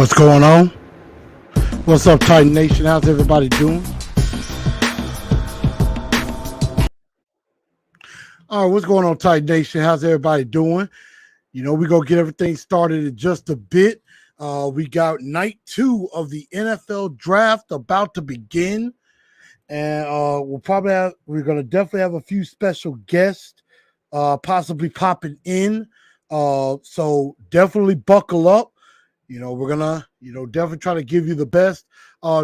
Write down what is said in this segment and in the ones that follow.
What's going on? What's up, Titan Nation? How's everybody doing? All right, what's going on, Titan Nation? How's everybody doing? You know, we're going to get everything started in just a bit. We got night 2 of the NFL draft about to begin. And we're going to definitely have a few special guests possibly popping in. So definitely buckle up. You know, we're going to, definitely try to give you the best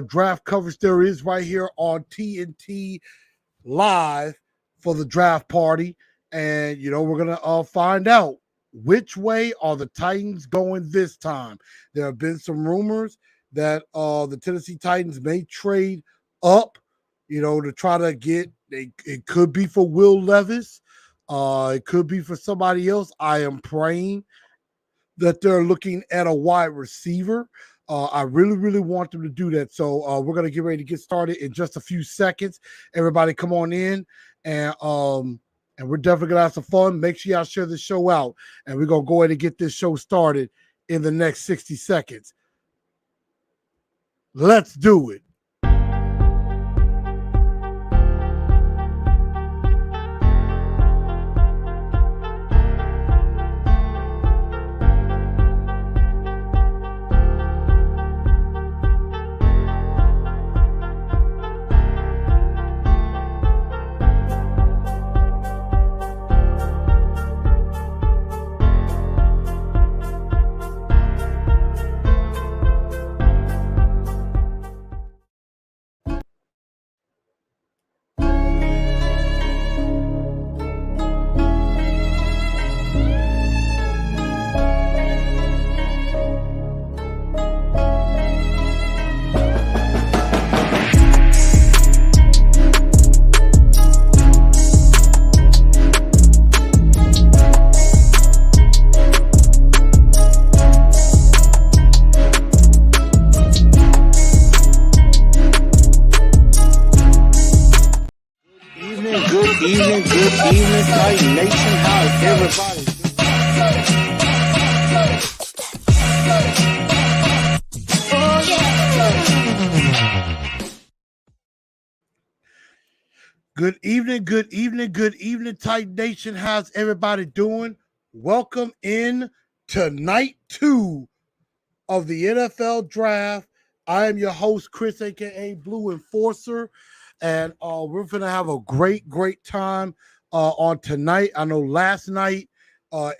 draft coverage there is right here on TNT Live for the draft party. And, we're going to find out which way are the Titans going this time. There have been some rumors that the Tennessee Titans may trade up, to try to get, it could be for Will Levis. It could be for somebody else. I am praying that they're looking at a wide receiver. I really, really want them to do that. So we're going to get ready to get started in just a few seconds. Everybody come on in, and we're definitely going to have some fun. Make sure y'all share the show out, and we're going to go ahead and get this show started in the next 60 seconds. Let's do it. Good evening, Titan Nation. How's everybody? Good evening, Titan Nation. How's everybody doing? Welcome in to night 2 of the NFL draft. I am your host, Chris, aka Blue Enforcer. And we're going to have a great time on tonight. I know last night,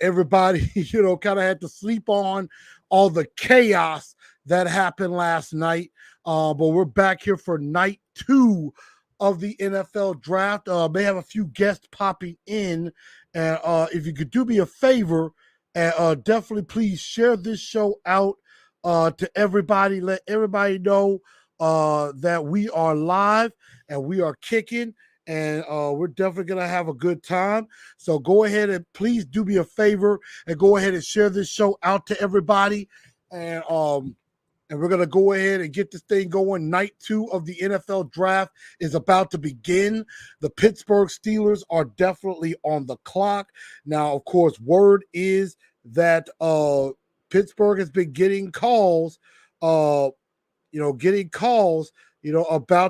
everybody, kind of had to sleep on all the chaos that happened last night. But we're back here for night 2 of the NFL draft. May have a few guests popping in. And if you could do me a favor, and definitely please share this show out to everybody. Let everybody know that we are live and we are kicking, and we're definitely going to have a good time. So go ahead and please do me a favor and go ahead and share this show out to everybody. And we're going to go ahead and get this thing going. Night 2 of the NFL draft is about to begin. The Pittsburgh Steelers are definitely on the clock. Now, of course, word is that Pittsburgh has been getting calls, about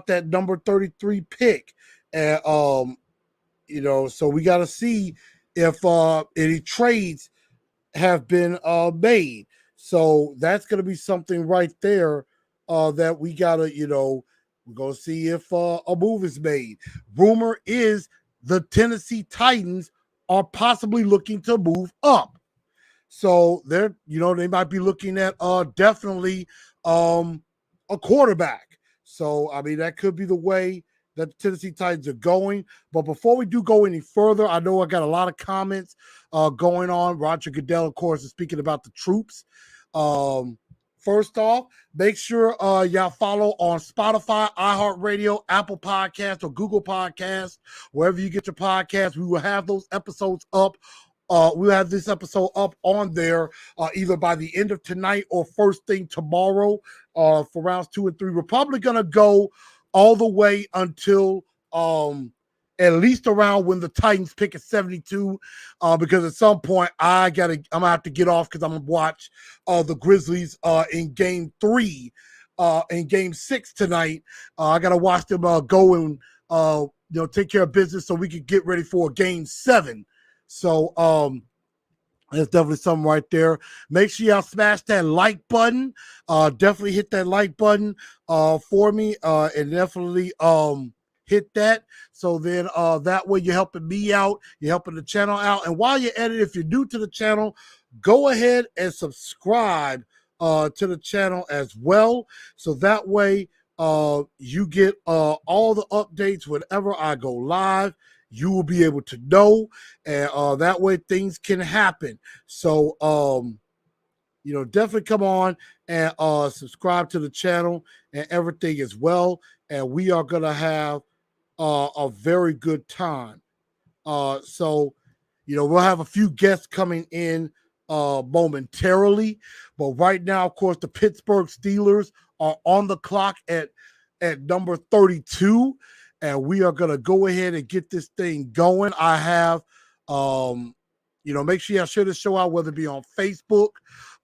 that number 33 pick. And, so we got to see if any trades have been made. So that's going to be something right there that we got to, we're going to see if a move is made. Rumor is the Tennessee Titans are possibly looking to move up. So they're, they might be looking at definitely a quarterback. So, I mean, that could be the way that the Tennessee Titans are going. But before we do go any further, I know I got a lot of comments going on. Roger Goodell, of course, is speaking about the troops. First off, make sure y'all follow on Spotify, iHeartRadio, Apple Podcasts, or Google Podcasts, wherever you get your podcasts. We will have those episodes up. We'll have this episode up on there either by the end of tonight or first thing tomorrow for rounds 2 and 3. We're probably going to go all the way until at least around when the Titans pick at 72, because at some point I'm gonna have to get off because I'm gonna watch the Grizzlies in Game 3, in Game 6 tonight. I gotta watch them go and take care of business so we can get ready for Game 7. So there's definitely something right there. Make sure y'all smash that like button. Definitely hit that like button for me, and definitely hit that. So then that way you're helping me out, you're helping the channel out. And while you're at it, if you're new to the channel, go ahead and subscribe to the channel as well. So that way you get all the updates whenever I go live. You will be able to know, and that way things can happen. So, definitely come on and subscribe to the channel and everything as well. And we are going to have a very good time. So, we'll have a few guests coming in momentarily. But right now, of course, the Pittsburgh Steelers are on the clock at number 32. And we are going to go ahead and get this thing going. I have, make sure y'all share the show out, whether it be on Facebook,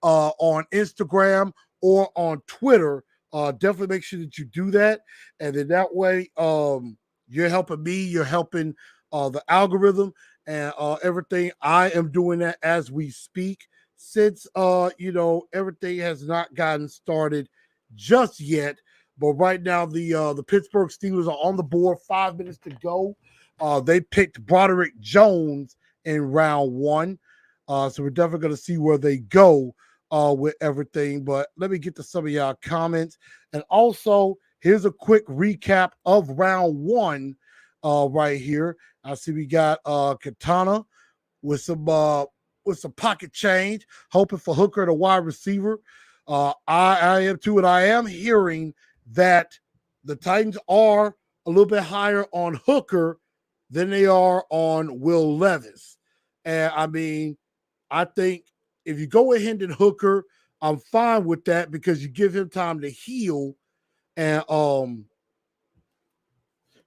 on Instagram, or on Twitter. Definitely make sure that you do that. And then that way, you're helping me, you're helping the algorithm and everything. I am doing that as we speak, since, everything has not gotten started just yet. But right now, the Pittsburgh Steelers are on the board. 5 minutes to go. They picked Broderick Jones in round 1. So we're definitely going to see where they go with everything. But let me get to some of y'all comments. And also, here's a quick recap of round 1 right here. I see we got Katana with some pocket change, hoping for Hooker, the wide receiver. I am too, and I am hearing that the Titans are a little bit higher on Hooker than they are on Will Levis. And I mean, I think if you go with Hendon Hooker, I'm fine with that because you give him time to heal, and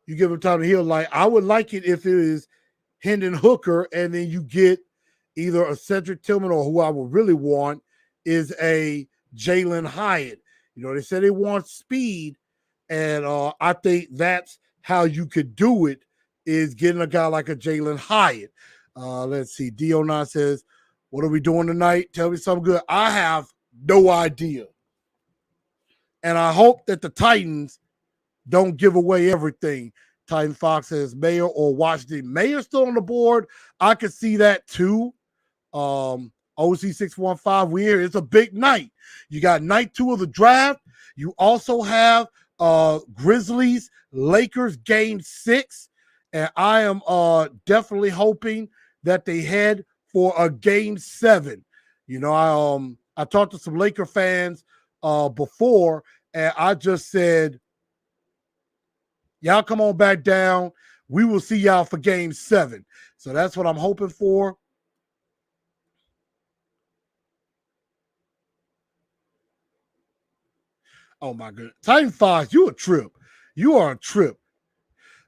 you give him time to heal. Like, I would like it if it is Hendon Hooker, and then you get either a Cedric Tillman, or who I would really want is a Jalen Hyatt. They said they want speed, and I think that's how you could do it, is getting a guy like a Jalen Hyatt. Let's see. Dio9 says, what are we doing tonight? Tell me something good. I have no idea. And I hope that the Titans don't give away everything. Titan Fox says Mayor or Washington. Mayor still on the board. I could see that too. OC615, we're here. It's a big night. You got night 2 of the draft. You also have Grizzlies, Lakers game 6. And I am definitely hoping that they head for a game 7. I talked to some Laker fans before, and I just said, y'all come on back down. We will see y'all for game 7. So that's what I'm hoping for. Oh my goodness. Titan Fox, you a trip. You are a trip.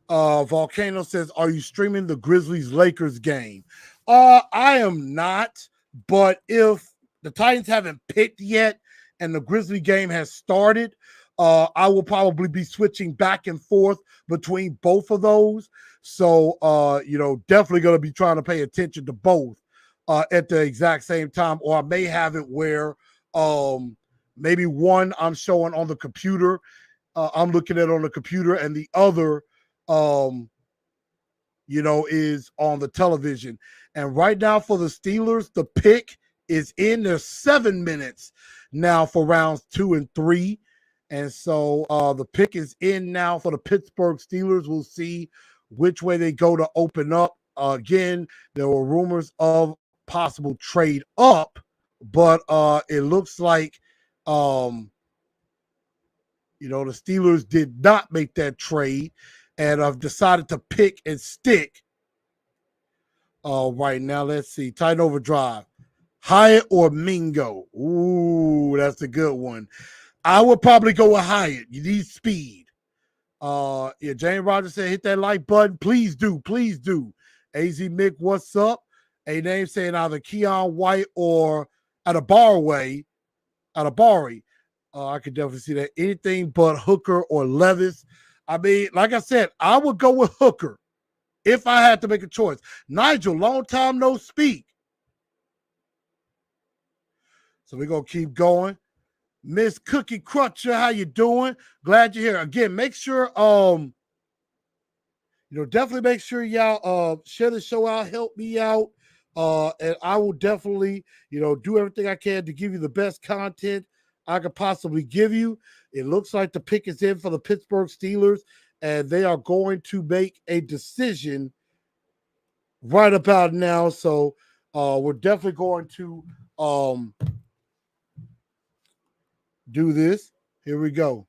Volcano says, are you streaming the Grizzlies Lakers game? I am not, but if the Titans haven't picked yet and the Grizzly game has started, I will probably be switching back and forth between both of those. So, definitely going to be trying to pay attention to both at the exact same time. Or I may have it where maybe one I'm showing on the computer. I'm looking at it on the computer, and the other, is on the television. And right now for the Steelers, the pick is in. There's 7 minutes now for rounds 2 and 3. And so the pick is in now for the Pittsburgh Steelers. We'll see which way they go to open up. Again, there were rumors of possible trade up, but it looks like, the Steelers did not make that trade and have decided to pick and stick right now. Let's see. Titan Overdrive. Hyatt or Mingo? Ooh, that's a good one. I would probably go with Hyatt. You need speed. Yeah, James Rogers said hit that like button. Please do, please do. AZ Mick, what's up? A name saying either Keon White or Adabarway, Adabari. I could definitely see that. Anything but Hooker or Levis. I mean, like I said, I would go with Hooker if I had to make a choice. Nigel, long time no speak. So we're gonna keep going. Miss Cookie Crutcher, how you doing? Glad you're here. Again, make sure definitely make sure y'all share the show out, help me out. And I will definitely, do everything I can to give you the best content I could possibly give you. It looks like the pick is in for the Pittsburgh Steelers, and they are going to make a decision right about now. So we're definitely going to do this. Here we go.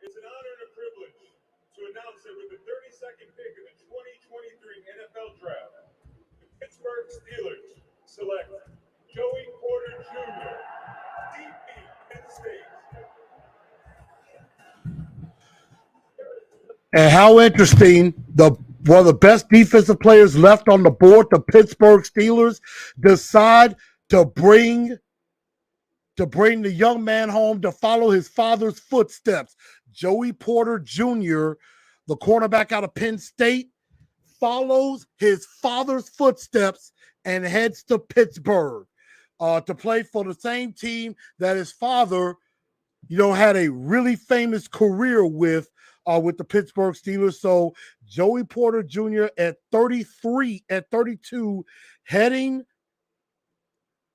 It's an honor and a privilege to announce that with the 32nd pick of the 2023 NFL Draft, the Pittsburgh Steelers select Joey Porter Jr., DB, Penn State. And how interesting, one of the best defensive players left on the board, the Pittsburgh Steelers, decide to bring the young man home to follow his father's footsteps. Joey Porter Jr., the cornerback out of Penn State, follows his father's footsteps and heads to Pittsburgh to play for the same team that his father, had a really famous career with the Pittsburgh Steelers. So Joey Porter Jr. at 33, at 32,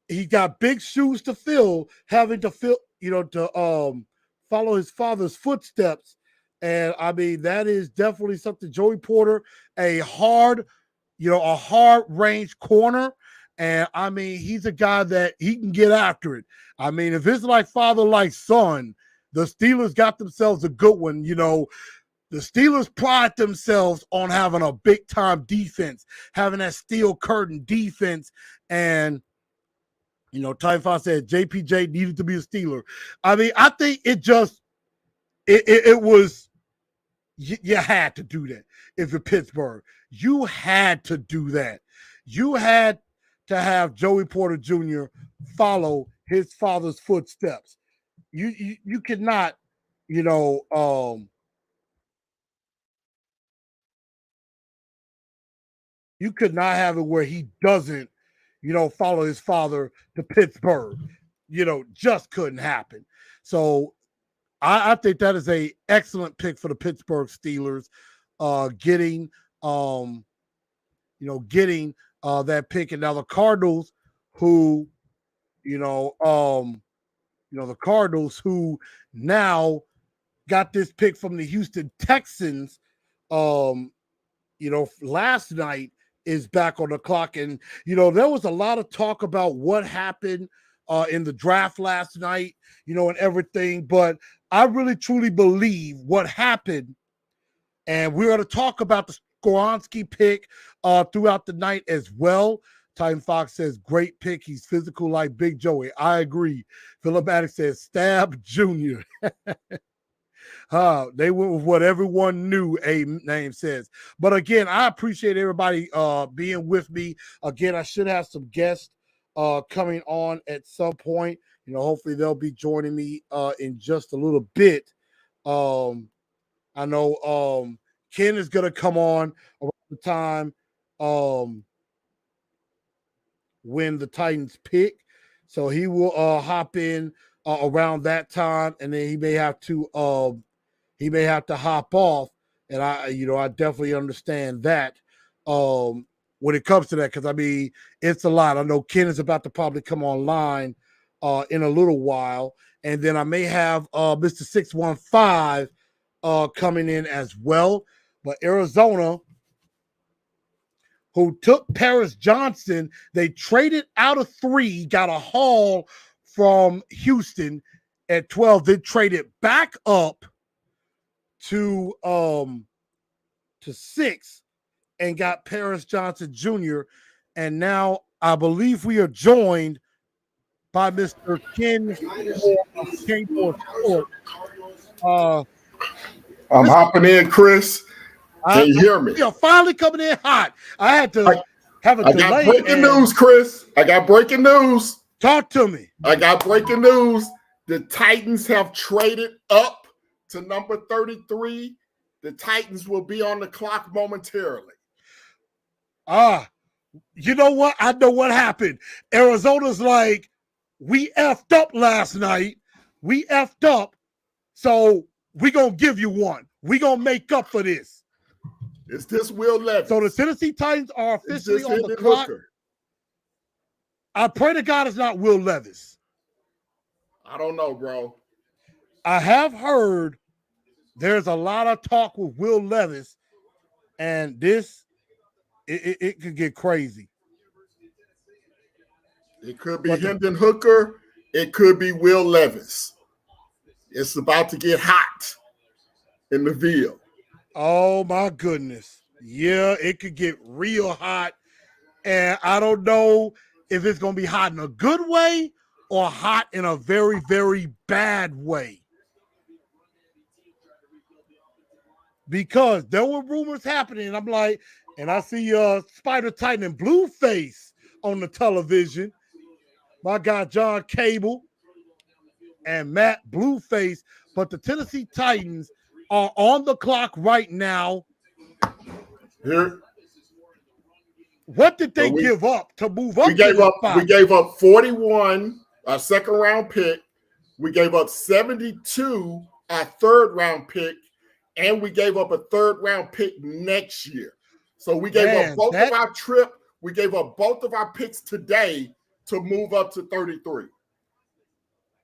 he got big shoes to fill, having to follow his father's footsteps. And I mean, that is definitely something. Joey Porter, a hard range corner. And I mean, he's a guy that he can get after it. I mean, if it's like father, like son, the Steelers got themselves a good one. The Steelers pride themselves on having a big time defense, having that steel curtain defense. And Typhon said JPJ needed to be a Steeler. I mean, I think it was, you had to do that. If you're Pittsburgh, you had to do that. You had to have Joey Porter Jr. follow his father's footsteps. You could not, you could not have it where he doesn't, follow his father to Pittsburgh. Just couldn't happen. So I think that is a excellent pick for the Pittsburgh Steelers, getting that pick. And now the Cardinals, who, the Cardinals who now got this pick from the Houston Texans, last night, is back on the clock. And, there was a lot of talk about what happened in the draft last night, and everything. But I really, truly believe what happened. And we're going to talk about the Skoronski pick throughout the night as well. Titan Fox says, great pick. He's physical like Big Joey. I agree. Philip Maddox says, Stab Jr. They went with what everyone knew a name says. But again, I appreciate everybody being with me. Again, I should have some guests coming on at some point. Hopefully they'll be joining me in just a little bit. I know Ken is going to come on around the time when the Titans pick. So he will hop in around that time, and then he may have to hop off. And I definitely understand that when it comes to that, because I mean, it's a lot. I know Ken is about to probably come online in a little while. And then I may have Mr. 615 coming in as well. But Arizona, who took Paris Johnson, they traded out of 3, got a haul from Houston at 12, then traded back up to 6 and got Paris Johnson Jr. And now I believe we are joined by Mr. Ken of King for Sport. I'm hopping in, Chris. Can you hear me? You're finally coming in hot. I had to have a delay. I got breaking news, Chris. I got breaking news. Talk to me. I got breaking news. The Titans have traded up to number 33. The Titans will be on the clock momentarily. You know what? I know what happened. Arizona's like, we effed up last night. We effed up. So we going to give you one. We going to make up for this. Is this Will Levis? So the Tennessee Titans are officially on the clock. Hooker? I pray to God it's not Will Levis. I don't know, bro. I have heard there's a lot of talk with Will Levis, and this, it could get crazy. It could be Hendon Hooker. It could be Will Levis. It's about to get hot in the Ville. Oh, my goodness. Yeah, it could get real hot, and I don't know if it's going to be hot in a good way or hot in a very, very bad way. Because there were rumors happening, and I'm like, and I see Spider Titan and Blueface on the television. My guy John Cable and Matt Blueface, but the Tennessee Titans are on the clock right now. Here. What did they give up to move up? We gave up 41, a second round pick. We gave up 72, a third round pick, and we gave up a third round pick next year. So we gave up both of our trip. We gave up both of our picks today to move up to 33.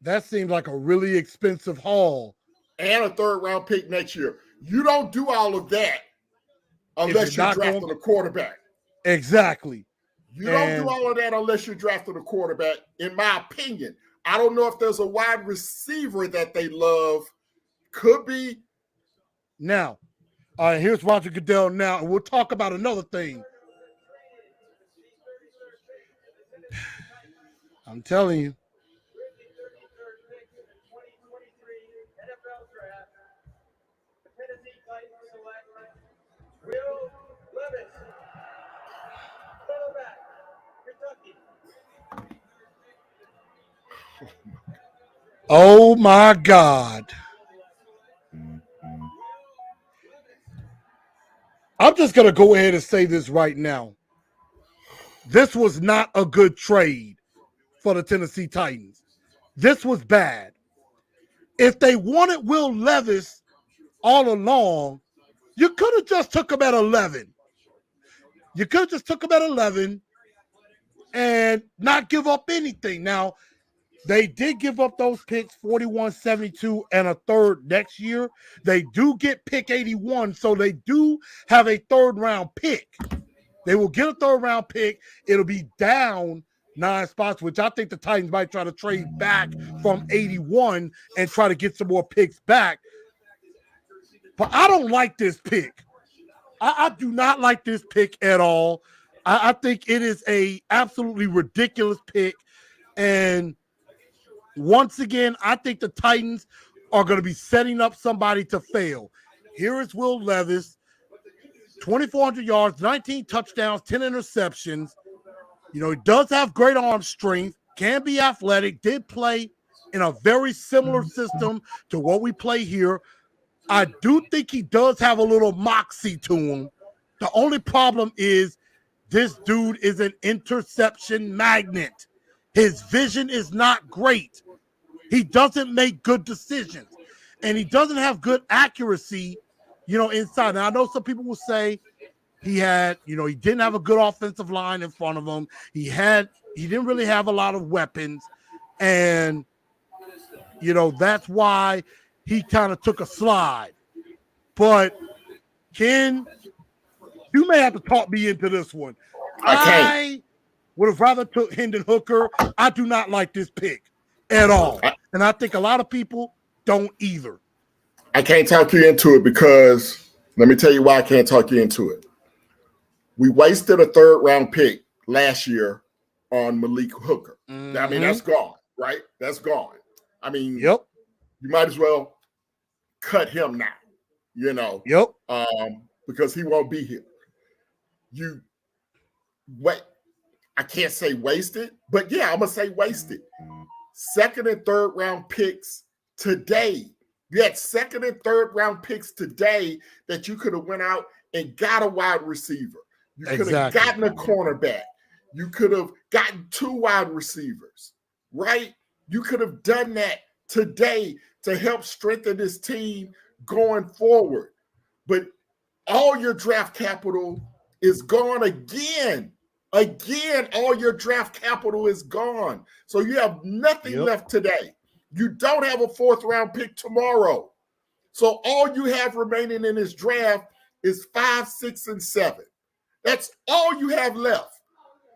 That seems like a really expensive haul. And a third round pick next year. You don't do all of that unless you're drafting a quarterback. Exactly. You don't do all of that unless you're drafting a quarterback, in my opinion. I don't know if there's a wide receiver that they love. Could be. Now, here's Roger Goodell now, and we'll talk about another thing. I'm telling you. Will Levis, quarterback, Kentucky. Oh my God. I'm just going to go ahead and say this right now. This was not a good trade for the Tennessee Titans. This was bad. If they wanted Will Levis all along, you could have just took him at 11. You could have just took him at 11 and not give up anything. Now, they did give up those picks, 41, 72, and a third next year. They do get pick 81, so they do have a third-round pick. They will get a third-round pick. It'll be down 9 spots, which I think the Titans might try to trade back from 81 and try to get some more picks back. But I don't like this pick. I do not like this pick at all. I think it is a absolutely ridiculous pick. And once again, I think the Titans are going to be setting up somebody to fail. Here is Will Levis, 2,400 yards, 19 touchdowns, 10 interceptions. You know, he does have great arm strength, can be athletic, did play in a very similar system to what we play here. I do think he does have a little moxie to him. The only problem is this dude is an interception magnet. His vision is not great. He doesn't make good decisions. And he doesn't have good accuracy, you know, inside. Now, I know some people will say he didn't have a good offensive line in front of him. He didn't really have a lot of weapons. And, you know, that's why he kind of took a slide. But, Ken, you may have to talk me into this one. I would have rather took Hendon Hooker. I do not like this pick at all. And I think a lot of people don't either. I can't talk you into it because let me tell you why I can't talk you into it. We wasted a third round pick last year on Malik Hooker. Mm-hmm. I mean, that's gone, right? That's gone. I mean, yep. You might as well cut him now, you know, Yep. Because he won't be here. You wait. I can't say wasted, but yeah, I'm gonna say wasted. Second and third round picks today. You had second and third round picks today that you could have went out and got a wide receiver. You could have gotten a cornerback. You could have gotten 2 wide receivers, right? You could have done that today to help strengthen this team going forward. But all your draft capital is gone again. Again, all your draft capital is gone. So you have nothing left today. You don't have a 4th round pick tomorrow. So all you have remaining in this draft is 5, 6, and 7. That's all you have left.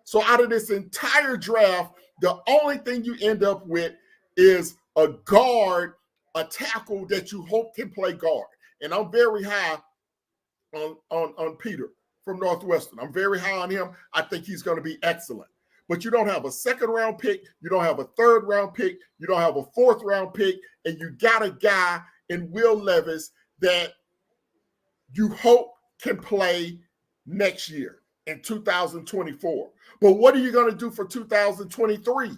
So out of this entire draft, the only thing you end up with is a guard, a tackle that you hope can play guard. And I'm very high on Peter from Northwestern. I'm very high on him. I think he's going to be excellent. But you don't have a 2nd round pick. You don't have a 3rd round pick. You don't have a 4th round pick. And you got a guy in Will Levis that you hope can play next year in 2024. But what are you going to do for 2023?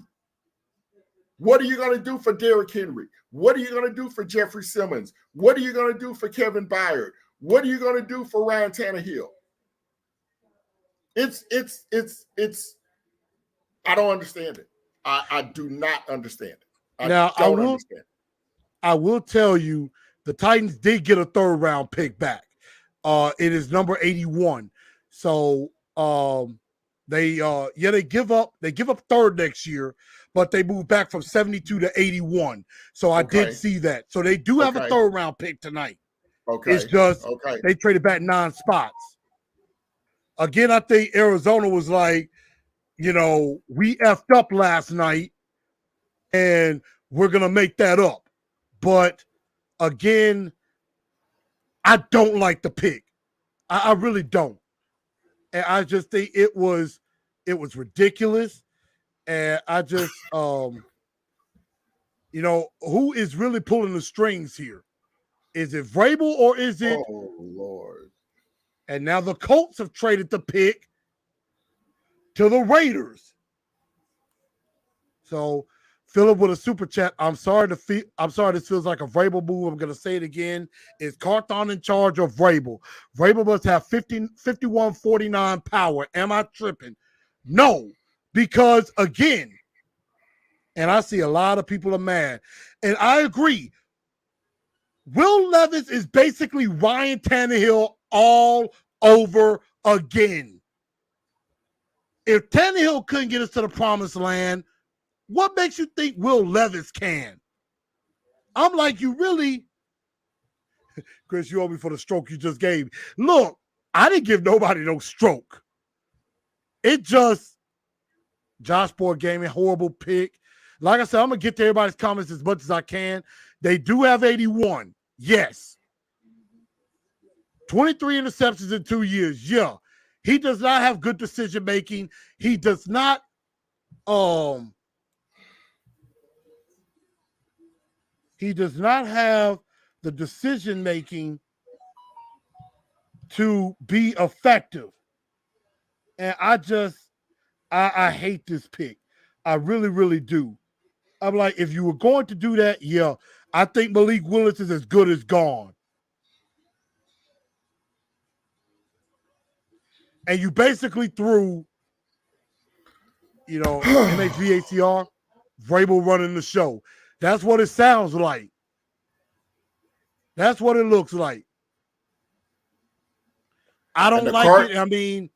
What are you going to do for Derrick Henry? What are you going to do for Jeffrey Simmons? What are you going to do for Kevin Byard? What are you going to do for Ryan Tannehill? It's I don't understand it. I do not understand it. I will tell you the Titans did get a 3rd round pick back. It is number 81. So they give up 3rd next year, but they moved back from 72 to 81. So I did see that. So they do have a 3rd round pick tonight. Okay. It's just they traded back 9 spots. Again, I think Arizona was like, we effed up last night and we're going to make that up. But again, I don't like the pick. I really don't. And I just think it was ridiculous. And I just, who is really pulling the strings here? Is it Vrabel or is it? Oh, Lord. And now the Colts have traded the pick to the Raiders. So Philip with a super chat. I'm sorry this feels like a Vrabel move. I'm going to say it again. Is Carthon in charge of Vrabel? Vrabel must have 51-49 power. Am I tripping? No, because again, and I see a lot of people are mad, and I agree. Will Levis is basically Ryan Tannehill all over again. If Tannehill couldn't get us to the promised land, what makes you think Will Levis can? I'm like, you really? Chris, you owe me for the stroke you just gave. Look, I didn't give nobody no stroke. It just, Josh Boyd gave me a horrible pick. Like I said, I'm going to get to everybody's comments as much as I can. They do have 81. Yes. 23 interceptions in 2 years. Yeah. He does not have good decision making. He does not have the decision making to be effective. And I hate this pick. I really, really do. I'm like, if you were going to do that, yeah, I think Malik Willis is as good as gone. And you basically threw, MHVACR, Vrabel running the show. That's what it sounds like. That's what it looks like. I don't like it. I mean,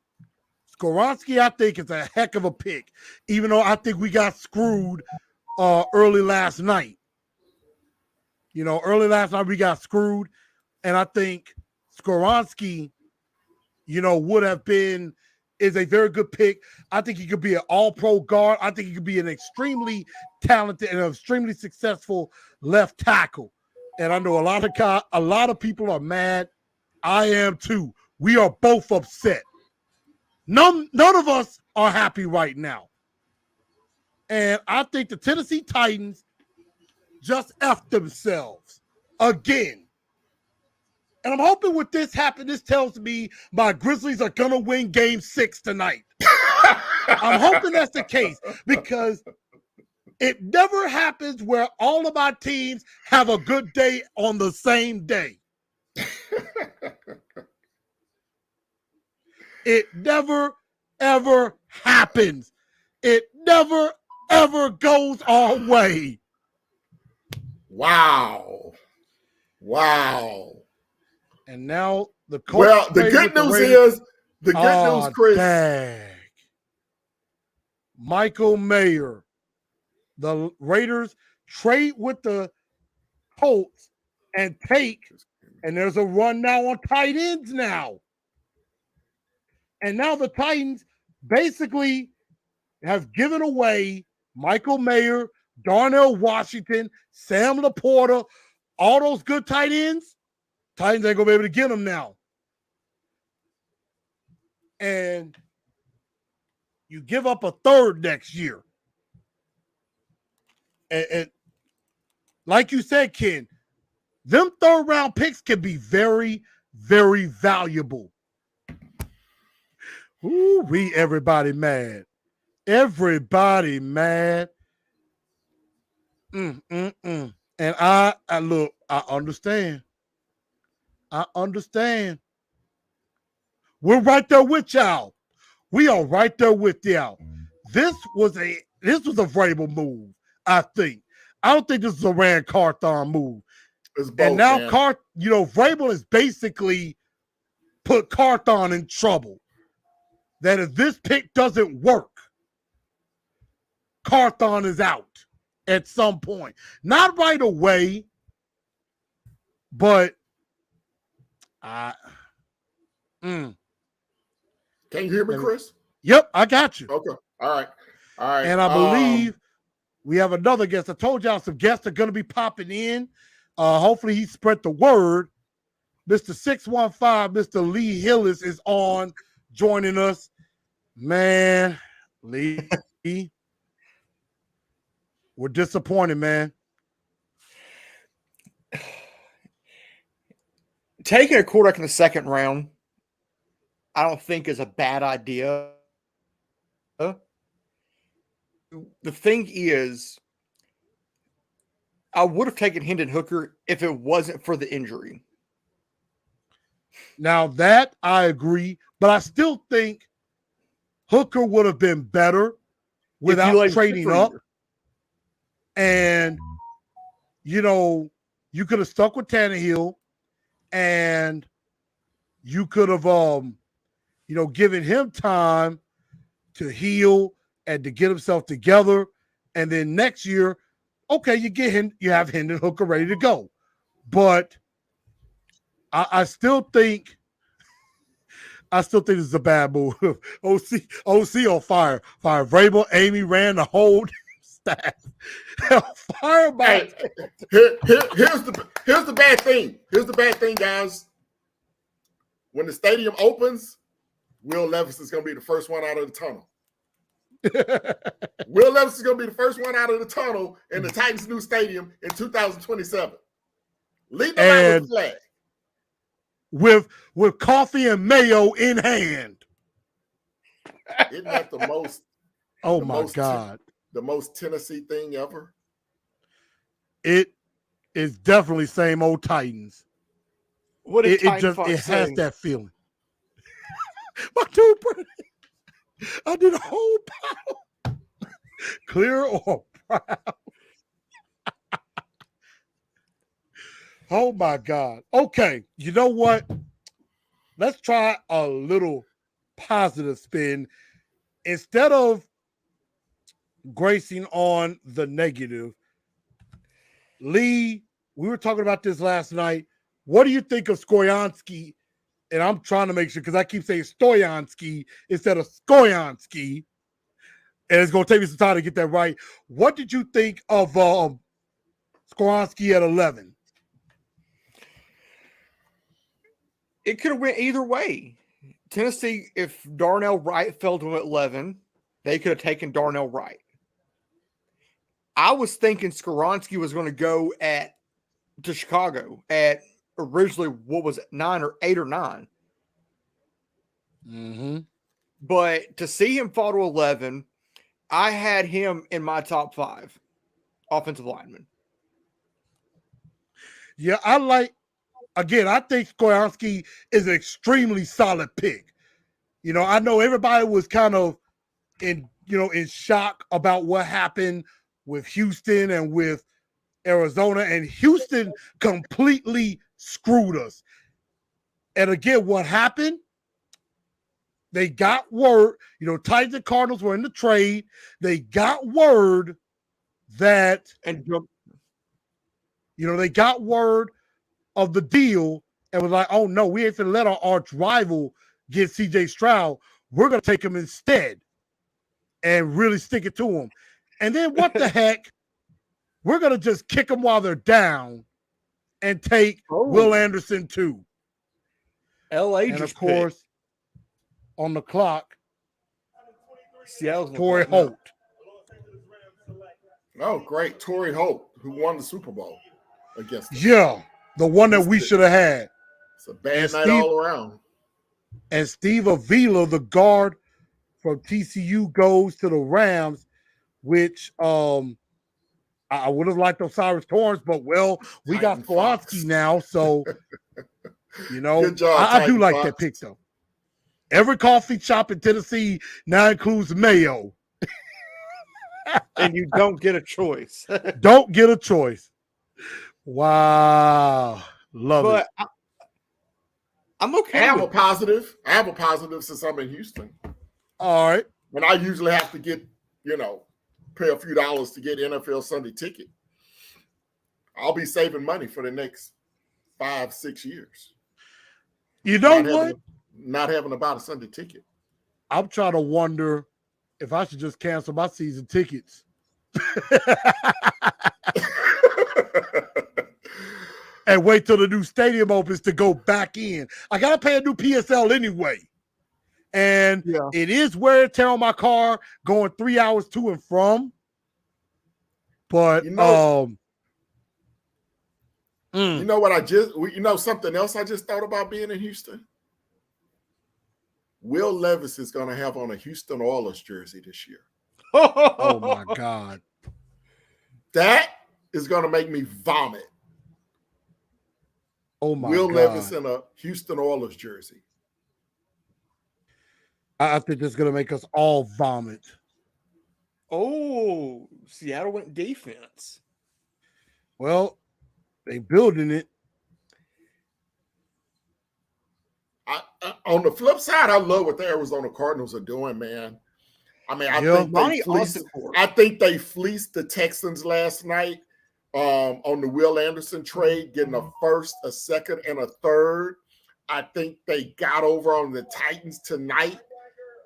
Skoronski, I think, is a heck of a pick, even though I think we got screwed early last night. Early last night we got screwed, and I think Skoronski, is a very good pick. I think he could be an all-pro guard. I think he could be an extremely talented and extremely successful left tackle. And I know a lot of people are mad. I am too. We are both upset. None of us are happy right now. And I think the Tennessee Titans just effed themselves again. And I'm hoping with this happen, this tells me my Grizzlies are going to win game 6 tonight. I'm hoping that's the case because it never happens where all of my teams have a good day on the same day. It never, ever happens. It never, ever goes our way. Wow. And now the coach. Well, the good news is, Chris. Dang. Michael Mayer. The Raiders trade with the Colts and take, and there's a run now on tight ends now. And now the Titans basically have given away Michael Mayer, Darnell Washington, Sam Laporta, all those good tight ends. Titans ain't going to be able to get them now. And you give up a third next year. And like you said, Ken, them third-round picks can be very, very valuable. Ooh, everybody mad. Everybody mad. And I look, I understand. We're right there with y'all. We are right there with y'all. This was a Vrabel move, I think. I don't think this is a Rand Carthon move. Both, and now Vrabel has basically put Carthon in trouble. That if this pick doesn't work, Carthon is out at some point. Not right away, but Can you hear me, Chris? Yep, I got you. Okay. All right. And I believe we have another guest. I told y'all some guests are going to be popping in. Hopefully he spread the word. Mr. 615, Mr. Lee Hillis is on joining us. Man, Lee, we're disappointed, man. Taking a quarterback in the second round, I don't think is a bad idea. The thing is, I would have taken Hendon Hooker if it wasn't for the injury. Now that I agree, but I still think Hooker would have been better without trading up. And, you could have stuck with Tannehill and you could have, given him time to heal and to get himself together. And then next year, okay, you have Hendon Hooker ready to go. But I still think this is a bad move. OC on fire. Fire Vrabel, Amy ran the whole staff. Fire by here's the bad thing. Here's the bad thing, guys. When the stadium opens, Will Levis is going to be the first one out of the tunnel. Will Levis is going to be the first one out of the tunnel in the Titans' new stadium in 2027. Lead the line with flag. With coffee and mayo in hand. Isn't that the most? Oh my God! The most Tennessee thing ever. It is definitely same old Titans. What did it has that feeling. My dude, I did a whole pile. Clear or proud. Oh my God. Okay, you know what? Let's try a little positive spin. Instead of gracing on the negative, Lee, we were talking about this last night. What do you think of Skoyansky? And I'm trying to make sure, because I keep saying Stoyansky instead of Skoyansky. And it's going to take me some time to get that right. What did you think of Skoyansky at 11? It could have went either way. Tennessee, if Darnell Wright fell to 11, they could have taken Darnell Wright. I was thinking Skoronski was going to go to Chicago at originally what was it, 9 or 8 or 9. Mm-hmm. But to see him fall to 11, I had him in my top 5 offensive linemen. Yeah, I think Skoronski is an extremely solid pick. I know everybody was kind of in shock about what happened with Houston and with Arizona, and Houston completely screwed us. And again, what happened? They got word, Titans and Cardinals were in the trade. They got word that, they got word of the deal and was like, oh no, we ain't gonna let our arch rival get CJ Stroud. We're gonna take him instead and really stick it to him. And then what the heck? We're gonna just kick them while they're down and take Will Anderson too. LA and just of course, picked. On the clock, Seattle's Torrey Holt. Oh, great. Torrey Holt, who won the Super Bowl against us. Yeah, the one that we should have had. It's a bad night all around. And Steve Avila, the guard from TCU, goes to the Rams, which I would have liked Osiris Torrance, but we got Skoronski now, so Good job, I do like that pick though. Every coffee shop in Tennessee now includes mayo. And you don't get a choice. Don't get a choice. Wow. Love it. I'm okay. I have a positive since I'm in Houston. All right. And I usually have to get, pay a few dollars to get NFL Sunday ticket. I'll be saving money for the next 5-6 years. You know what? Not having to buy a Sunday ticket. I'm trying to wonder if I should just cancel my season tickets. And wait till the new stadium opens to go back in. I got to pay a new PSL anyway. And it is wear and tear on my car going 3 hours to and from. But, you know what something else I just thought about being in Houston? Will Levis is going to have on a Houston Oilers jersey this year. Oh, my God. That is going to make me vomit. Oh, my Will God. Levis in a Houston Oilers jersey. I think it's going to make us all vomit. Oh, Seattle went defense. Well, they building it. On the flip side, I love what the Arizona Cardinals are doing, man. I mean, I think they fleeced the Texans last night on the Will Anderson trade, getting a first, a second, and a third. I think they got over on the Titans tonight,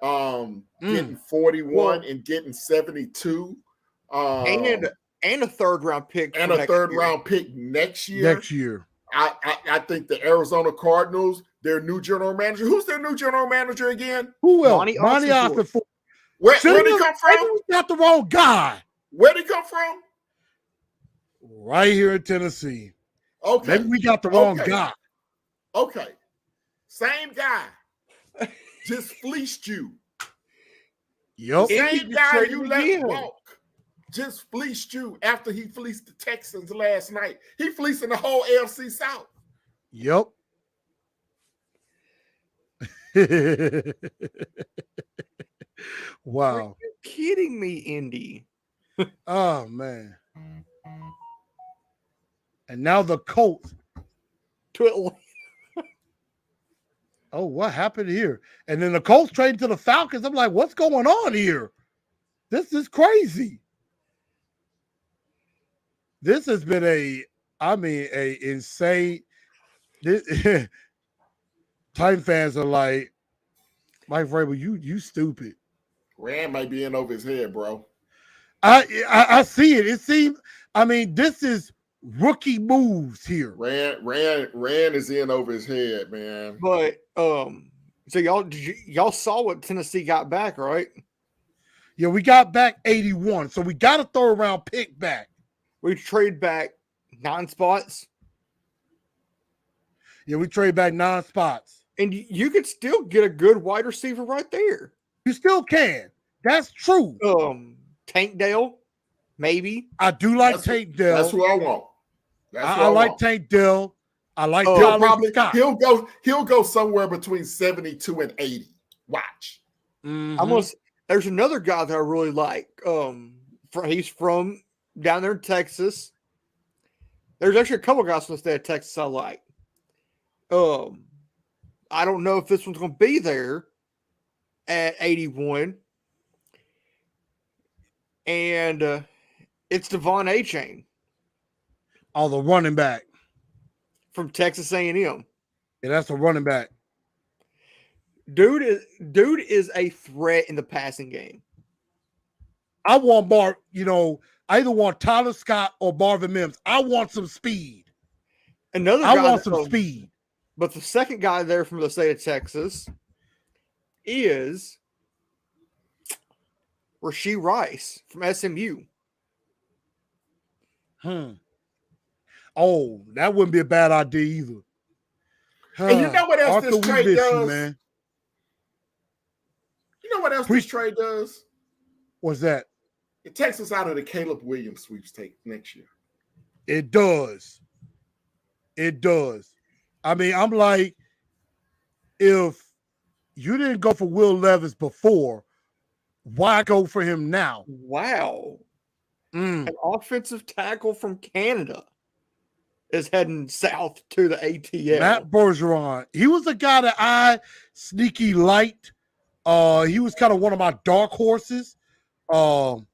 getting 41 and getting 72. And a third-round pick. And a third-round pick next year. Next year. I think the Arizona Cardinals, their new general manager. Who's their new general manager again? Who else? Monty Ossenfort. Where'd he come from? We got the wrong guy. Where'd he come from? Right here in Tennessee. Okay. Maybe we got the wrong guy. Okay. Same guy. Just fleeced you. Yep. Same guy you let walk. Just fleeced you after he fleeced the Texans last night. He fleecing the whole AFC South. Yep. Wow. Are you kidding me, Indy? Oh, man. And now the Colts. Oh, what happened here? And then the Colts traded to the Falcons. I'm like, what's going on here? This is crazy. This has been a insane. Titan fans are like, Mike Vrabel, you stupid. Rand might be in over his head, bro. I see it. It seems. This is rookie moves here. Rand is in over his head, man. But so y'all saw what Tennessee got back, right? Yeah, we got back 81. So we got a third round pick back. We trade back 9 spots. Yeah, we trade back 9 spots. And you could still get a good wide receiver right there. You still can. That's true. Tank Dell, maybe. I do like Tank Dell. That's who I want. I like Tank Dell. I like Scott. He'll go somewhere between 72 and 80. Watch. Mm-hmm. There's another guy that I really like. He's from down there in Texas. There's actually a couple guys from the state of Texas I like. I don't know if this one's going to be there at 81. And it's Devon A-Chain. Oh, the running back. From Texas A&M. Yeah, that's a running back. Dude is a threat in the passing game. I want I either want Tyler Scott or Marvin Mims. I want some speed. I want some speed. But the second guy there from the state of Texas is Rashee Rice from SMU. Oh, that wouldn't be a bad idea either. And you know what else this trade does? Man. You know what else this trade does? What's that? It takes us out of the Caleb Williams sweepstakes next year. It does. It does. I mean, I'm like, if you didn't go for Will Levis before, why go for him now? Wow. An offensive tackle from Canada is heading south to the ATL. Matt Bergeron. He was a guy that I sneaky liked. He was kind of one of my dark horses. He was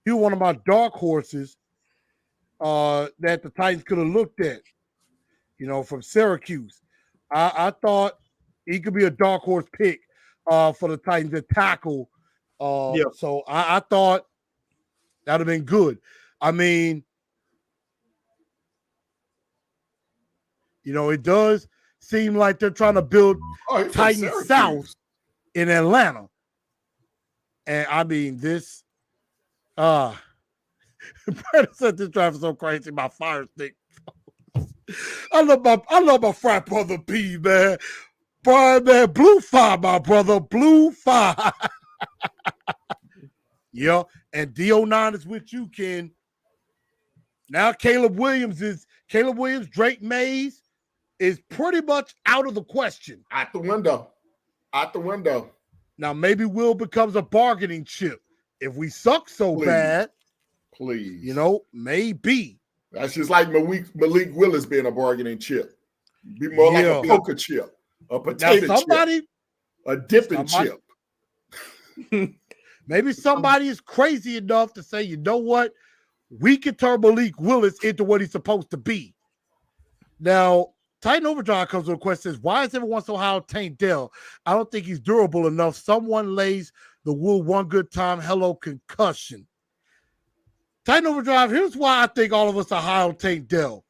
one of my dark horses that the Titans could have looked at, from Syracuse. I thought he could be a dark horse pick for the Titans to tackle. So I thought that would have been good. I mean, it does seem like they're trying to build Titans South in Atlanta. And I mean, this Brandon said this drive is so crazy. My fire stick. I love my frat brother P, man. Brian, man, blue fire, my brother. Blue fire. Yeah, and D09 is with you, Ken. Now Caleb Williams, Drake Mays is pretty much out of the question. Out the window. Now maybe Will becomes a bargaining chip. If we suck so bad, please. Maybe. That's just like Malik Willis being a bargaining chip. Be more like a poker chip, a potato chip, a dipping chip. Maybe somebody is crazy enough to say, you know what? We can turn Malik Willis into what he's supposed to be. Now, Titan Overdrive comes with a question, says, why is everyone so high on Tank Dell? I don't think he's durable enough. Someone lays the wool one good time. Hello, concussion. Titan Overdrive, here's why I think all of us are high on Tank Dell.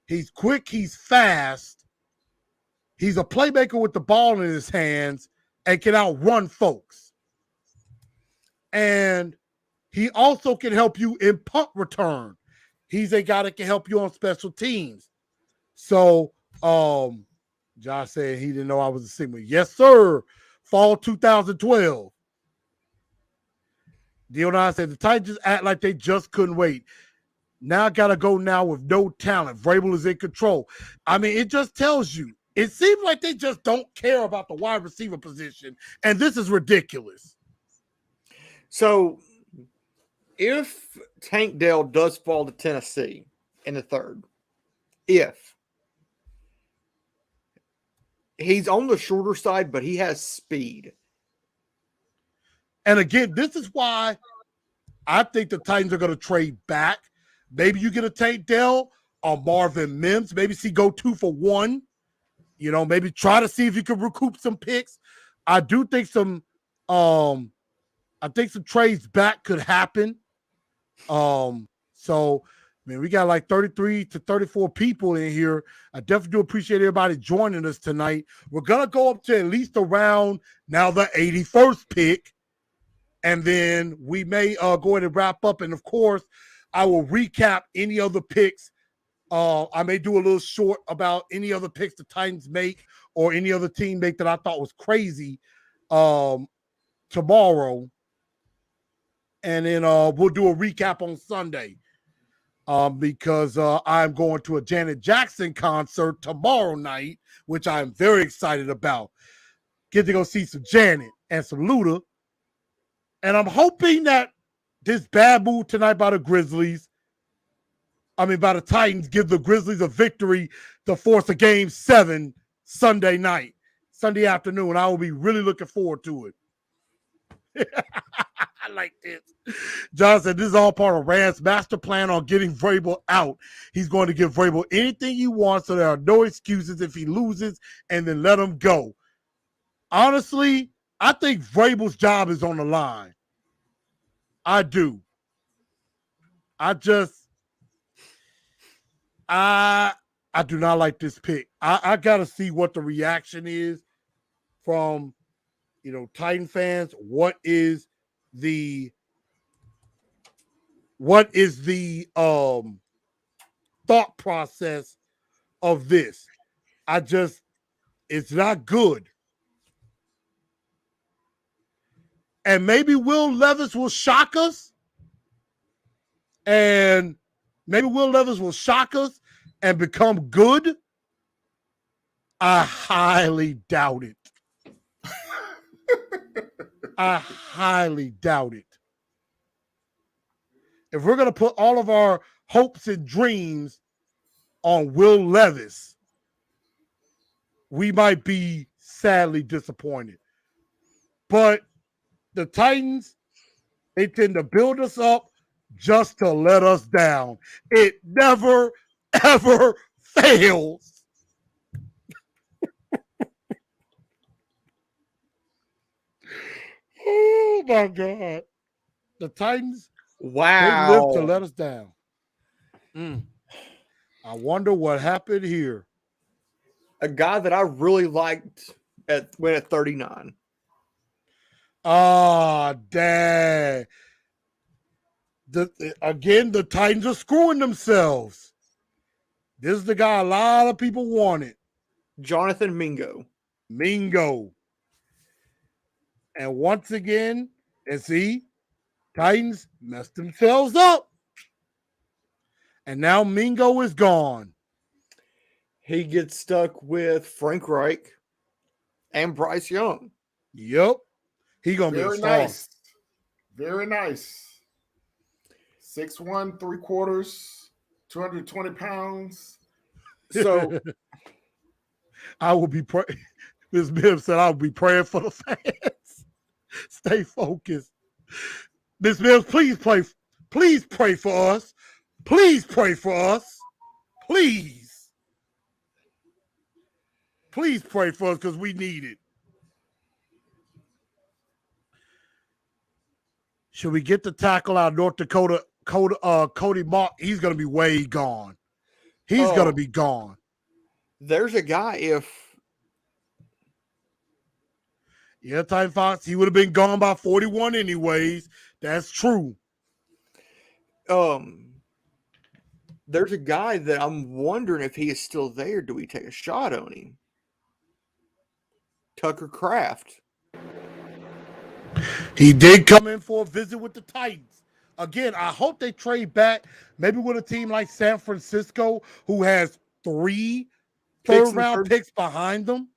He's quick, he's fast. He's a playmaker with the ball in his hands and can outrun folks. And he also can help you in punt return. He's a guy that can help you on special teams. So, Josh said he didn't know I was a Sigma. Yes, sir. Fall 2012. D09 said the Titans just act like they just couldn't wait. Now I got to go now with no talent. Vrabel is in control. I mean, it just tells you. It seems like they just don't care about the wide receiver position. And this is ridiculous. So, if Tank Dell does fall to Tennessee in the third, if he's on the shorter side, but he has speed. And again, this is why I think the Titans are going to trade back. Maybe you get a Tank Dell or Marvin Mims. Maybe see go 2 for 1. Maybe try to see if you can recoup some picks. I do think some trades back could happen. We got like 33 to 34 people in here. I definitely do appreciate everybody joining us tonight. We're going to go up to at least around now the 81st pick. And then we may go ahead and wrap up. And of course, I will recap any other picks. I may do a little short about any other picks the Titans make or any other team make that I thought was crazy tomorrow. And then we'll do a recap on Sunday because I'm going to a Janet Jackson concert tomorrow night, which I'm very excited about. Get to go see some Janet and some Luda. And I'm hoping that this bad move tonight by the Titans, give the Grizzlies a victory to force a game 7 Sunday afternoon. I will be really looking forward to it. I like this. John said this is all part of Rand's master plan on getting Vrabel out. He's going to give Vrabel anything he wants so there are no excuses if he loses and then let him go. Honestly, I think Vrabel's job is on the line. I do. I do not like this pick. I got to see what the reaction is from, Titan fans. What is the thought process of this? It's not good. And maybe Will Levis will shock us. And become good. I highly doubt it. If we're going to put all of our hopes and dreams on Will Levis, we might be sadly disappointed. But the Titans, they tend to build us up just to let us down. It never, ever fails. Oh, my God. The Titans, wow, they live to let us down. I wonder what happened here. A guy that I really liked went at 39. Dang. The Titans are screwing themselves. This is the guy a lot of people wanted. Jonathan Mingo. And once again, Titans messed themselves up. And now Mingo is gone. He gets stuck with Frank Reich and Bryce Young. Yep. He going to be a star. Nice. Very nice. 6'1", 3/4, 220 pounds. So I will be praying. Ms. Mims said I will be praying for the fans. Stay focused. Ms. Mims, please pray for us. Please pray for us. Please. Please pray for us because we need it. Should we get the tackle out of North Dakota, Cody Mark? He's going to be way gone. He's going to be gone. There's a guy Titan Fox, he would have been gone by 41 anyways. That's true. There's a guy that I'm wondering if he is still there. Do we take a shot on him? Tucker Kraft. He did come in for a visit with the Titans. Again, I hope they trade back, maybe with a team like San Francisco, who has 3 third-round picks behind them.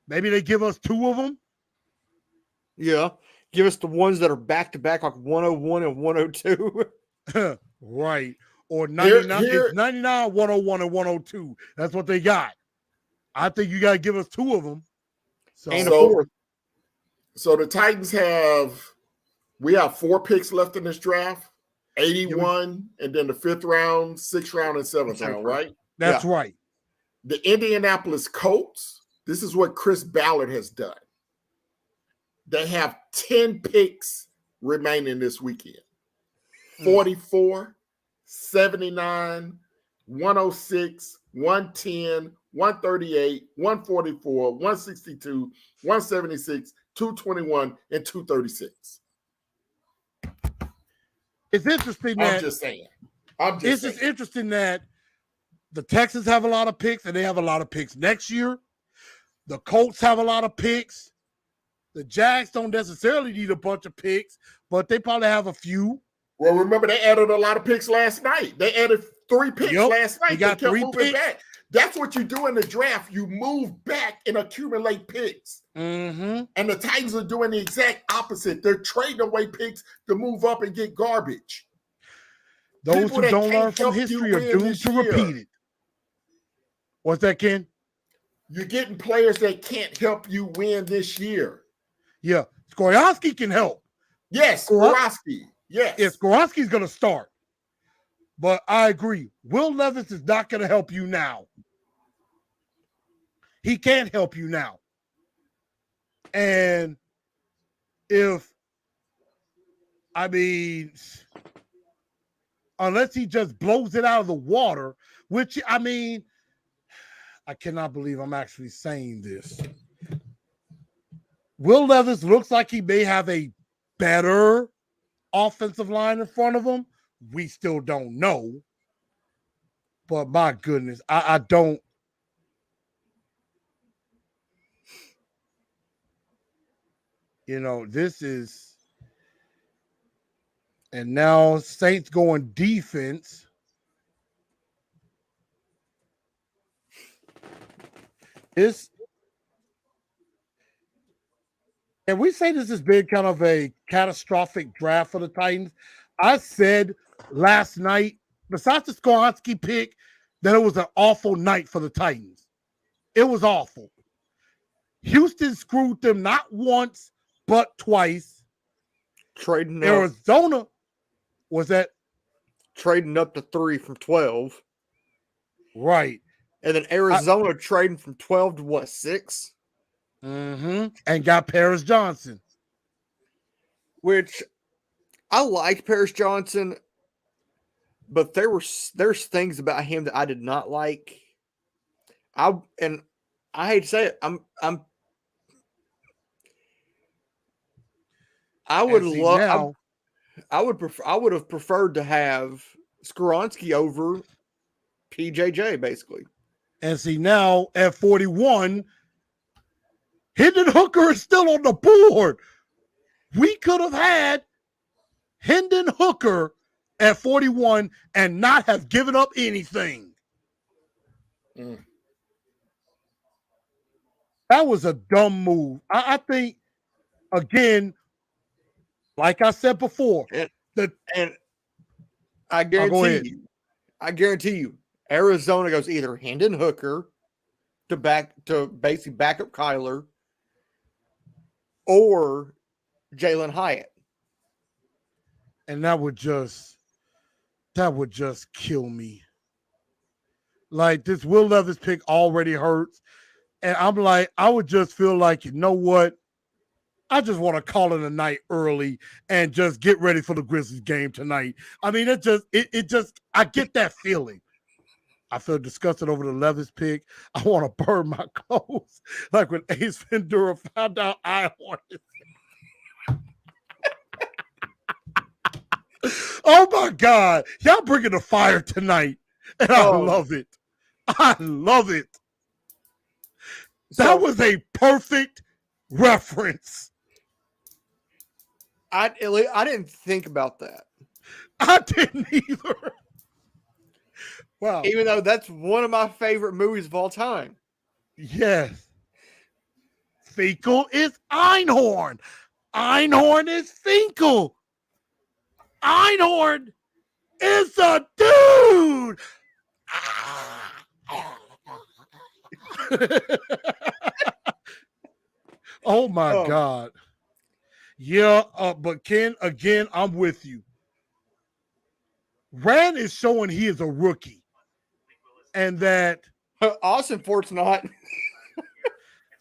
Maybe they give us 2 of them. Yeah. Give us the ones that are back-to-back, like 101 and 102. Right. Or 99, it's 99, 101, and 102. That's what they got. I think you got to give us 2 of them. And a 4th. So the Titans we have 4 picks left in this draft, 81, and then the 5th round, 6th round, and 7th round, right? That's right. The Indianapolis Colts, this is what Chris Ballard has done. They have 10 picks remaining this weekend. 44, 79, 106, 110, 138, 144, 162, 176, 221, and 236. It's interesting I'm that just saying. it's just interesting that the Texans have a lot of picks, and they have a lot of picks next year. The Colts have a lot of picks. The Jags don't necessarily need a bunch of picks, but they probably have a few. Well, remember they added a lot of picks last night. They added 3 picks last night. They got kept 3 moving picks. back. That's what you do in the draft. You move back and accumulate picks. Mm-hmm. And the Titans are doing the exact opposite. They're trading away picks to move up and get garbage. Those who don't learn from history are doomed to repeat it. What's that, Ken? You're getting players that can't help you win this year. Yeah. Skoronski can help. Yes, Skoronski. Yes. Yeah, Skoronski's going to start. But I agree. Will Levis is not going to help you now. He can't help you now. And unless he just blows it out of the water, which, I cannot believe I'm actually saying this. Will Levis looks like he may have a better offensive line in front of him. We still don't know. But my goodness, I don't. This is. And now Saints going defense. And we say this has been kind of a catastrophic draft for the Titans. I said last night, besides the Skoronski pick, that it was an awful night for the Titans. It was awful. Houston screwed them not once, but twice. Trading Arizona was that trading up to 3 from 12. Right. And then Arizona trading from 12 to 6? Mm-hmm. And got Paris Johnson. Which I liked Paris Johnson, but there's things about him that I did not like. I hate to say it, I would have preferred to have Skoronski over PJJ, basically. And see, now at 41, Hendon Hooker is still on the board. We could have had Hendon Hooker at 41 and not have given up anything. That was a dumb move. I think, again, like I said before, and I guarantee you, Arizona goes either Hendon Hooker to basically back up Kyler or Jalen Hyatt. And that would just kill me. Like, this Will Levis pick already hurts. And I'm like, I would just feel like, you know what? I just want to call it a night early and just get ready for the Grizzlies game tonight. I get that feeling. I feel disgusted over the Levis pick. I want to burn my clothes. Like when Ace Ventura found out I wanted. Oh my God. Y'all bringing the fire tonight. And I love it. I love it. That was a perfect reference. I didn't think about that. I didn't either. Wow. Even though that's one of my favorite movies of all time. Yes. Finkel is Einhorn. Einhorn is Finkel. Einhorn is a dude. Oh my God. Yeah, but Ken, again, I'm with you. Rand is showing he is a rookie. And that Austin Fort's not.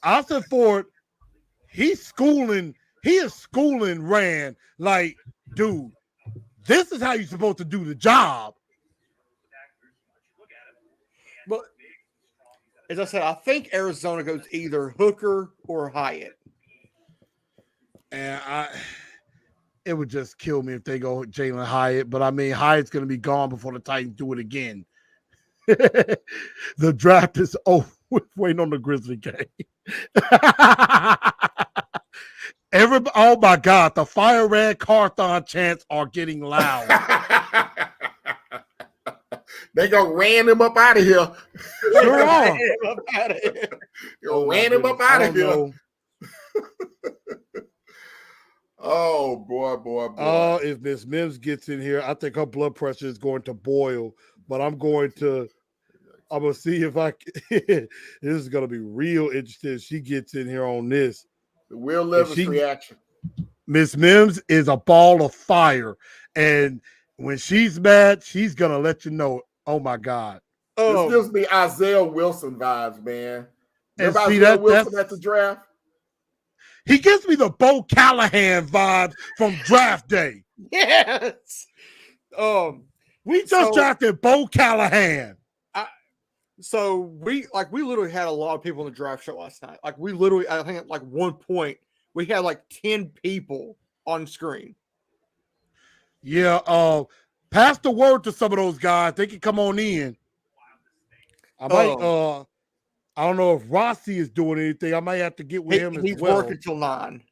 Austin Fort, he is schooling Rand like, dude, this is how you're supposed to do the job. But as I said, I think Arizona goes either Hooker or Hyatt. And it would just kill me if they go Jalen Hyatt. But I mean, Hyatt's going to be gone before the Titans do it again. The draft is over. Waiting on the Grizzly game. Oh my God, the Fire Red Carthon chants are getting loud. They gonna ran him up out of here. Sure are. Ran him up out of here. Oh boy. If Miss Mims gets in here, I think her blood pressure is going to boil. But I'm gonna see if I can. This is gonna be real interesting if she gets in here on this. The Will Levis reaction. Miss Mims is a ball of fire. And when she's mad, she's gonna let you know. Oh my God. This gives me Isaiah Wilson vibes, man. And Isaiah Wilson at the draft? He gives me the Bo Callahan vibes from draft day. Yes. We just drafted Bo Callahan. So we literally had a lot of people in the draft show last night. Like we literally, I think at like one point we had like 10 people on screen. Yeah. Pass the word to some of those guys. They can come on in. I might. I don't know if Rossi is doing anything. I might have to get with him as well. He's working till 9.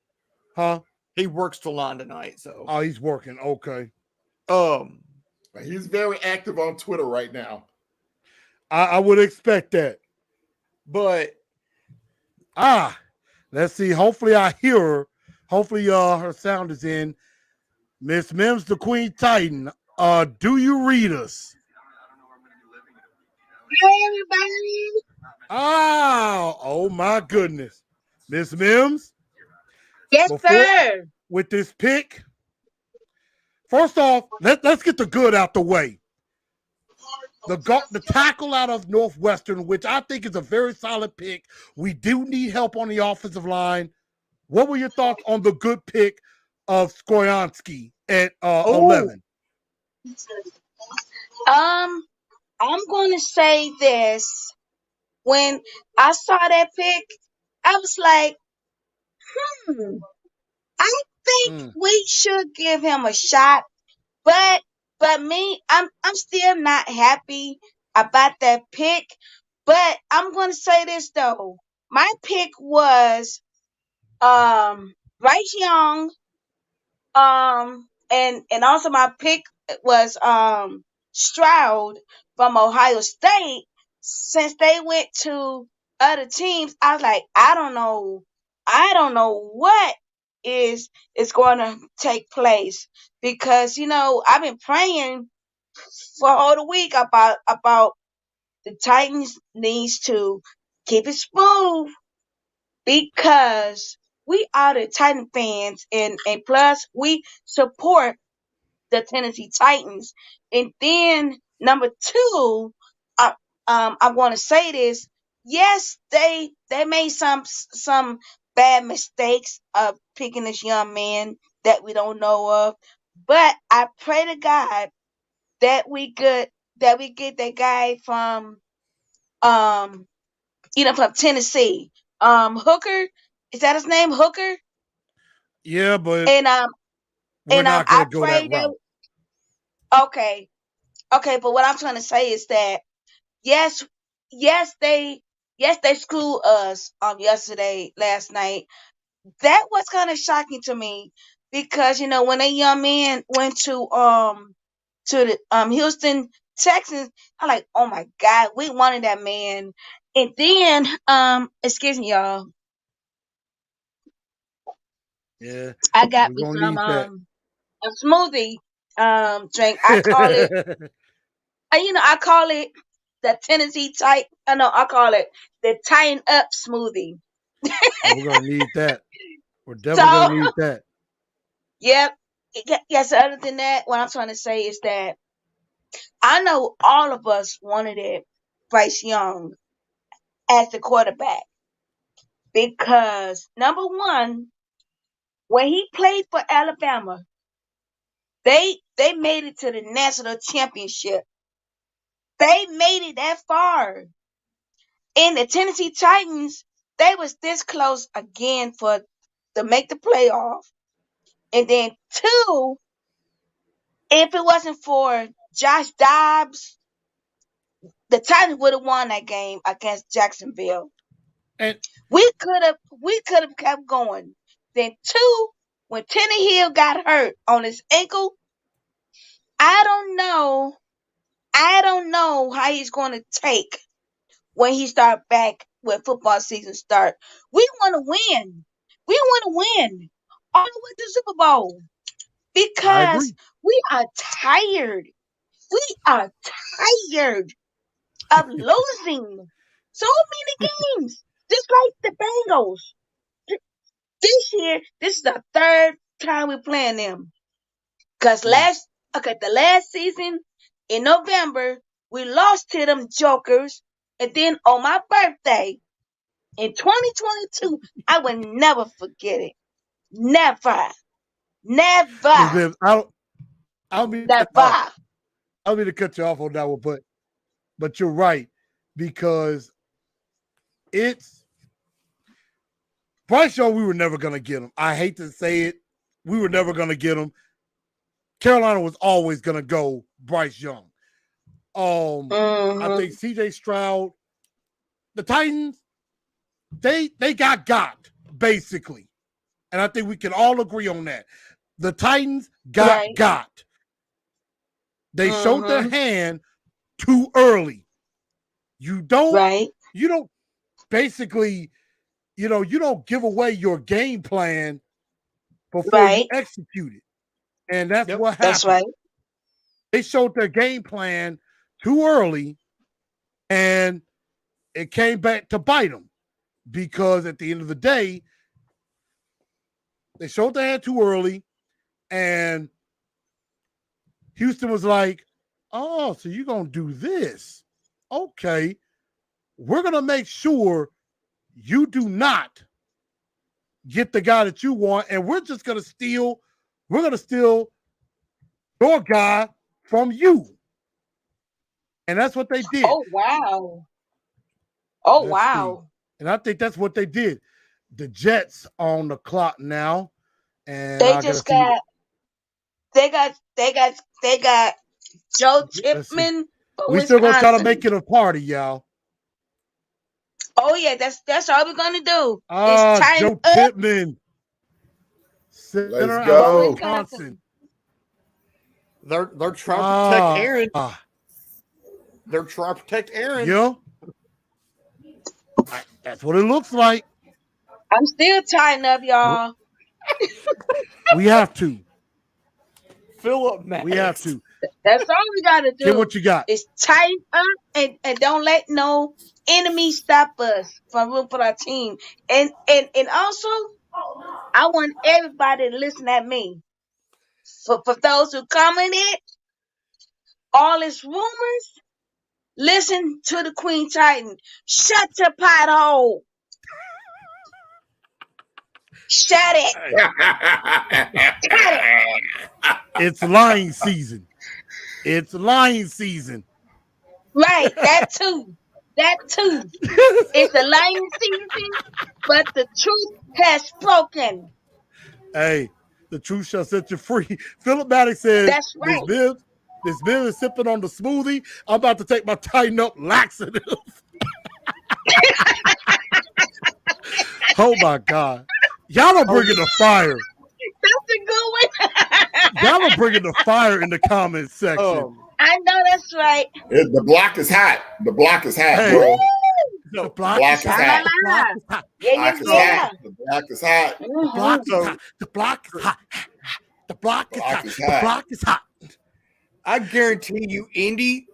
Huh? He works till 9 tonight. So. Oh, he's working. Okay. He's very active on Twitter right now. I would expect that. But let's see. Hopefully I hear her. Hopefully her sound is in. Miss Mims, the Queen Titan. Do you read us? Hey everybody. Oh my goodness. Miss Mims? Yes, sir. With this pick. First off, let's get the good out the way. The tackle out of Northwestern, which I think is a very solid pick. We do need help on the offensive line. What were your thoughts on the good pick of Skoyansky at 11? I'm going to say this. When I saw that pick, I was like, I think we should give him a shot. But me, I'm still not happy about that pick. But I'm going to say this though. My pick was Bryce Young. And also my pick was Stroud from Ohio State. Since they went to other teams, I was like, I don't know what is going to take place, because I've been praying for all the week about the Titans needs to keep it smooth, because we are the Titan fans, and plus we support the Tennessee Titans. And then number 2, I want to say this. Yes, they made some bad mistakes of picking this young man that we don't know of, but I pray to God that we get that guy from from Tennessee. Hooker, is that his name? Hooker? Yeah, but and we're not going to go that route. Okay, but what I'm trying to say is that yes, they screwed us last night. That was kind of shocking to me, because when a young man went to the Houston Texans, I'm like, oh my God, we wanted that man. And then excuse me, y'all. Yeah, I got me some a smoothie drink. I call it I call it the Tennessee Titan. I call it the Tighten Up smoothie. We're gonna need that. We're definitely gonna need that. Yep. Yes. Other than that, what I'm trying to say is that I know all of us wanted it, Bryce Young as the quarterback, because number one, when he played for Alabama, they made it to the national championship. They made it that far. And the Tennessee Titans, they was this close again for to make the playoff. And then 2, if it wasn't for Josh Dobbs, the Titans would have won that game against Jacksonville. And We could have kept going. Then 2, when Tannehill got hurt on his ankle, I don't know how he's going to take when he start back when football season start. We want to win. We want to win all the way to the Super Bowl I because agree. we are tired. We are tired of losing so many games, just like the Bengals. This year, this is the 3rd time we're playing them. Because the last season in November, we lost to them Jokers. And then on my birthday in 2022, I will never forget it. Never. Miss Never. Bibbs, I don't mean Never. to cut you off on that one, but you're right, because it's Bryce Young, we were never gonna get him. I hate to say it, we were never gonna get him. Carolina was always gonna go Bryce Young. I think CJ Stroud, the Titans, they got basically. And I think we can all agree on that. The Titans got. They showed their hand too early. You don't basically, you don't give away your game plan before you execute it. And that's what happened. That's right. They showed their game plan too early, and it came back to bite them, because at the end of the day, they showed their hand too early, and Houston was like, oh, so you're going to do this. Okay. We're going to make sure you do not get the guy that you want, and we're just going to steal your guy from you. And that's what they did. Oh, wow. Oh, wow. And I think that's what they did. The Jets on the clock now. And they got Joe Chipman. We still gonna try to make it a party, y'all. Oh yeah, that's all we're gonna do. Joe Chipman. Let's go. Wisconsin. They're trying to protect Aaron. They're trying to protect Aaron. Yeah. That's what it looks like. I'm still tying up, y'all. We have to. Philip Max. We have to. That's all we gotta do. Get what you got. Is tighten up and don't let no enemy stop us from rooting for our team. And also, I want everybody to listen at me. For those who commented, all this rumors, listen to the Queen Titan. Shut your pothole. Shut it. It's lying season. It's lying season. Right, that too. It's a lying season, but the truth has spoken. Hey, the truth shall set you free. Philip Maddox says, that's right. This Bill is sipping on the smoothie. I'm about to take my Tighten Up laxative. Oh my God. Y'all are bringing the fire. That's a good one. Y'all are bringing the fire in the comment section. I know that's right. The block is hot. The block is hot, bro. The block is hot. Yeah. The block is hot. The block is hot. The block is hot. The block is hot. I guarantee you, Indy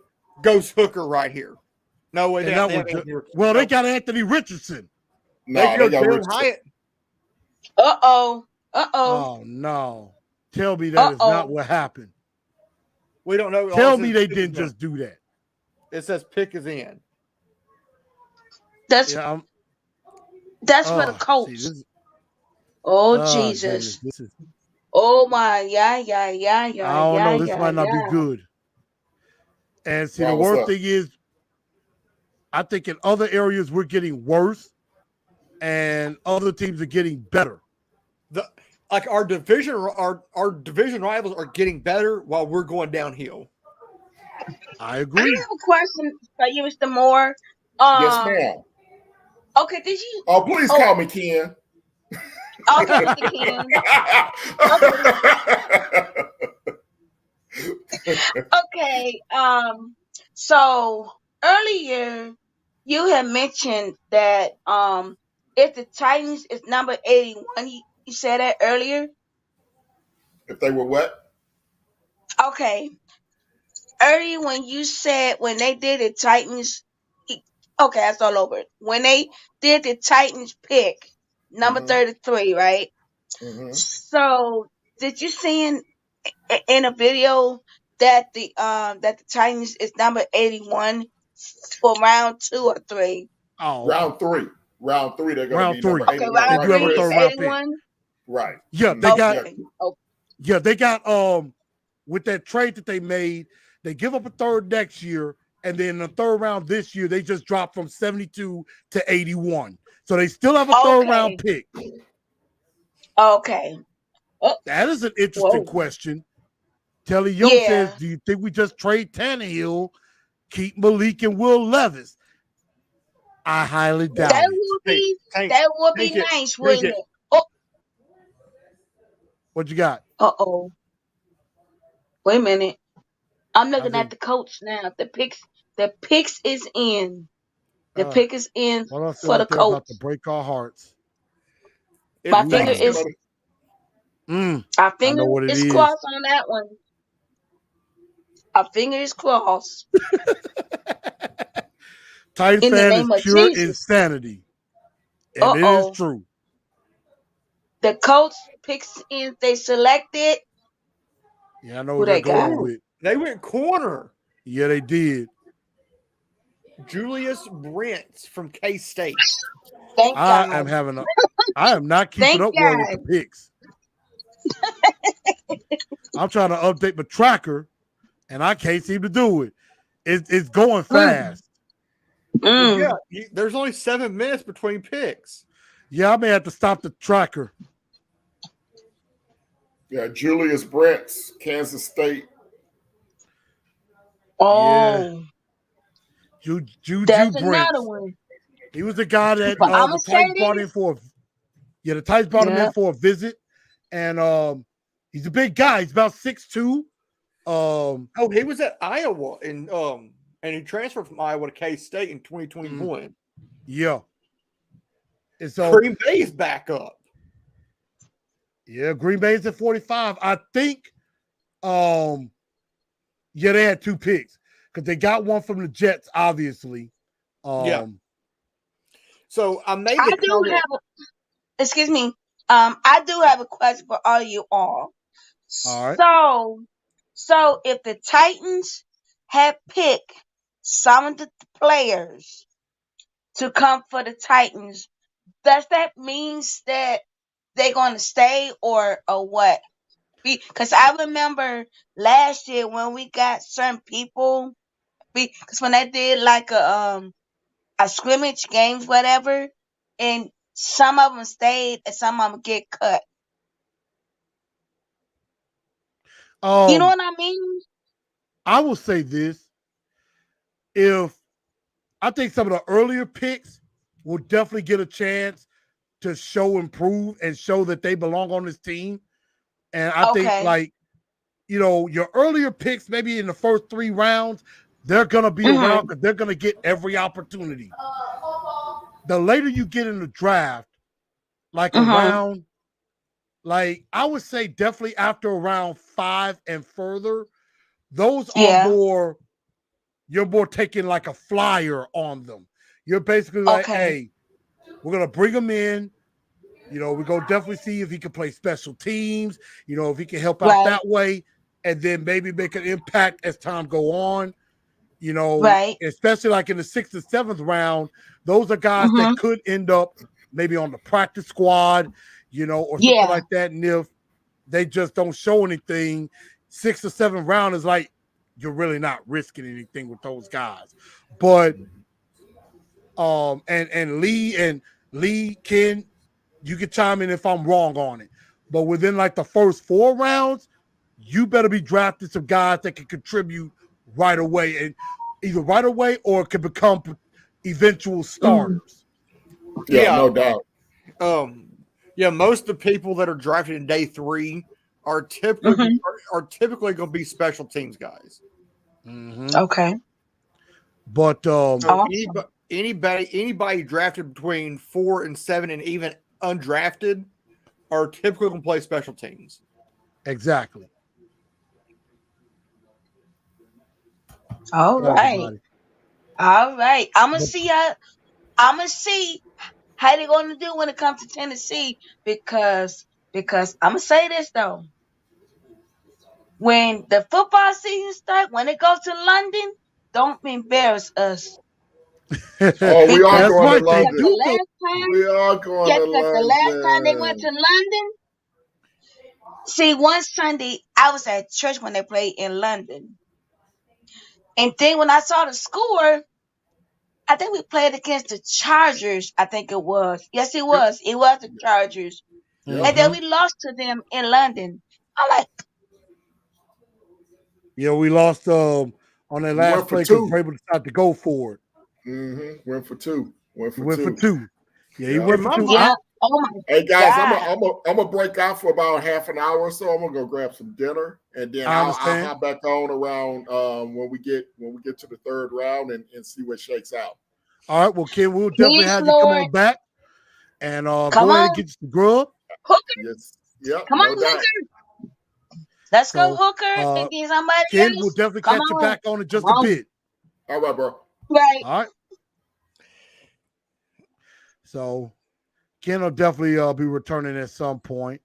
goes hooker right here. No way. They got Anthony Richardson. No, they got Richardson. Hyatt. Uh-oh. Oh, no. Tell me that is not what happened. We don't know. Tell me they didn't just do that. It says pick is in. That's for the Colts. Jesus. Oh my, yeah. I don't know. This might not be good. And see, the worst thing is, I think in other areas we're getting worse, and other teams are getting better. our division rivals are getting better while we're going downhill. I I agree. have a question for you, Mr. Moore. Yes, ma'am. Okay, did you? Oh, please call me Ken. Okay, Mr. Ken. Okay. So earlier you had mentioned that if the Titans is number 81, you said that earlier. If they were what? Okay. Earlier when you said when they did the Titans, okay, that's all over. When they did the Titans pick number 33, right? Mm-hmm. So did you see in a video that the Titans is number 81 for round 2 or 3? Oh, Round three. Round three, they're going to be number round 3. Okay, 81. They round do Right, have a 3 is third Chris? round pick. 81. Right. Yeah, they got Okay. Oh, yeah, they got with that trade that they made, they give up a third next year, and then the third round this year, they just dropped from 72 to 81. So they still have a third round pick. Okay. Oh, That is an interesting whoa. question. Telly Young says, Yeah. do you think we just trade Tannehill, keep Malik and Will Levis? I highly doubt That it. would Hey, be Tank, that would be Tank it, nice, Tank wouldn't it. it? Oh, What you got? uh-oh. Wait a minute. I'm I looking at think, the coach now. The picks is in. The uh, pick is in what else feel for the like they're coach. about to break our hearts? If My they finger can still, is Mm, our I finger know what it is is. crossed on that one. Our finger is crossed. Titan In the fan is name of pure Jesus. insanity. And it is Uh-oh. true. The coach picks in, they selected Yeah, I know who what they're they got. going with. they went corner. Yeah, they did. Julius Brents from K-State. Thank I God. am not keeping Thank up well with the God. picks. I'm trying to update my tracker, and I can't seem to do it. It's going fast. Well, yeah, Mm. there's only 7 minutes between picks. Yeah, I may have to stop the tracker. Yeah, Julius Brents, Kansas State. Oh, Juju that's Brents. another one. He was the guy that But I'm the gonna say Titans brought in this. for. Yeah, the Titans brought him Yeah. in for a visit, and he's a big guy. He's about 6'2". Oh, he was at Iowa and he transferred from Iowa to K-State in 2021. Yeah. And so Green Bay's back up. yeah, Green Bay's at 45. I think yeah, they had 2 picks because they got one from the Jets, obviously. Yeah. So I made I the do comment. have excuse me. I do have a question for all you all. All right. So if the Titans had picked some of the players to come for the Titans, does that means that they're gonna stay or what? Because I remember last year when we got certain people, because when they did like a scrimmage games, whatever, and some of them stayed and some of them get cut. You know Um, what I mean? I will say this. If I think some of the earlier picks will definitely get a chance to show improve and show that they belong on this team. And I think Okay. like, your earlier picks, maybe in the first 3 rounds, they're gonna be around because they're gonna get every opportunity. The later you get in the draft, like around, like I would say definitely after around 5 and further, those are Yeah. more, you're more taking like a flyer on them. You're basically like, Okay. hey, we're gonna bring him in. We're gonna definitely see if he can play special teams, if he can help out Right. that way, and then maybe make an impact as time go on. Right. Especially like in the 6th and 7th round, those are guys that could end up maybe on the practice squad, or something Yeah. like that. And if they just don't show anything, 6th or 7th round is like you're really not risking anything with those guys. But and Lee Ken, you can chime in if I'm wrong on it. but within like the first 4 rounds, you better be drafting some guys that can contribute right away, and either right away or can become eventual starters. Yeah, Yeah. no doubt. Yeah, most of the people that are drafted in day 3 are typically going to be special teams guys. Mm-hmm. Okay. But So Awesome. anybody drafted between 4 and 7 and even undrafted are typically going to play special teams. exactly. All right. Everybody. All right. I'm gonna But see how they're gonna do when it comes to Tennessee because I'm gonna say this though. When the football season starts, when it goes to London, don't embarrass us. Oh, we are Because that's going to right. They just the London. do go. last time, We are going just to because the last time they went London. to London, see, one Sunday I was at church when they played in London. And then when I saw the score, I think we played against the Chargers, I think it was. Yes, it Yep. was. It was the Chargers. Yep. And then Mhm. we lost to them in London. I'm like, Yeah, we lost on that We last went for play because 2. Vrabel decided to go for it. Went for 2. Went He for went for 2. 2. Yeah, he Yeah. went In for my 2. mind, yeah, oh my Hey guys, God. I'm gonna break out for about half an hour or so. I'm gonna go grab some dinner, and then I I'll understand. hop back on around when we get to the 3rd round and see what shakes out. All right, well, Ken, we'll definitely Please, have you come Lord. on back and Come go ahead and on, get you some grub. Hooker. Yes. Yep. Come No on, doubt. Hooker. Let's go, So, Hooker, and get somebody Ken, we'll else. definitely Come catch you on. back on in Come just a on. bit. All right, bro. Right. All right. So, Ken will definitely be returning at some point.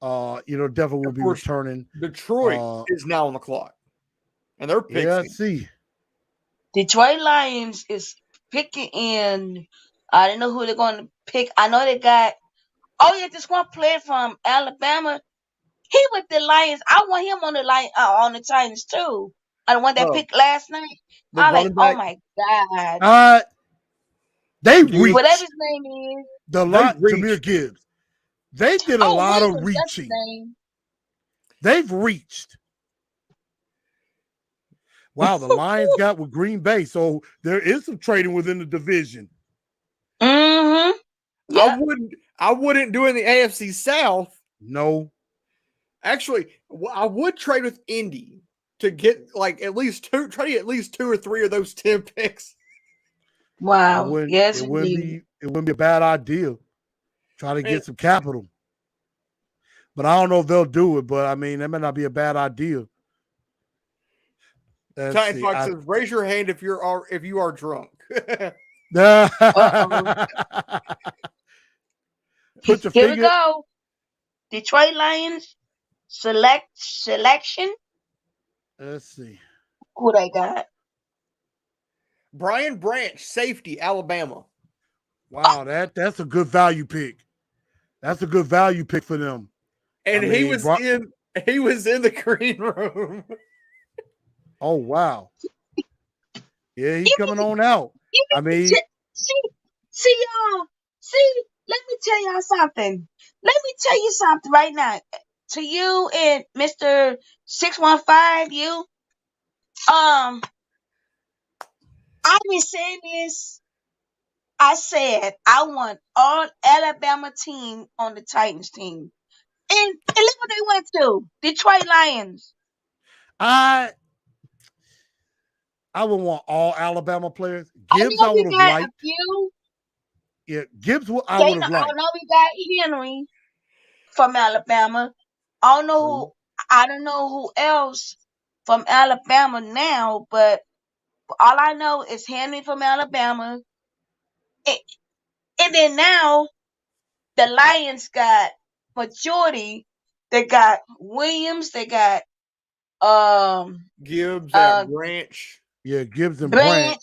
Definitely will of be course, returning. Detroit is now on the clock, and they're picking. Yeah, see. Detroit Lions is picking in. I don't know who they're going to pick. I know they got. Oh yeah, this one player from Alabama. He with the Lions. I want him on the Titans too. I the one that Oh, picked last night. the I'm like, running oh back. my God. They Gibbs. Whatever reached his name is. the They lot. reached. Jameer Gibbs. They did a Oh, lot of Williams, that's his reaching. name. They've reached. Wow, the Lions got with Green Bay, so there is some trading within the division. Mm-hmm. Yep. I wouldn't do it in the AFC South. No, Actually, I would trade with Indy to get like at least 2 or 3 of those 10 picks. Wow. Yes, it indeed. wouldn't be a bad idea. Try to get some capital. But I don't know if they'll do it, but I mean that may not be a bad idea. Titan Fox says, raise your hand if you are drunk. Uh-oh. Put your Here finger. we go. Detroit Lions selection. Let's see. Who they got? Brian Branch, safety, Alabama. Wow, that's a good value pick. That's a good value pick for them. And he was in the green room. Oh wow. Yeah, he's coming on out. I mean, see y'all. See, let me tell y'all something. Let me tell you something right now. To you and Mr. 615, you. I've been saying this. I said I want all Alabama team on the Titans team. And look what they went to. Detroit Lions. I would want all Alabama players. Gibbs, I I know we would have got a liked. few. Yeah, Gibbs, I would have I liked. know we got Henry from Alabama. I don't know who else from Alabama now, but all I know is Henry from Alabama. And then now the Lions got majority. They got Williams. They got Gibbs at Branch. Yeah, Gibbs and Branch.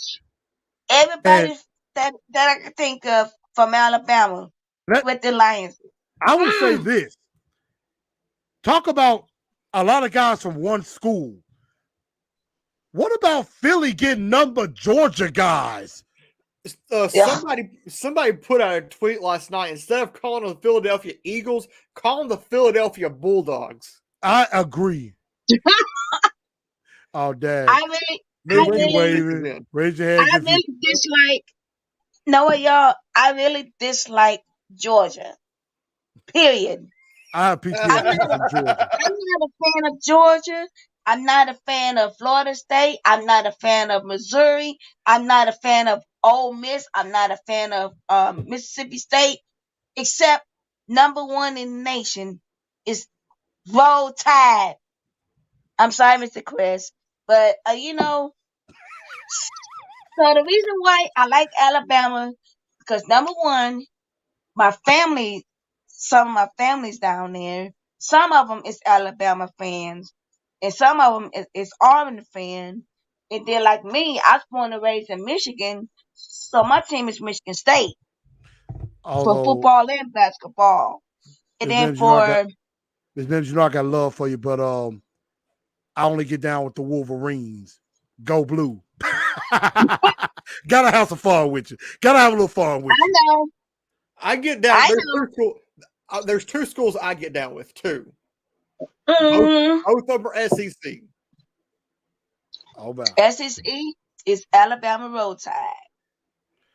Everybody that I can think of from Alabama with the Lions. I will say this. Talk about a lot of guys from one school. What about Philly getting number Georgia guys? Yeah. Somebody put out a tweet last night. Instead of calling them the Philadelphia Eagles, call them the Philadelphia Bulldogs. I agree. Oh, dang. I Mickey Bring waving. in. Raise your hand. I really dislike. No, what y'all? I really dislike Georgia. Period. I have PTSD from Georgia. I'm not a fan of Georgia. I'm not a fan of Florida State. I'm not a fan of Missouri. I'm not a fan of Ole Miss. I'm not a fan of Mississippi State. Except number one in the nation is Roll Tide. I'm sorry, Mr. Chris, but so the reason why I like Alabama because number one, my family, some of my family's down there. Some of them is Alabama fans, and some of them is Auburn fan. And then, like me, I was born and raised in Michigan, so my team is Michigan State for Although, football and basketball. And Miss then Mims, you know I got for Miss Mims, you know I got love for you, but I only get down with the Wolverines. Go blue. Gotta have some fun with you. Gotta have a little fun with I you. know, I get down. I There's two schools I get down with too. know. Both of them are SEC. Oh, wow. SEC is Alabama Roll Tide,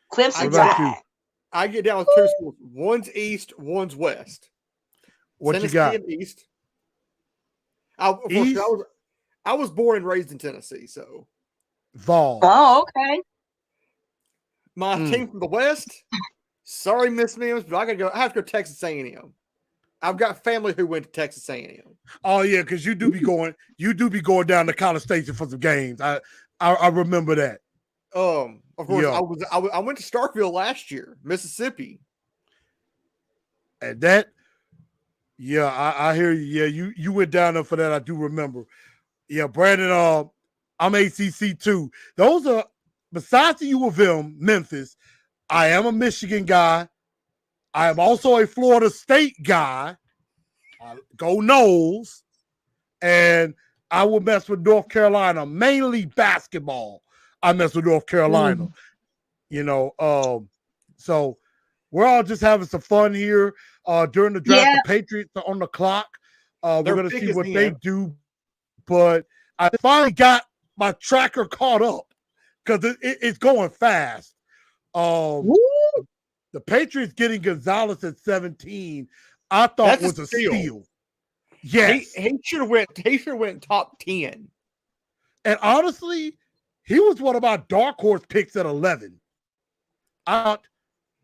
What Clemson about you? Tide. I get down with two schools. One's East, one's West. What Tennessee you got? and East. East? I was born and raised in Tennessee, so Vols. Oh, okay. my team from the West. Sorry, Miss Mims, but I have to go Texas A&M. I've got family who went to Texas A&M. Oh yeah, because you do be going down to College Station for some games. I remember that. Of course, Yeah. I went to Starkville last year, Mississippi. And that, yeah, I hear you. Yeah, you went down there for that. I do remember. Yeah, Brandon. I'm ACC too. Those are besides the U of M, Memphis. I am a Michigan guy. I am also a Florida State guy. Go Noles. And I will mess with North Carolina, mainly basketball. I mess with North Carolina. So we're all just having some fun here. During the draft, Yeah. the Patriots are on the clock. We're Their going to pick see is what the they end. do. But I finally got my tracker caught up because it's going fast. Woo. The Patriots getting Gonzalez at 17, I thought That's a was a steal. steal. Yes. He should have went top 10. And honestly, he was one of my dark horse picks at 11. I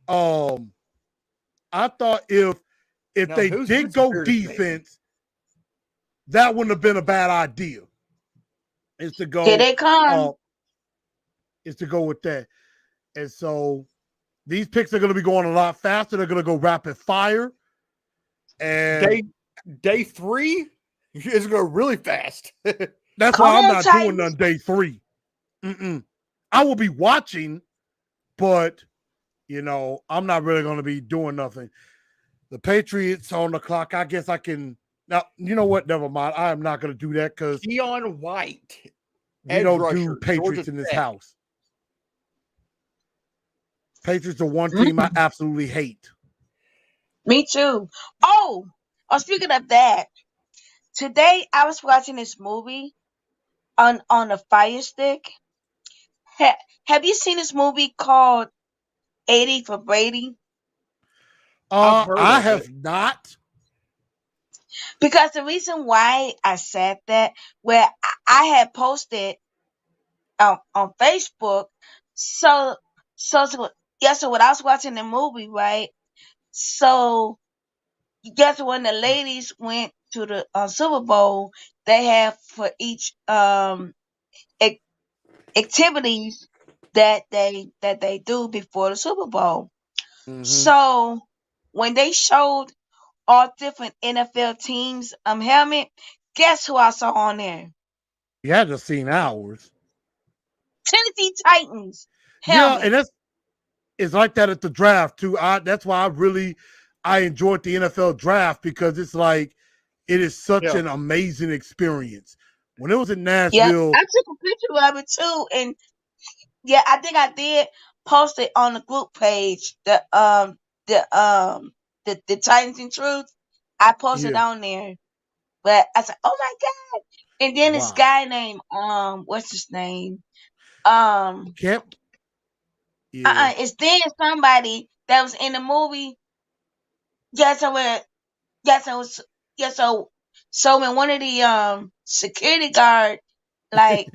thought if Now, they who's did go Spears name? defense, that wouldn't have been a bad idea. Is to go Here they come. is to go with that. And so these picks are going to be going a lot faster. They're going to go rapid fire. And Day 3 is going to really fast. that's Come why I'm on, not Titans. doing none day 3. I will be watching, but I'm not really going to be doing nothing. The Patriots on the clock. I guess I can. Now, you know what? Never mind. I am not going to do that because Keon White. we edge don't rusher, do Patriots Georgia in this Tech. house. Patriots are one team I absolutely hate. Me too. Oh, speaking of that, today I was watching this movie on a Fire Stick. Have you seen this movie called 80 for Brady? I've heard I of have it. not. Because the reason why I said that, where I had posted on Facebook, so so when I was watching the movie, right? So guess when the ladies went to the Super Bowl, they have for each activities that they do before the Super Bowl. So when they showed all different NFL teams helmet, guess who I saw on there? You had to seen ours. Tennessee Titans Yeah, helmet. and it's like that at the draft too. That's why I enjoyed the NFL draft because it's like it is such an amazing experience. When it was in Yeah, Nashville, I took a picture of it too, and yeah, I think I did posted on the group page the Titans in Truth. I posted Yeah. on there, but I said, "Oh my god!" And then this Wow. guy named what's his name? Um, Camp. Yeah. it's then somebody that was in the movie. Yeah, so yeah, so yeah, so when one of the security guard like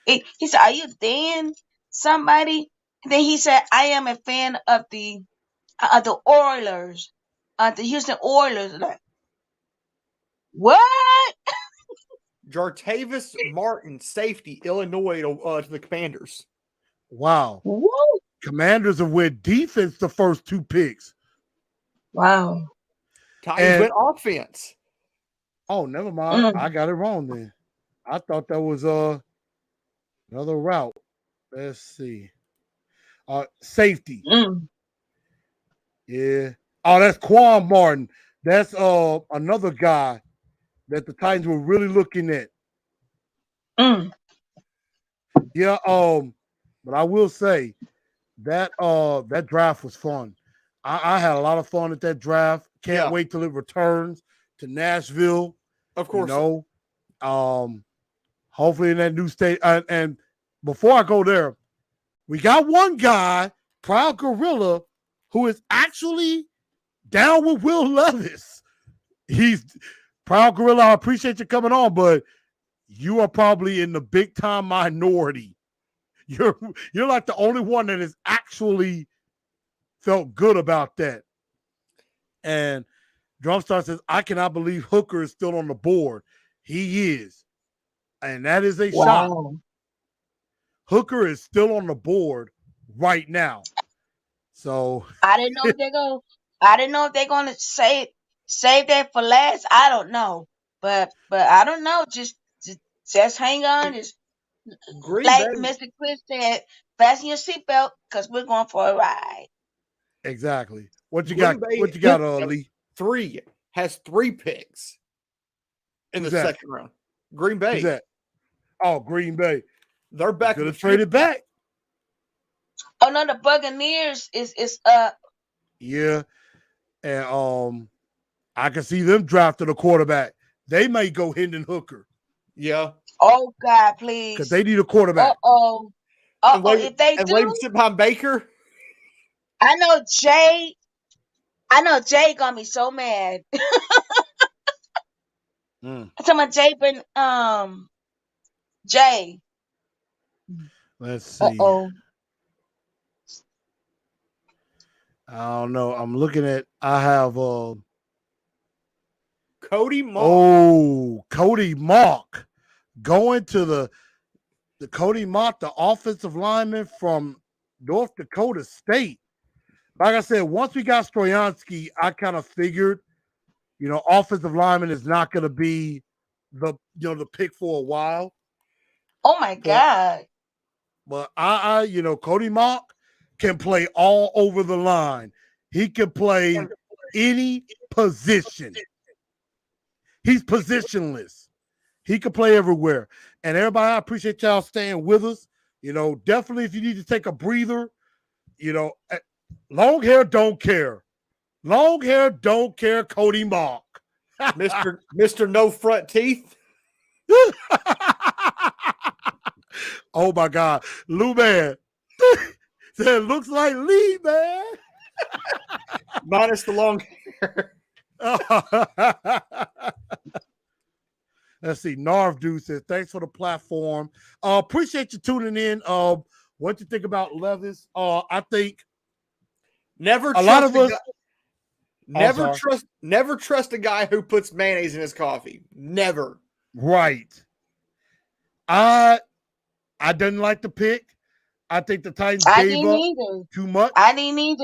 he said, "Are you Dan somebody?" And then he said, "I am a fan of the Oilers, the Houston Oilers." Like, what? Jartavis Martin, safety, Illinois to the Commanders. Wow. Woo! Commanders have went defense the first 2 picks. Wow. Titans And- went offense. Oh, never mind. Mm. I got it wrong then. I thought that was another route. Let's see. Safety. Mm. Yeah. Oh, that's Quan Martin. That's another guy that the Titans were really looking at. Mm. Yeah, but I will say that that draft was fun. I had a lot of fun at that draft. Can't wait till it returns to Nashville. Of course. You know, hopefully in that new state. And before I go there, we got one guy, Proud Gorilla, who is actually down with Will Levis. He's Proud Gorilla. I appreciate you coming on, but you are probably in the big time minority. You're like the only one that has actually felt good about that. And Drumstar says, I cannot believe Hooker is still on the board. He is. And that is a shot. Hooker is still on the board right now. So I didn't know if they're gonna save that for last. I don't know. But I don't know. Just hang on. Just Green like Bay. Mr. Chris said, fasten your seatbelt because we're going for a ride. exactly. What you Green got? Bay- What you got, Lee? has 3 picks in Who's the that? second round. Green Bay. Who's that? Oh, Green Bay. They're back. Could have traded back. Oh no, the Buccaneers is up. Yeah. And I can see them drafting a quarterback. They may go Hendon Hooker. Yeah. Oh God, please. Because they need a quarterback. Uh-oh. If they and do, Leave sit behind Baker. I know Jay gonna be so mad. Mm. I'm talking about Jay, Jay. Let's see. Uh-oh. I don't know. I'm looking at. I have. Cody Mock. Oh, Cody Mock going to the Cody Mock, the offensive lineman from North Dakota State. Like I said, once we got Stroyansky, I kind of figured, offensive lineman is not going to be the pick for a while. Oh my God. But Cody Mock can play all over the line. He can play any position. He's positionless. He can play everywhere. And everybody, I appreciate y'all staying with us. Definitely if you need to take a breather, long hair don't care. Long hair don't care, Cody Mock. Mr. No Front Teeth. Oh my God. Lou Man said, looks like Lee, man. Minus the long hair. Let's see. Narvdu says, thanks for the platform. Appreciate you tuning in. What you think about Levis? I think never a lot of us never trust a guy who puts mayonnaise in his coffee. Never. Right. I didn't like the pick. I think the Titans gave up too much. I didn't either.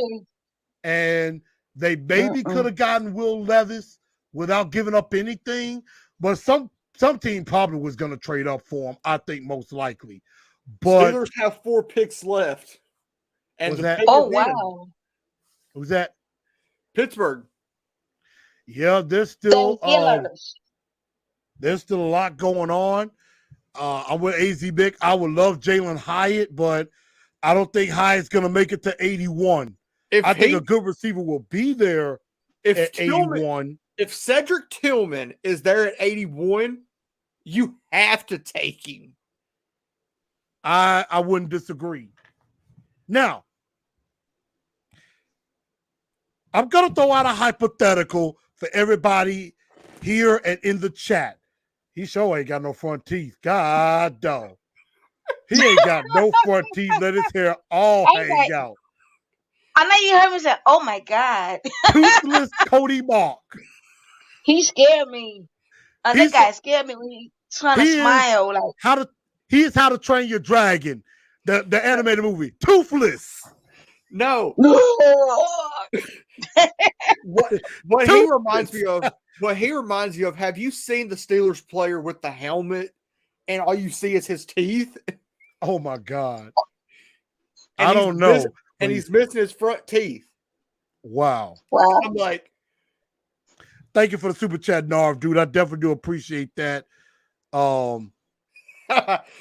And they maybe could have gotten Will Levis without giving up anything. But some team probably was going to trade up for him, I think, most likely. But Steelers have 4 picks left. And wow. Who's that? Pittsburgh. Yeah, there's still a lot going on. I'm with AZ Big. I would love Jalen Hyatt, but I don't think Hyatt's going to make it to 81. I think a good receiver will be there at 81. If Cedric Tillman is there at 81, you have to take him. I wouldn't disagree. Now, I'm going to throw out a hypothetical for everybody here and in the chat. He sure ain't got no front teeth. God, dog. He ain't got no front teeth. Let his hair all hang out. I know you heard me say, "Oh my God." Toothless Cody Mark. He scared me. That guy scared me when he trying to smile. Like He is How to Train Your Dragon, the animated movie. Toothless. No. What he reminds me of, have you seen the Steelers player with the helmet and all you see is his teeth? Oh my God. And I don't know. And he's missing his front teeth. Wow. I'm like, thank you for the super chat, Narv, dude. I definitely do appreciate that.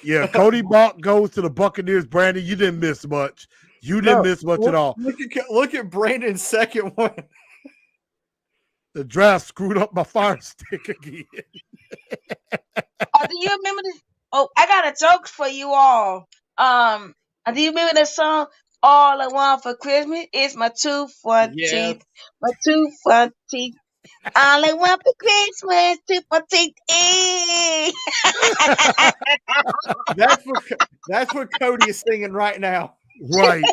Yeah, Cody Mark goes to the Buccaneers. Brandon, you didn't miss much. You didn't miss much at all. Look at Brandon's second one. The draft screwed up my fire stick again. Do you remember this? Oh, I got a joke for you all. Do you remember that song? All I want for Christmas is my two front teeth. My two front teeth. All I want for Christmas, two front teeth. That's what Cody is singing right now. Right.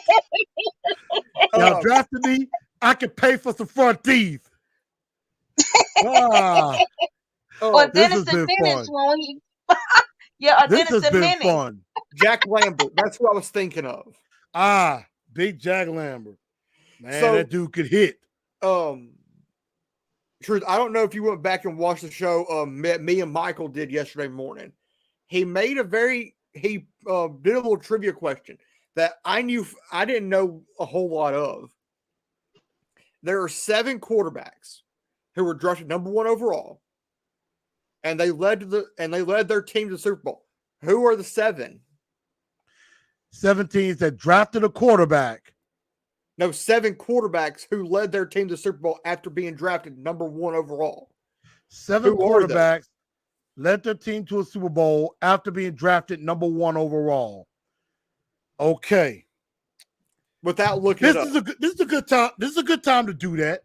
Y'all drafted me. I can pay for some front teeth. Or Dennis the Menace one. Yeah, or this Dennis has the been Menace. fun. Jack Lambert. That's what I was thinking of. Big Jack Lambert. Man, that dude could hit. Truth, I don't know if you went back and watched the show. Me and Michael did yesterday morning. He made he did a little trivia question that I didn't know a whole lot of. There are 7 quarterbacks who were drafted number 1 overall, and they led their team to the Super Bowl. Who are the 7? 7 teams that drafted a quarterback. No, 7 quarterbacks who led their team to the Super Bowl after being drafted number 1 overall. 7 quarterbacks led their team to a Super Bowl after being drafted number 1 overall. Okay. Without looking it up. This is a good time. This is a good time to do that.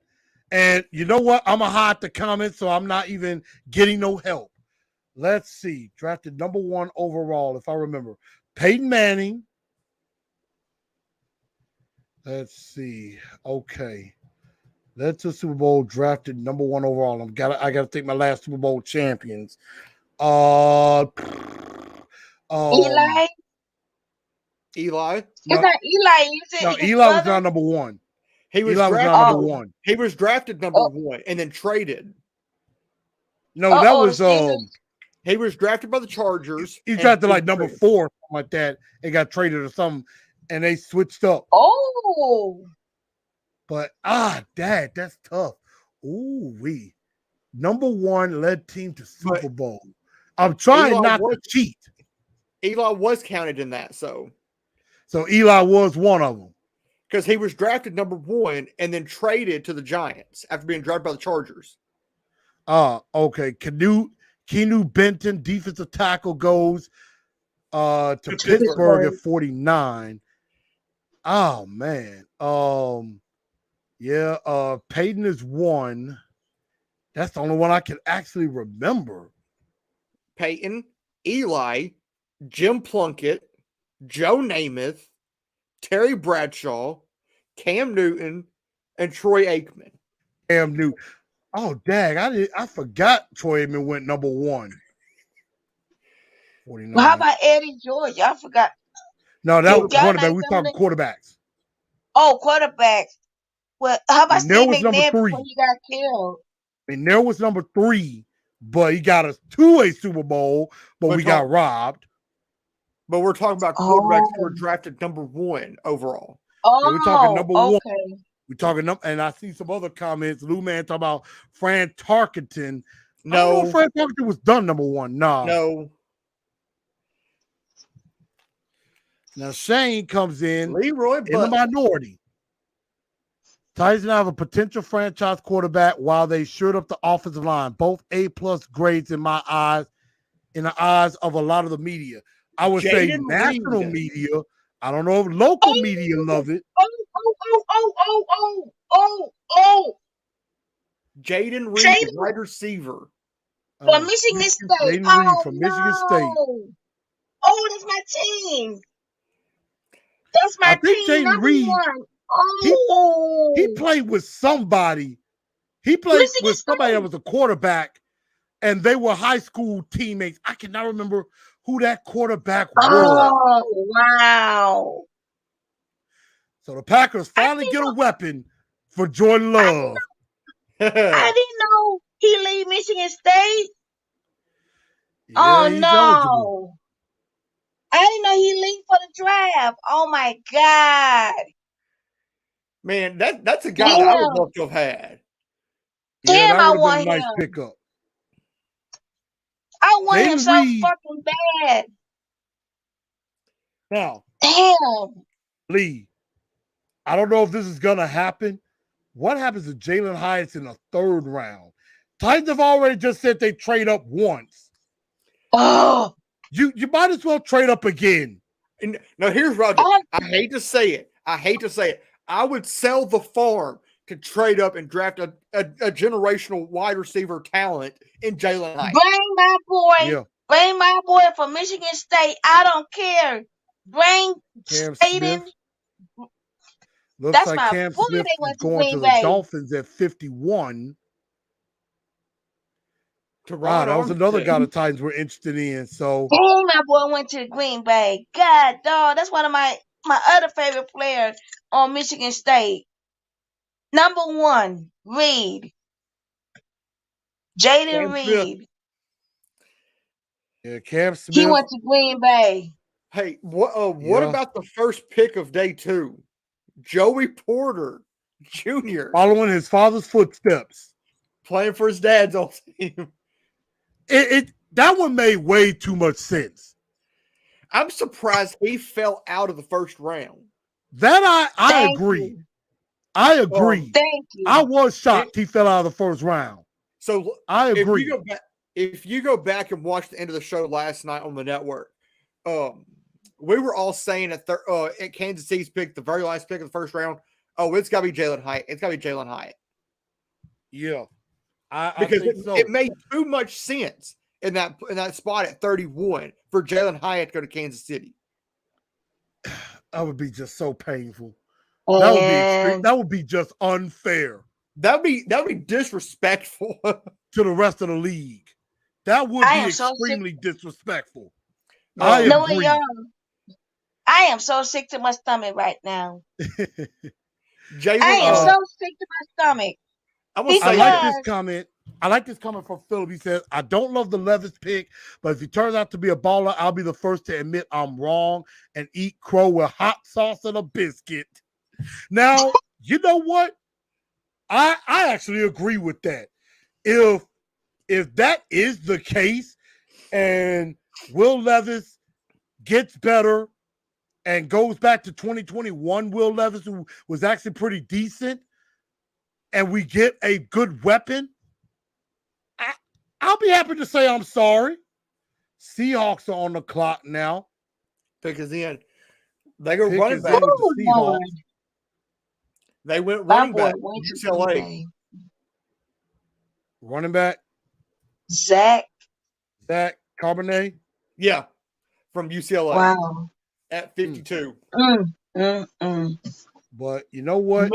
And you know what? I'm going to hide the comments, so I'm not even getting no help. Let's see. Drafted number 1 overall, if I remember. Peyton Manning. Let's see. Okay. Led to Super Bowl, drafted number 1 overall. I gotta think my last Super Bowl champions. Eli? Eli? No, it's not Eli. Eli was not number 1. Eli was not number 1. He was drafted number 1 and then traded. No, that was he was drafted by the Chargers. He drafted like number 4, something like that, and got traded or something, and they switched up. Oh. But Dad, that's tough. Ooh, number 1 led team to Super Bowl. I'm trying not to cheat. Eli was counted in that, so Eli was one of them. Because he was drafted number 1 and then traded to the Giants after being drafted by the Chargers. Okay. Keanu Benton, defensive tackle, goes to Pittsburgh at 49. Oh man. Peyton is 1. That's the only one I can actually remember. Peyton, Eli, Jim Plunkett, Joe Namath, Terry Bradshaw, Cam Newton, and Troy Aikman. Cam Newton. Oh, dang. I forgot Troy Aikman went number 1. 49. Well, how about Eddie George? I forgot. No, that was quarterback. We were talking quarterbacks. Oh, quarterbacks. Well, how about Steve was number McNair 3 before he got killed? McNair was number 3, but he got us to a Super Bowl, but we got robbed. But we're talking about quarterbacks who were drafted number 1 overall. Oh, we're talking number 1. Okay. We're talking and I see some other comments. Lou Man talking about Fran Tarkenton. No, I don't know if Fran Tarkenton was done number 1. No. Now Shane comes in Leroy in the Butler. minority. Titans now have a potential franchise quarterback while they shored up the offensive line. Both A+ grades in my eyes, in the eyes of a lot of the media. I would say Jaden national Reed. media. I don't know if local media love it. Oh. Jaden Reed, Jaden wide receiver. from Michigan State. Jaden Reed Oh, from no. Michigan State. Oh, that's my team. That's I my think team, Jaden number Reed, one. Oh, he played with somebody. He played Michigan with somebody that State. was a quarterback, and they were high school teammates. I cannot remember who that quarterback was. Oh, wow. So the Packers I finally didn't get a know, weapon for Jordan Love. I didn't know he leave Michigan State. Yeah, Oh, he's eligible. no. I didn't know he leave for the draft. Oh, my God. Man, that's a guy that I would love to have had. Yeah, Damn, that I would have want been a nice him. pickup. I want him Jaden so Reed. fucking bad. Now, Damn. Lee, I don't know if this is going to happen. What happens if Jalen Hyatt's in the 3rd round? Titans have already just said they trade up once. Oh. You might as well trade up again. And now here's Roger. I hate to say it. I would sell the farm to trade up and draft a generational wide receiver talent in Jalen Hyatt. Bring my boy. Yeah. Bring my boy from Michigan State. I don't care. Bring Cam Jaden. Smith. Looks That's like my Cam boy. Smith They is went to going to Green the Bay. Dolphins at 51. Wow, that was another guy the Titans were interested in. So Dang, my boy went to Green Bay. God, dog, that's one of my other favorite players on Michigan State. Number 1, Reed. Jaden Reed. Yeah, Cam Smith. He went to Green Bay. Hey, what about the first pick of day 2? Joey Porter Jr. Following his father's footsteps. Playing for his dad's old team. That one made way too much sense. I'm surprised he fell out of the first round. That I agree. I agree. Thank you. I was shocked he fell out of the first round. So I agree. If you go back and watch the end of the show last night on the network, we were all saying at Kansas City's pick, the very last pick of the first round, it's got to be Jalen Hyatt. It's got to be Jalen Hyatt. Yeah. Because it made too much sense in that spot at 31 for Jalen Hyatt to go to Kansas City. That would be just so painful. That would be extreme. That would be just unfair. That would be disrespectful to the rest of the league. That would be extremely disrespectful. I agree. I am so sick to my stomach right now. I Jalen, am so sick to my stomach. I like this comment. I like this comment from Philip. He says, I don't love the Levis pick, but if he turns out to be a baller, I'll be the first to admit I'm wrong and eat crow with hot sauce and a biscuit. Now, you know what? I actually agree with that. If that is the case and Will Levis gets better and goes back to 2021 Will Levis, who was actually pretty decent, and we get a good weapon, I'll be happy to say I'm sorry. Seahawks are on the clock now. Because then they go running back. The Seahawks. They went running back. UCLA. Running back. Zach Charbonnet. Yeah, from UCLA. Wow. At 52. But you know what?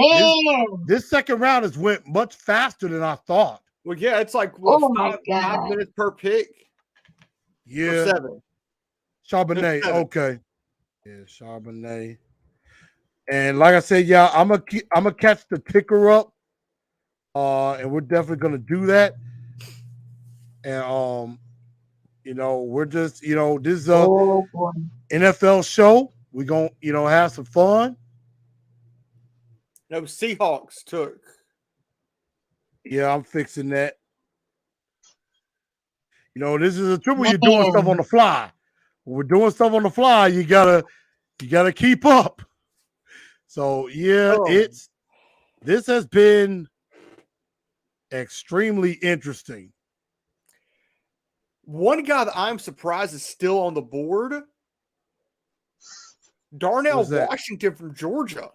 This second round has went much faster than I thought. Well, yeah, it's like 5 minutes per pick. Yeah. 7. Charbonnet. Okay. Yeah, Charbonnet. And like I said, yeah, I'm gonna catch the ticker up. And we're definitely gonna do that. And we're just, this is a NFL show. We're gonna, have some fun. No, Seahawks took. Yeah, I'm fixing that. This is a trip where you're doing stuff on the fly. When we're doing stuff on the fly, you gotta You got to keep up. So yeah, Oh. this has been extremely interesting. One guy that I'm surprised is still on the board, Darnell Who's that? Washington from Georgia.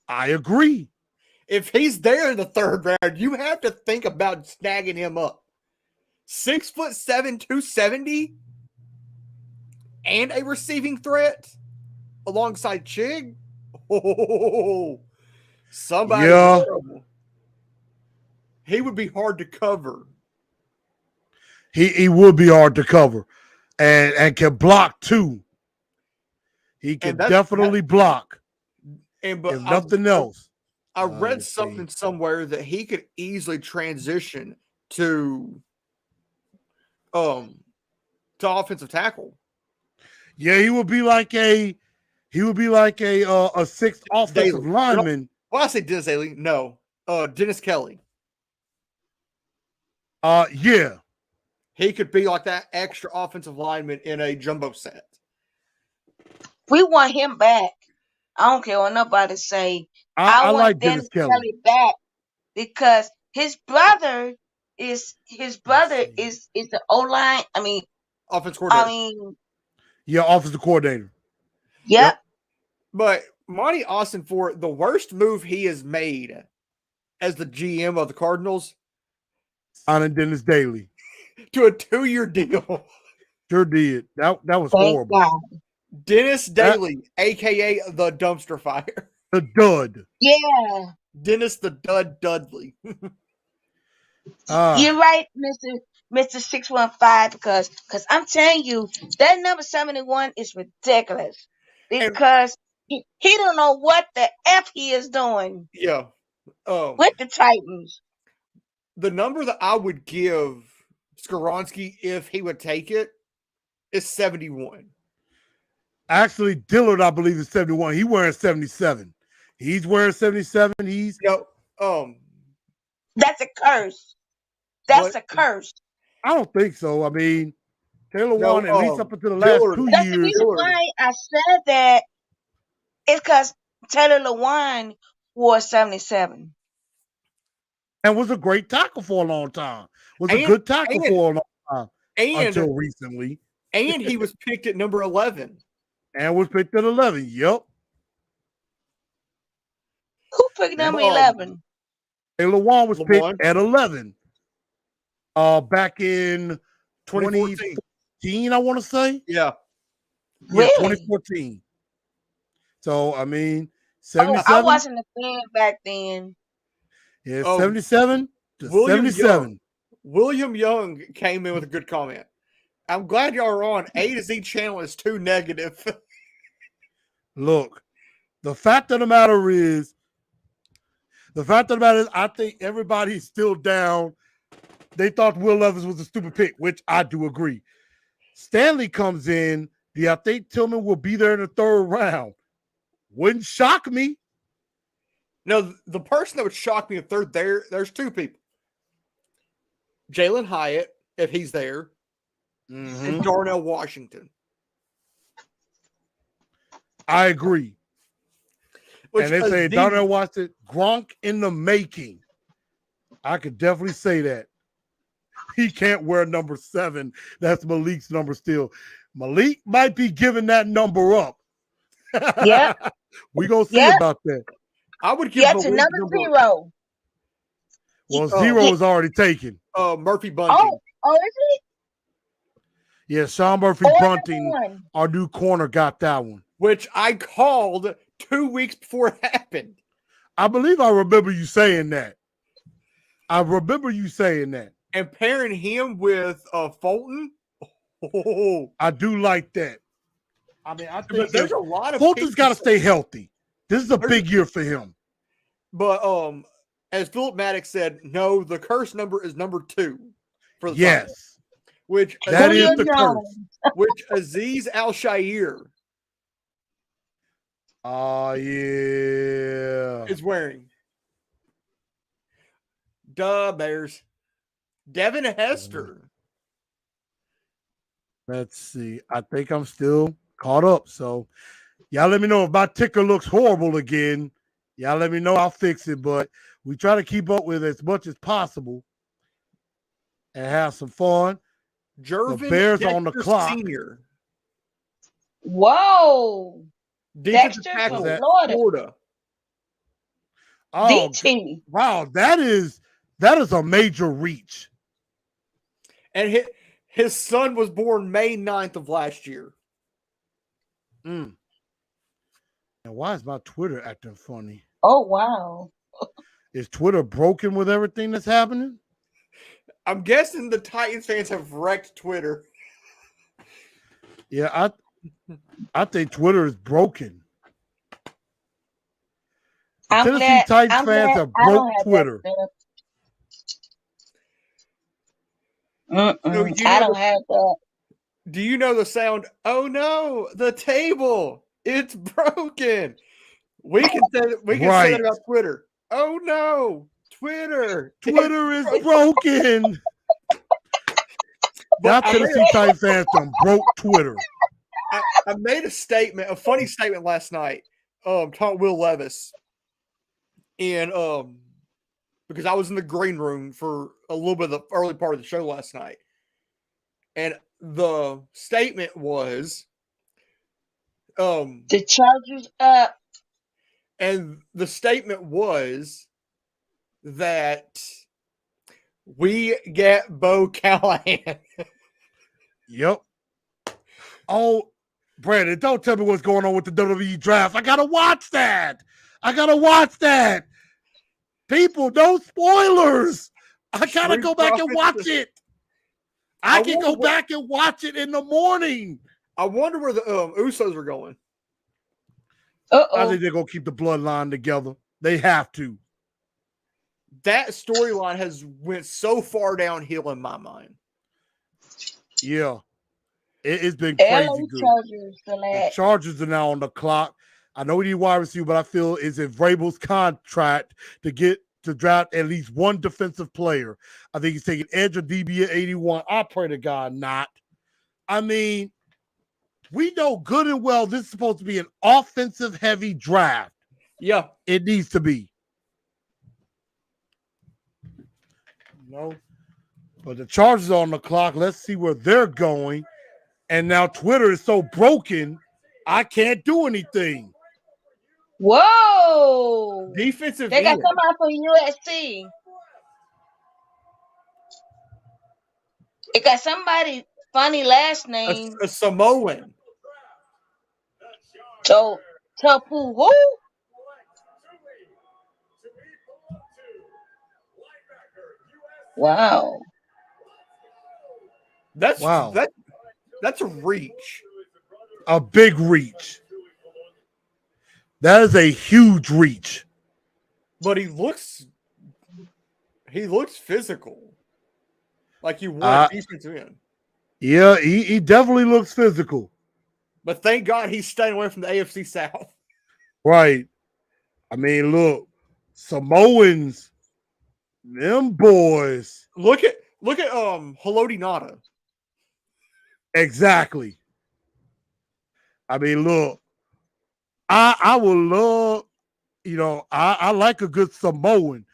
I agree. If he's there in the third round, you have to think about snagging him up. 6'7", 270, and a receiving threat alongside Chig. Oh, somebody terrible. He would be hard to cover. He would be hard to cover, and can block too. He can definitely block. But if nothing else, I read something somewhere that he could easily transition to offensive tackle. Yeah, he would be like a sixth offensive lineman. Well, I say Dennis Daly. No, Dennis Kelly. Yeah. He could be like that extra offensive lineman in a jumbo set. We want him back. I don't care what nobody say. I want like Dennis Kelly back because his brother is the O-line. I mean, offensive coordinator. Offensive coordinator. Yep. But Monty Austin, for the worst move he has made as the GM of the Cardinals, on Dennis Daly to a 2-year deal. Sure did. That was horrible. God. Dennis Daly, aka the dumpster fire. The dud. Yeah. Dennis the Dud Dudley. You're right, Mr. 615, because I'm telling you, that number 71 is ridiculous. Because he don't know what the F he is doing. Yeah. With the Titans. The number that I would give Skoronski if he would take it is 71. Actually, Dillard, I believe, is 71. He's wearing 77. He's wearing 77. That's a curse. That's a curse. I don't think so. I mean, Taylor Warren, at least up until the last 2 years. The reason why I said that is because Taylor Lewan wore 77. And was a great tackle for a long time. Was a good tackle for a long time. Until recently. And he was picked at number 11. And was picked at 11. Yep. Who picked number 11? Taylor Warren was picked at 11. Back in 2014, I want to say. Yeah. Really? 2014. So, I mean, 77. I wasn't a fan back then. Yeah, 77 to 77. William Young came in with a good comment. I'm glad y'all are on. A to Z channel is too negative. Look, the fact of the matter is, I think everybody's still down. They thought Will Levis was a stupid pick, which I do agree. Stanley comes in. I think Tillman will be there in the third round. Wouldn't shock me. No, the person that would shock me if they're there's two people. Jalen Hyatt, if he's there, and Darnell Washington. I agree. And they say Darnell Washington, Gronk in the making. I could definitely say that. He can't wear number 7. That's Malik's number still. Malik might be giving that number up. Yeah. We're going to see about that. I would give to number 0. Well, 0 is already taken. Murphy Bunting. Oh, is it? Yeah, Sean Murphy Bunting, our new corner, got that one. Which I called 2 weeks before it happened. I believe I remember you saying that. And pairing him with Fulton. Oh. I do like that. I mean, I think there's a lot of Fulton's got to stay healthy. This is a big year for him. But as Philip Maddox said, no, the curse number is number 2 for the yes. Final, which that is the curse. Which Aziz Al-Shair is wearing. Duh, Bears. Devin Hester. Let's see. I think I'm still caught up. So y'all let me know if my ticker looks horrible again. Y'all let me know. I'll fix it. But we try to keep up with as much as possible and have some fun. The Jervin Bears on the Dexter clock. Sr., Whoa. defensive Dexter from tackle, Florida. Florida. Oh, DT. wow. That is a major reach. And his son was born May 9th of last year. And why is my Twitter acting funny? Oh, wow. Is Twitter broken with everything that's happening? I'm guessing the Titans fans have wrecked Twitter. Yeah, I think Twitter is broken. The Tennessee Titans fans have I broke don't have Twitter. that stuff. So you I know don't have that. Do you know the sound? Oh no, the table. It's broken. We can say Right. that about Twitter. Oh no, Twitter. Twitter is broken. Y'all Tennessee Titans fans done broke Twitter. I made a funny statement last night. Talking Will Levis, and because I was in the green room for a little bit of the early part of the show last night, and the statement was, The Chargers up. and the statement was that we get Bo Callahan. Yep. Oh, Brandon, don't tell me what's going on with the WWE draft. I gotta watch that. People, no spoilers. I gotta go back and watch it. I can go back and watch it in the morning. I wonder where the Usos are going. I think they're gonna keep the bloodline together. They have to. That storyline has went so far downhill in my mind. Yeah. It's been crazy good. The Chargers are now on the clock. I know we need wide receiver, but I feel it's in Vrabel's contract to draft at least one defensive player. I think he's taking edge or DB at 81. I pray to God not. I mean, we know good and well this is supposed to be an offensive heavy draft. Yeah. It needs to be. No. But the Chargers are on the clock. Let's see where they're going. And now Twitter is so broken, I can't do anything. Whoa! Defensive They got end. somebody from USC. It got somebody funny last name. A Samoan. Topu who? Wow. That's a reach. A big reach. That is a huge reach. But he looks physical. Like you want defensive end. Yeah, he definitely looks physical. But thank God he's staying away from the AFC South. Right. I mean, look, Samoans, them boys. Look at Haloti Nada. Exactly. I mean, look, I would love, I like a good Samoan,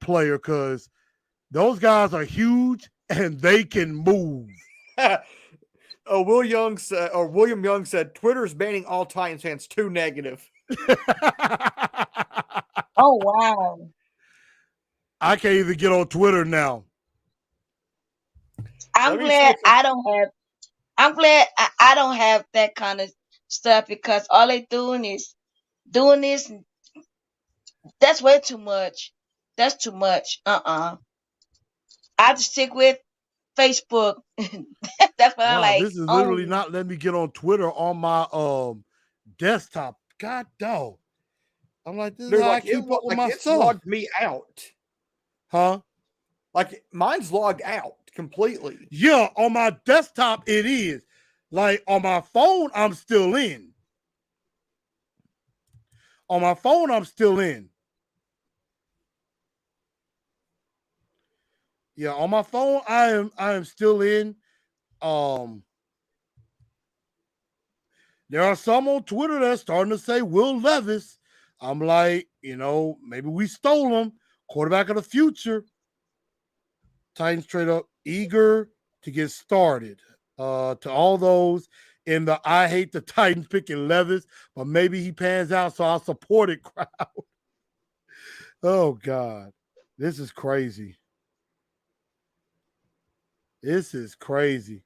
player because those guys are huge and they can move. William Young said, Twitter's banning all Titans fans too negative. Oh wow. I can't even get on Twitter now. I'm glad I don't have that kind of stuff because all they doing is doing this. That's way too much. That's too much. I just stick with Facebook. That's what I like. This is literally not letting me get on Twitter on my desktop. God dog. I'm like, this is how I keep up with my it's stuff. logged me out. Huh? Like mine's logged out completely. Yeah, on my desktop it is. Like on my phone, I'm still in. On my phone, I'm still in. Yeah, on my phone, I am still in. there are some on Twitter that's starting to say Will Levis. I'm like, maybe we stole him. Quarterback of the future. Titans straight up eager to get started. To all those in the I hate the Titans picking Levis, but maybe he pans out, so I'll support it crowd. Oh, God. This is crazy. This is crazy.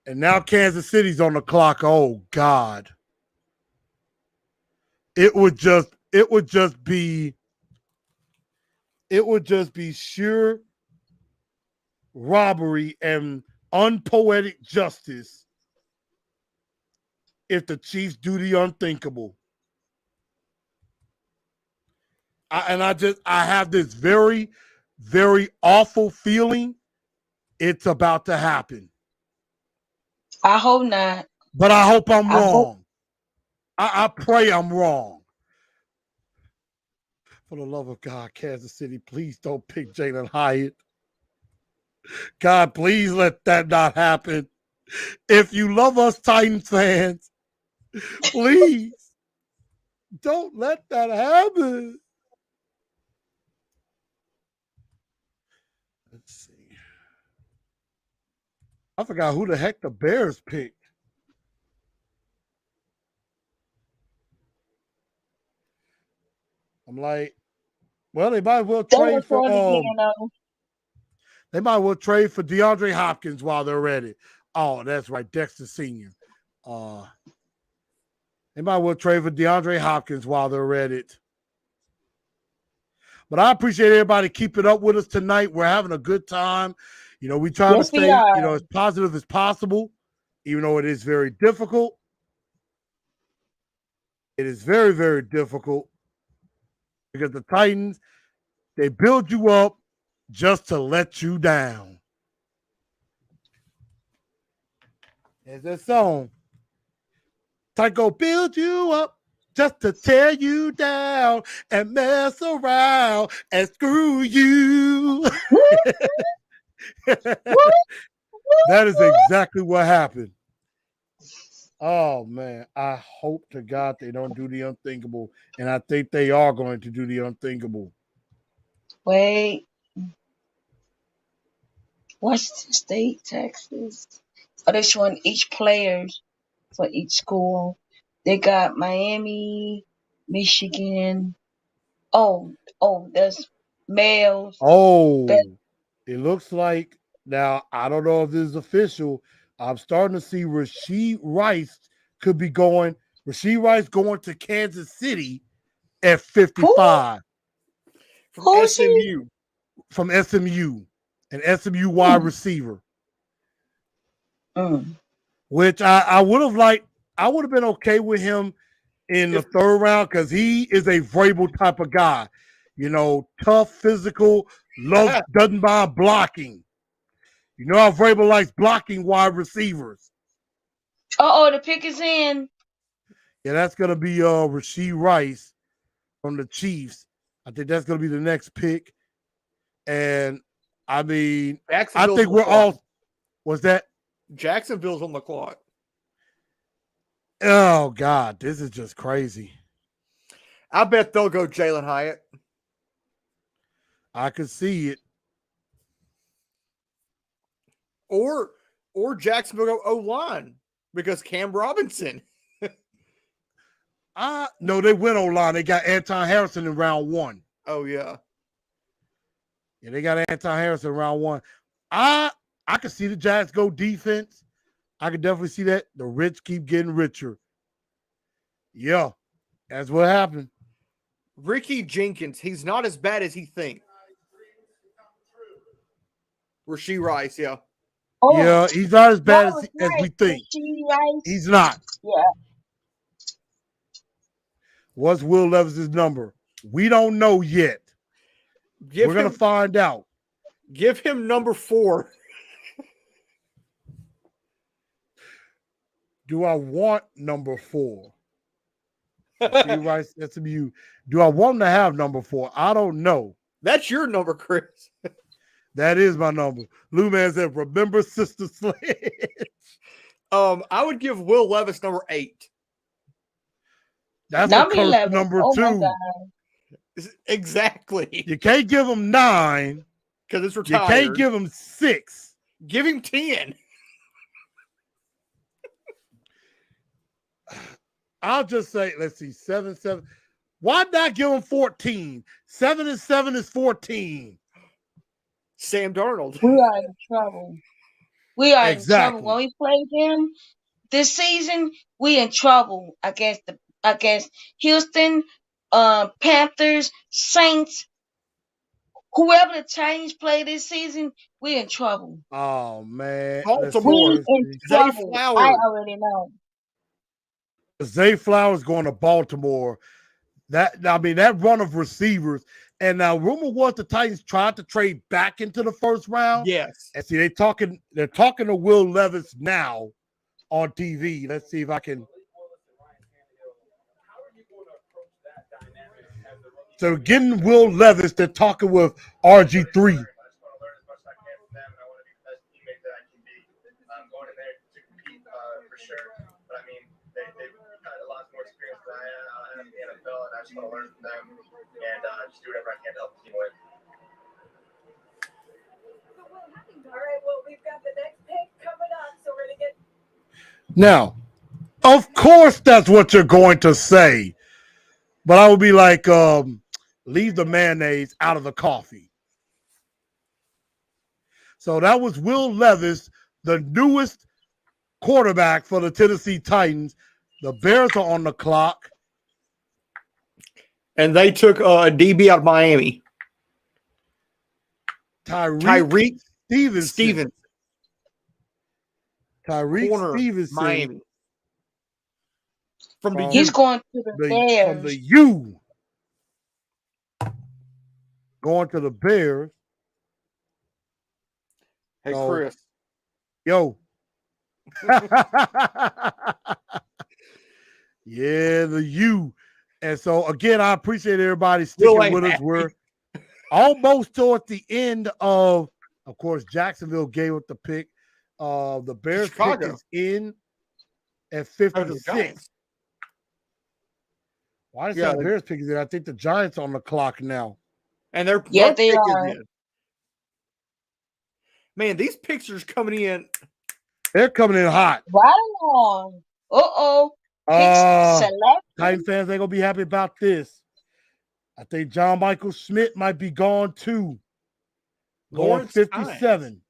And now Kansas City's on the clock. Oh, God. It would just be sheer robbery and unpoetic justice if the Chiefs do the unthinkable. I have this very, very awful feeling it's about to happen. I hope not. But I hope I'm I hope- wrong. I pray I'm wrong. For the love of God, Kansas City, please don't pick Jalen Hyatt. God, please let that not happen. If you love us Titans fans, please don't let that happen. Let's see. I forgot who the heck the Bears picked. I'm like, well, they might well They trade were for going again, though. they might well trade for DeAndre Hopkins while they're at it. Oh, that's right, Dexter Sr. They might well trade for DeAndre Hopkins while they're at it. But I appreciate everybody keeping up with us tonight. We're having a good time. We try to Yes, we stay, are. as positive as possible, even though it is very difficult. It is very, very difficult because the Titans, they build you up just to let you down. There's that song. Tyjae build you up just to tear you down and mess around and screw you. That is exactly what happened. Oh, man. I hope to God they don't do the unthinkable. And I think they are going to do the unthinkable. Wait. Washington State, Texas. Oh, they're showing each players for each school. They got Miami, Michigan. Oh, there's males. Oh, it looks like now, I don't know if this is official. I'm starting to see Rashee Rice could be going. Rashee Rice going to Kansas City at 55 From Who's he? SMU. from SMU, an SMU wide receiver, which I would have liked. I would have been okay with him in the third round because he is a Vrabel type of guy. Tough, physical, doesn't mind blocking. You know how Vrabel likes blocking wide receivers. The pick is in. Yeah, that's gonna be Rashee Rice from the Chiefs. I think that's gonna be the next pick. And I mean, I think we're all. Was that? Jacksonville's on the clock. Oh God, this is just crazy. I bet they'll go Jalen Hyatt. I could see it. Or Jacksonville go O-line because Cam Robinson. No, they went O-line. They got Anton Harrison in round 1. Oh yeah. Yeah, they got Anton Harrison in round 1. I could see the Giants go defense. I could definitely see that. The rich keep getting richer. Yeah, that's what happened. Ricky Jenkins, he's not as bad as he thinks. Rashee Rice, yeah. Oh, yeah, he's not as bad as we think. Rice. He's not. Yeah. What's Will Levis' number? We don't know yet. We're going to find out. Give him number 4. Do I want number 4? Rice, SMU. Do I want him to have number 4? I don't know. That's your number, Chris. That is my number. Lou Man said, remember Sister Sledge. I would give Will Levis number 8. That's a Number curse 11. number Oh my 2. God. Exactly. You can't give him 9. Because it's You retired. can't give him 6. Give him 10. I'll just say, let's see, 7, 7. Why not give him 14? 7 and 7 is 14. Sam Darnold. We are in trouble. We are in trouble. Exactly. When we play him this season, we in trouble against Houston, Panthers, Saints, whoever the Chinese play this season, we in trouble. Oh man, Baltimore. We in Zay trouble. I Flowers. already know. Zay Flowers going to Baltimore. That run of receivers. And now rumor was the Titans tried to trade back into the first round. Yes. And see, they're talking to Will Levis now on TV. Let's see if I can. So getting Will Levis, they're talking with RG3. I just want to learn from them and just do whatever I can to help the team win. All right, well, we've got the next pick coming up, so we're going to get. Now, of course, that's what you're going to say, but I would be like, leave the mayonnaise out of the coffee. So that was Will Levis, the newest quarterback for the Tennessee Titans. The Bears are on the clock. And they took a DB out of Miami. Tyreek Stevenson. Tyreek Corner, Stevenson. Miami. From the He's U. going to the Bears. From the U. Going to the Bears. Hey, So, Chris. Yo. Yeah, the U. And so, again, I appreciate everybody sticking with us. We're almost towards the end of course, Jacksonville gave up the pick. The Bears pick is in at 56. Why did the Bears pick is in? I think the Giants on the clock now. And their they pick are. is in. Man, these pictures coming in. They're coming in hot. Right on. Uh-oh. Titan fans ain't gonna be happy about this. I think John Michael Schmidt might be gone too. Going 57.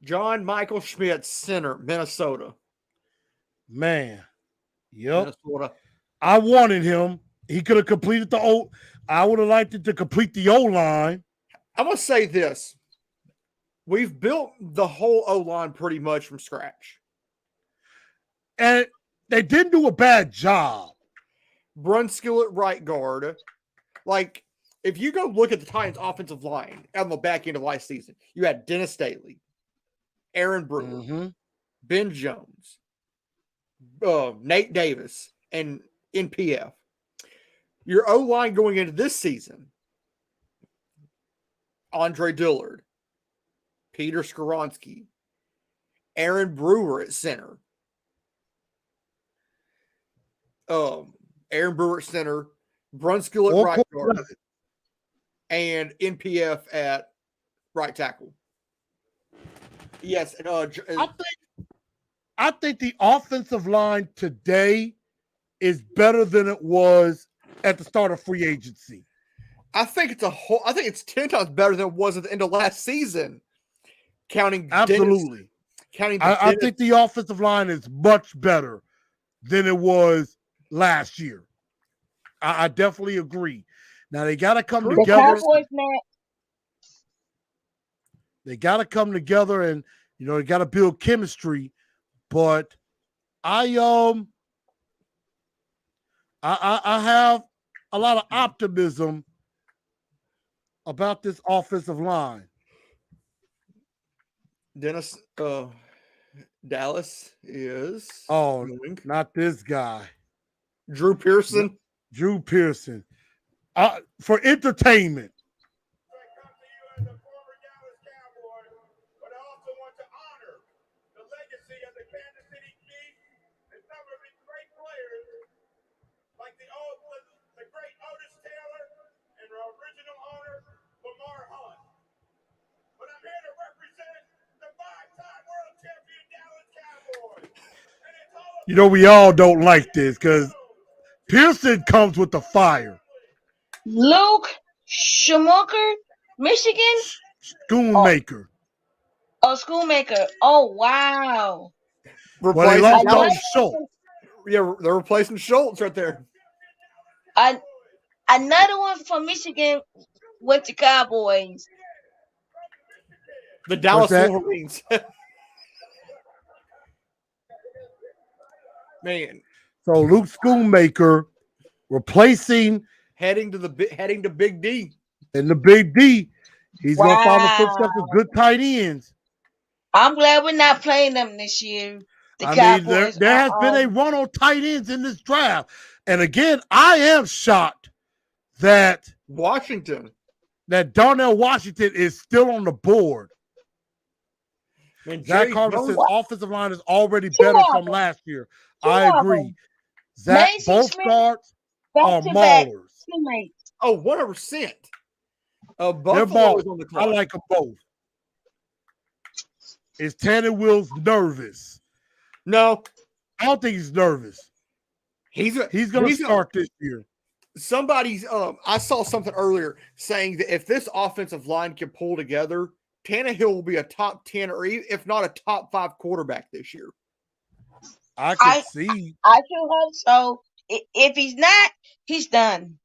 John Michael Schmidt, center, Minnesota. Man. Yep. Minnesota. I wanted him. He could have completed I would have liked it to complete the O-line. I'm going to say this. We've built the whole O-line pretty much from scratch. And they didn't do a bad job. Brunskill at right guard. Like, if you go look at the Titans' offensive line on the back end of last season, you had Dennis Staley, Aaron Brewer, Ben Jones, Nate Davis, and NPF. Your O-line going into this season, Andre Dillard, Peter Skoronski, Aaron Brewer at center. Aaron Brewer at center, Brunskill at right guard, and NPF at right tackle. Yes, and I think the offensive line today is better than it was at the start of free agency. I think it's 10 times better than it was at the end of last season. Absolutely. I think the offensive line is much better than it was last year. I definitely agree. Now they got to come together. The Cowboys, man. They got to come together, and they got to build chemistry. But I have a lot of optimism about this offensive line. Dallas is not this guy. Drew Pearson. For entertainment. You know, we all don't like this because Pearson comes with the fire. Luke Schumacher, Michigan. Schoonmaker. Oh, Schoolmaker. Oh, wow. Well, they Replacing lost Another Dalton Dallas. Schultz. one, Yeah, they're replacing Schultz right there. another one from Michigan went to Cowboys. The Dallas that? Wolverines. Man, So Luke Schoonmaker replacing heading to Big D. in the Big D. He's going to follow the footsteps Wow. of good tight ends. I'm glad we're not playing them this year. The I mean, Cowboys. there has been a run on tight ends in this draft. And again, I am shocked that Washington. Darnell Washington is still on the board. Man, Zach Jerry Carter Jones- says offensive line is already Two better of from them. last year. Two I of agree. them. Zach, Mason both Smith, guards are back-to-back maulers. teammates. Oh, 100%. They're Buffalo maulers. is on the I clock. like them both. Is Tanner Wills nervous? No, I don't think he's nervous. He's going to start this year. Somebody's I saw something earlier saying that if this offensive line can pull together, Tannehill will be a top 10 or if not a top 5 quarterback this year. I can see. I sure hope so. If he's not, he's done.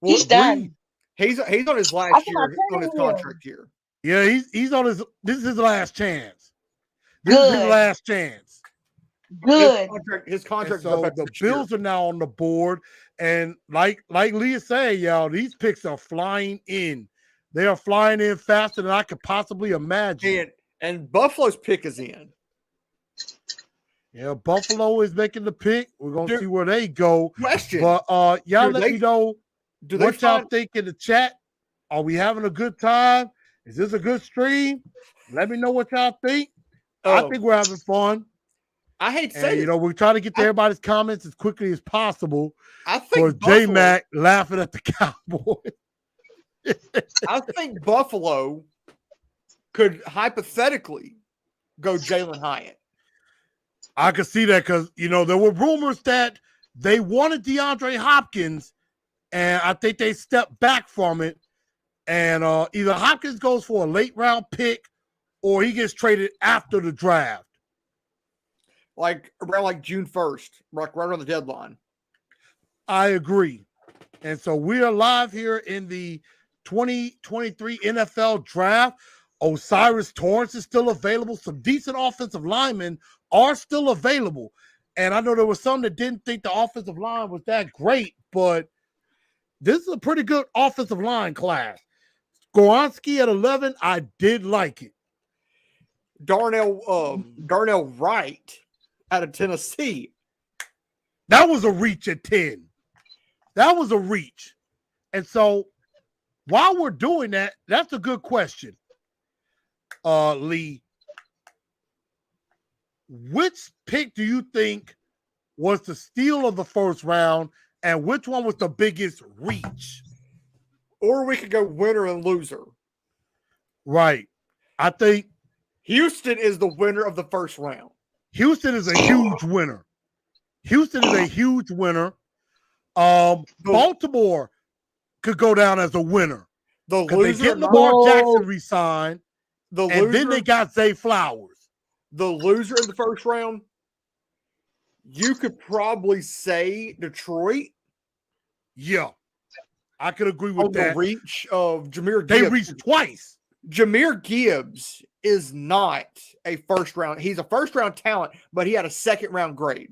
Well, He's done. He's on his I last think year, I on his tell you. contract year. Yeah, he's on his. This is his last chance. This is his Good. last chance. Good. His And contract is so up the this year. Bills are now on the board, and like Leah said, y'all, these picks are flying in. They are flying in faster than I could possibly imagine. And Buffalo's pick is in. Yeah, Buffalo is making the pick. We're gonna Dude, see where they go. Question. But y'all Do let they- me know Do they what y'all find think in the chat. Are we having a good time? Is this a good stream? Let me know what y'all think. I think we're having fun. I hate to And, say you it. know, we're trying to get to everybody's comments as quickly as possible. I For think J Buffalo, Mac laughing at the Cowboys. I think Buffalo could hypothetically go Jalen Hyatt. I could see that because, you know, there were rumors that they wanted DeAndre Hopkins, and I think they stepped back from it. And either Hopkins goes for a late round pick or he gets traded after the draft. Like around like June 1st, right around the deadline. I agree. And so we are live here in the 2023 NFL draft. Osiris Torrance is still available. Some decent offensive linemen are still available. And I know there was some that didn't think the offensive line was that great, but this is a pretty good offensive line class. Skoronski at 11, I did like it. Darnell Wright out of Tennessee. That was a reach at 10. That was a reach. And so while we're doing that, that's a good question. Lee, which pick do you think was the steal of the first round, and which one was the biggest reach? Or we could go winner and loser. Right. I think Houston is the winner of the first round. Houston is a huge winner. Houston is a huge winner. Baltimore could go down as a winner. The Because they loser, get Lamar Jackson re-signed, the and loser, then they got Zay Flowers. the loser in the first round. You could probably say Detroit Yeah. I could agree with on that. the reach of Jameer Gibbs. They reached twice. Jameer Gibbs is not a first round. He's a first round talent, but he had a second round grade.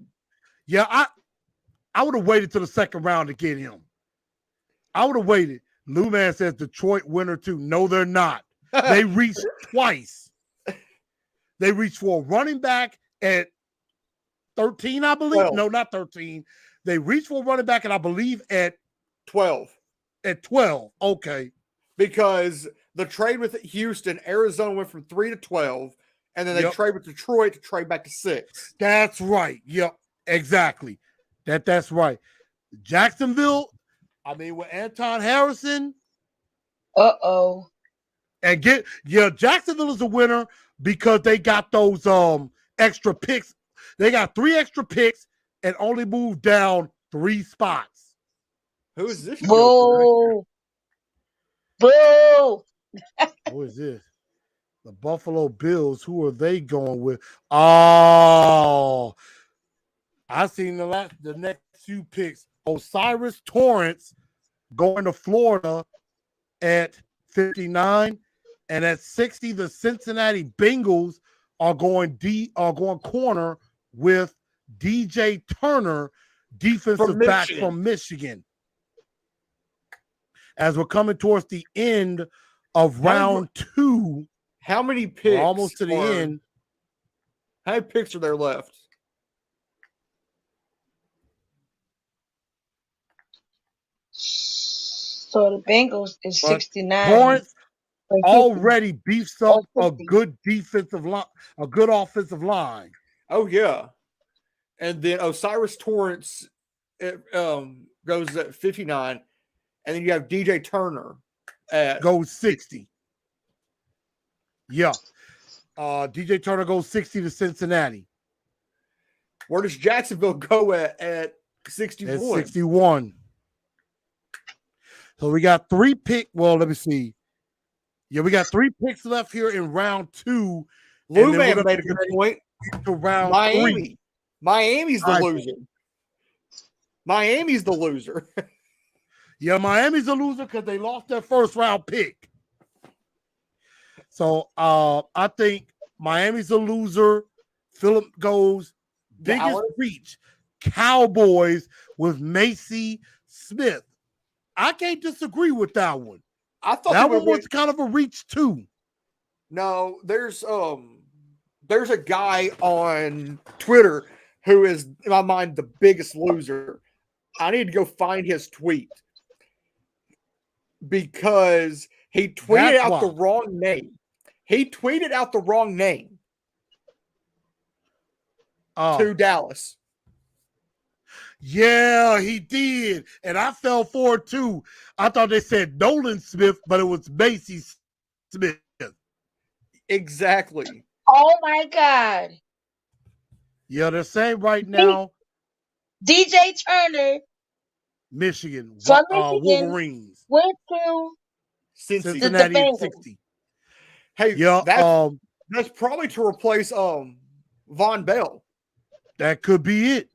Yeah, I would have waited till the second round to get him. I would have waited. Lou Man says Detroit winner too. No, they're not. They reached twice. They reached for a running back at 13, I believe. 12. No, not 13. They reached for a running back, and I believe at 12. 12. Okay. Because the trade with Houston, Arizona went from 3 to 12, and then they Yep. trade with Detroit to trade back to 6. That's right. Yep. Exactly. That's right. Jacksonville, I mean, with Anton Harrison, Uh-oh. and Jacksonville is a winner because they got those extra picks They got 3 extra picks and only moved down 3 spots. Who is this? Joker? Boo. Boo. Who is this? The Buffalo Bills. Who are they going with? Oh, I seen the next few picks. Osiris Torrance going to Florida at 59, and at 60, the Cincinnati Bengals are going corner with DJ Turner, defensive back from Michigan. As we're coming towards the end of round 2, how many picks? We're almost to the end. How many picks are there left? So the Bengals is 69. Torrance already beefs up a good defensive line, a good offensive line. Oh yeah, and then Osiris Torrance goes at 59, and then you have DJ Turner goes 60. Yeah, DJ Turner goes 60 to Cincinnati. Where does Jacksonville go at 61? At 61. So we got 3 picks. Well, let me see. Yeah, we got 3 picks left here in round 2. Lou Man made a good point. To round Miami. 3. Miami's the loser. Miami's the loser. Yeah, Miami's a loser because they lost their first round pick. So I think Miami's a loser. Philip goes biggest Dallas. reach. Cowboys with Macy Smith. I can't disagree with that one. I thought that one was kind of a reach too. No, there's a guy on Twitter who is, in my mind, the biggest loser. I need to go find his tweet because he tweeted out the wrong name. He tweeted out the wrong name to Dallas. Yeah, he did. And I fell for it too. I thought they said Nolan Smith, but it was Macy Smith. Exactly. Oh my God. Yeah, they're saying right now DJ Turner, Michigan, from Wolverines. Went to Cincinnati at 60. Hey, yeah, that's probably to replace Von Bell. That could be it.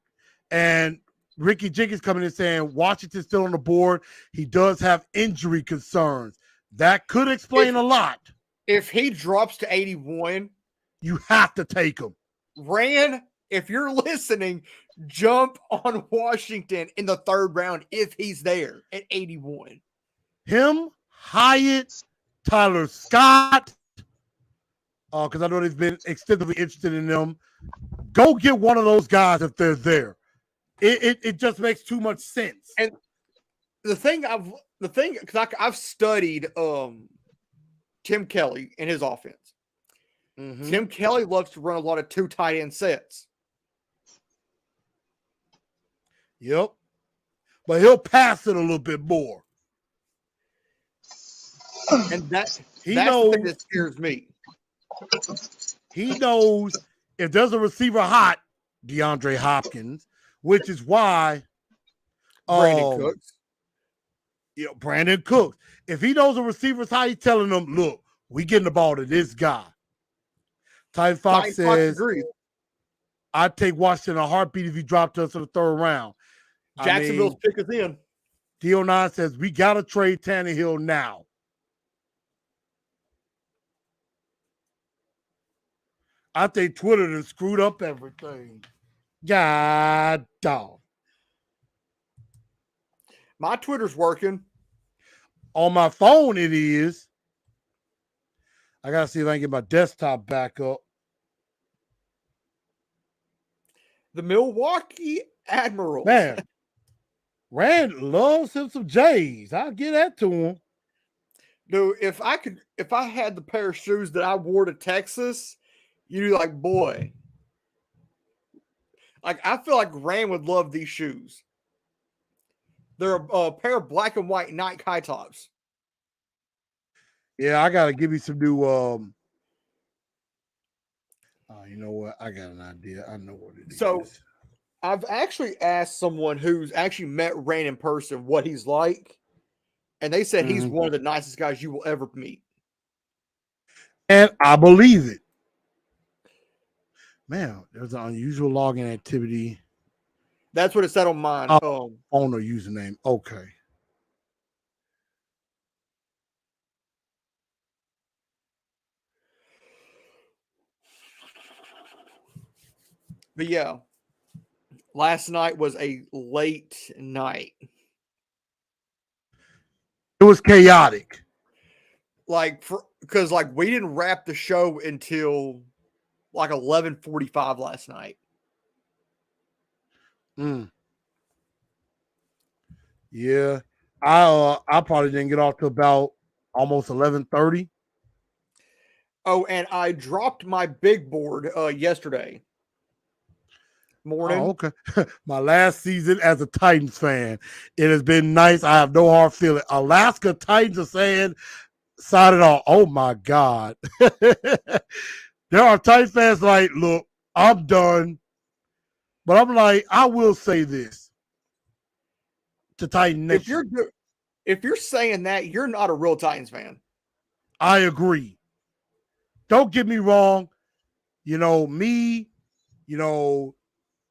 And Ricky Jenkins coming in saying Washington's still on the board. He does have injury concerns. That could explain a lot. If he drops to 81, you have to take him. Rand, if you're listening, jump on Washington in the 3rd round if he's there at 81. Him, Hyatt, Tyler Scott, because I know they've been extensively interested in them. Go get one of those guys if they're there. It just makes too much sense. And because I've studied Tim Kelly and his offense. Mm-hmm. Tim Kelly loves to run a lot of 2 tight end sets. Yep. But he'll pass it a little bit more. And that's knows, the thing that scares me. He knows if there's a receiver hot, DeAndre Hopkins, which is why Brandon Cooks. Brandon Cooks. If he knows a receiver's hot, he's telling them, look, we getting the ball to this guy. Ty Fox says, I'd take Washington in a heartbeat if he dropped us in the 3rd round. Jacksonville's pick is in. D09 says, we got to trade Tannehill now. I think Twitter done screwed up everything. God dog. My Twitter's working. On my phone, it is. I got to see if I can get my desktop back up. The Milwaukee Admirals. Man, Rand loves him some J's. I'll get that to him. Dude, if I had the pair of shoes that I wore to Texas, you'd be like, boy. Like, I feel like Rand would love these shoes. They're a pair of black and white Nike high tops. Yeah, I got to give you some new You know what? I got an idea. I know what it So is. I've actually asked someone who's actually met Rain in person what he's like, and they said he's Mhm. one of the nicest guys you will ever meet. And I believe it. Man, there's an unusual login activity. That's what it said on mine. Phone or username. Okay. But yeah, last night was a late night. It was chaotic. Like because like we didn't wrap the show until like 11:45 last night. Mm. Yeah. I probably didn't get off till about almost 11:30. Oh, and I dropped my big board yesterday morning. Oh, okay. My last season as a Titans fan. It has been nice. I have no hard feeling. Alaska Titans are saying sign it off. Oh my God. There are Titans fans like, look, I'm done. But I'm like, I will say this to Titan If Nation. you're saying that, you're not a real Titans fan. I agree. Don't get me wrong. You know, me, you know,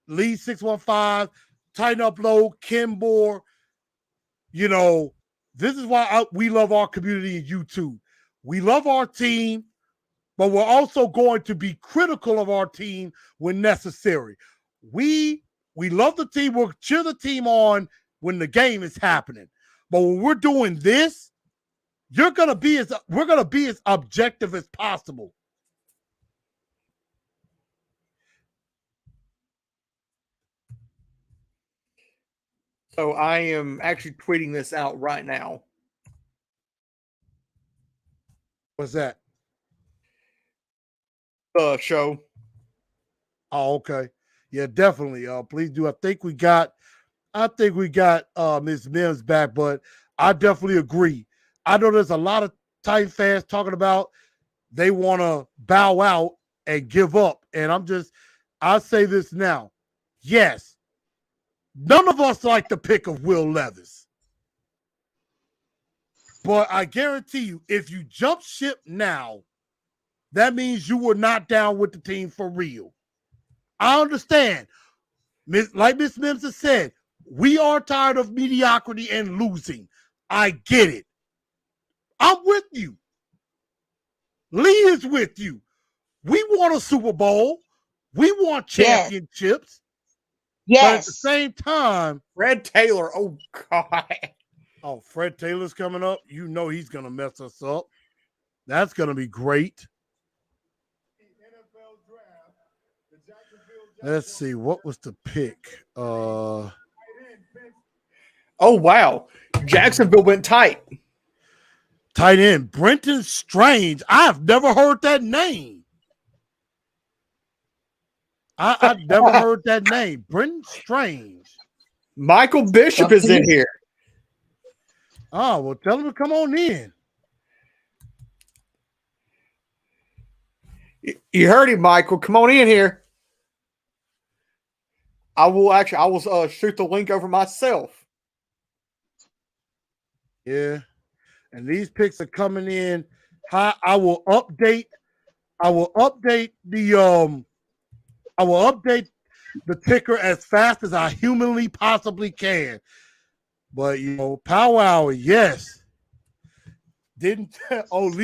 Lee 615, Titan Upload, Kimbor, you know, this is why we love our community and you too. We love our team, but we're also going to be critical of our team when necessary. We love the team. We'll cheer the team on when the game is happening. But when we're doing this, we're gonna be as objective as possible. So I am actually tweeting this out right now. What's that? The show. Oh, okay. Yeah, definitely. Please do. I think we got Ms. Mims back, but I definitely agree. I know there's a lot of Titan fans talking about they want to bow out and give up. And I'll say this now. Yes, none of us like the pick of Will Levis. But I guarantee you, if you jump ship now, that means you were not down with the team for real. I understand. Like Miss Mims has said, we are tired of mediocrity and losing. I get it. I'm with you. Lee is with you. We want a Super Bowl. We want Yes. championships. But at the Yes. same time, Fred Taylor. Oh God. oh, Fred Taylor's coming up. You know he's going to mess us up. That's going to be great. Let's see. What was the pick? Oh wow. Jacksonville went tight. Tight end Brenton Strange. I've never heard that name. I've never heard that name. Brenton Strange. Michael Bishop is in here. Oh, well, tell him to come on in. You heard him, Michael. Come on in here. I will shoot the link over myself. Yeah. And these picks are coming in high. I will update the ticker as fast as I humanly possibly can. But you know, powwow, yes. Lee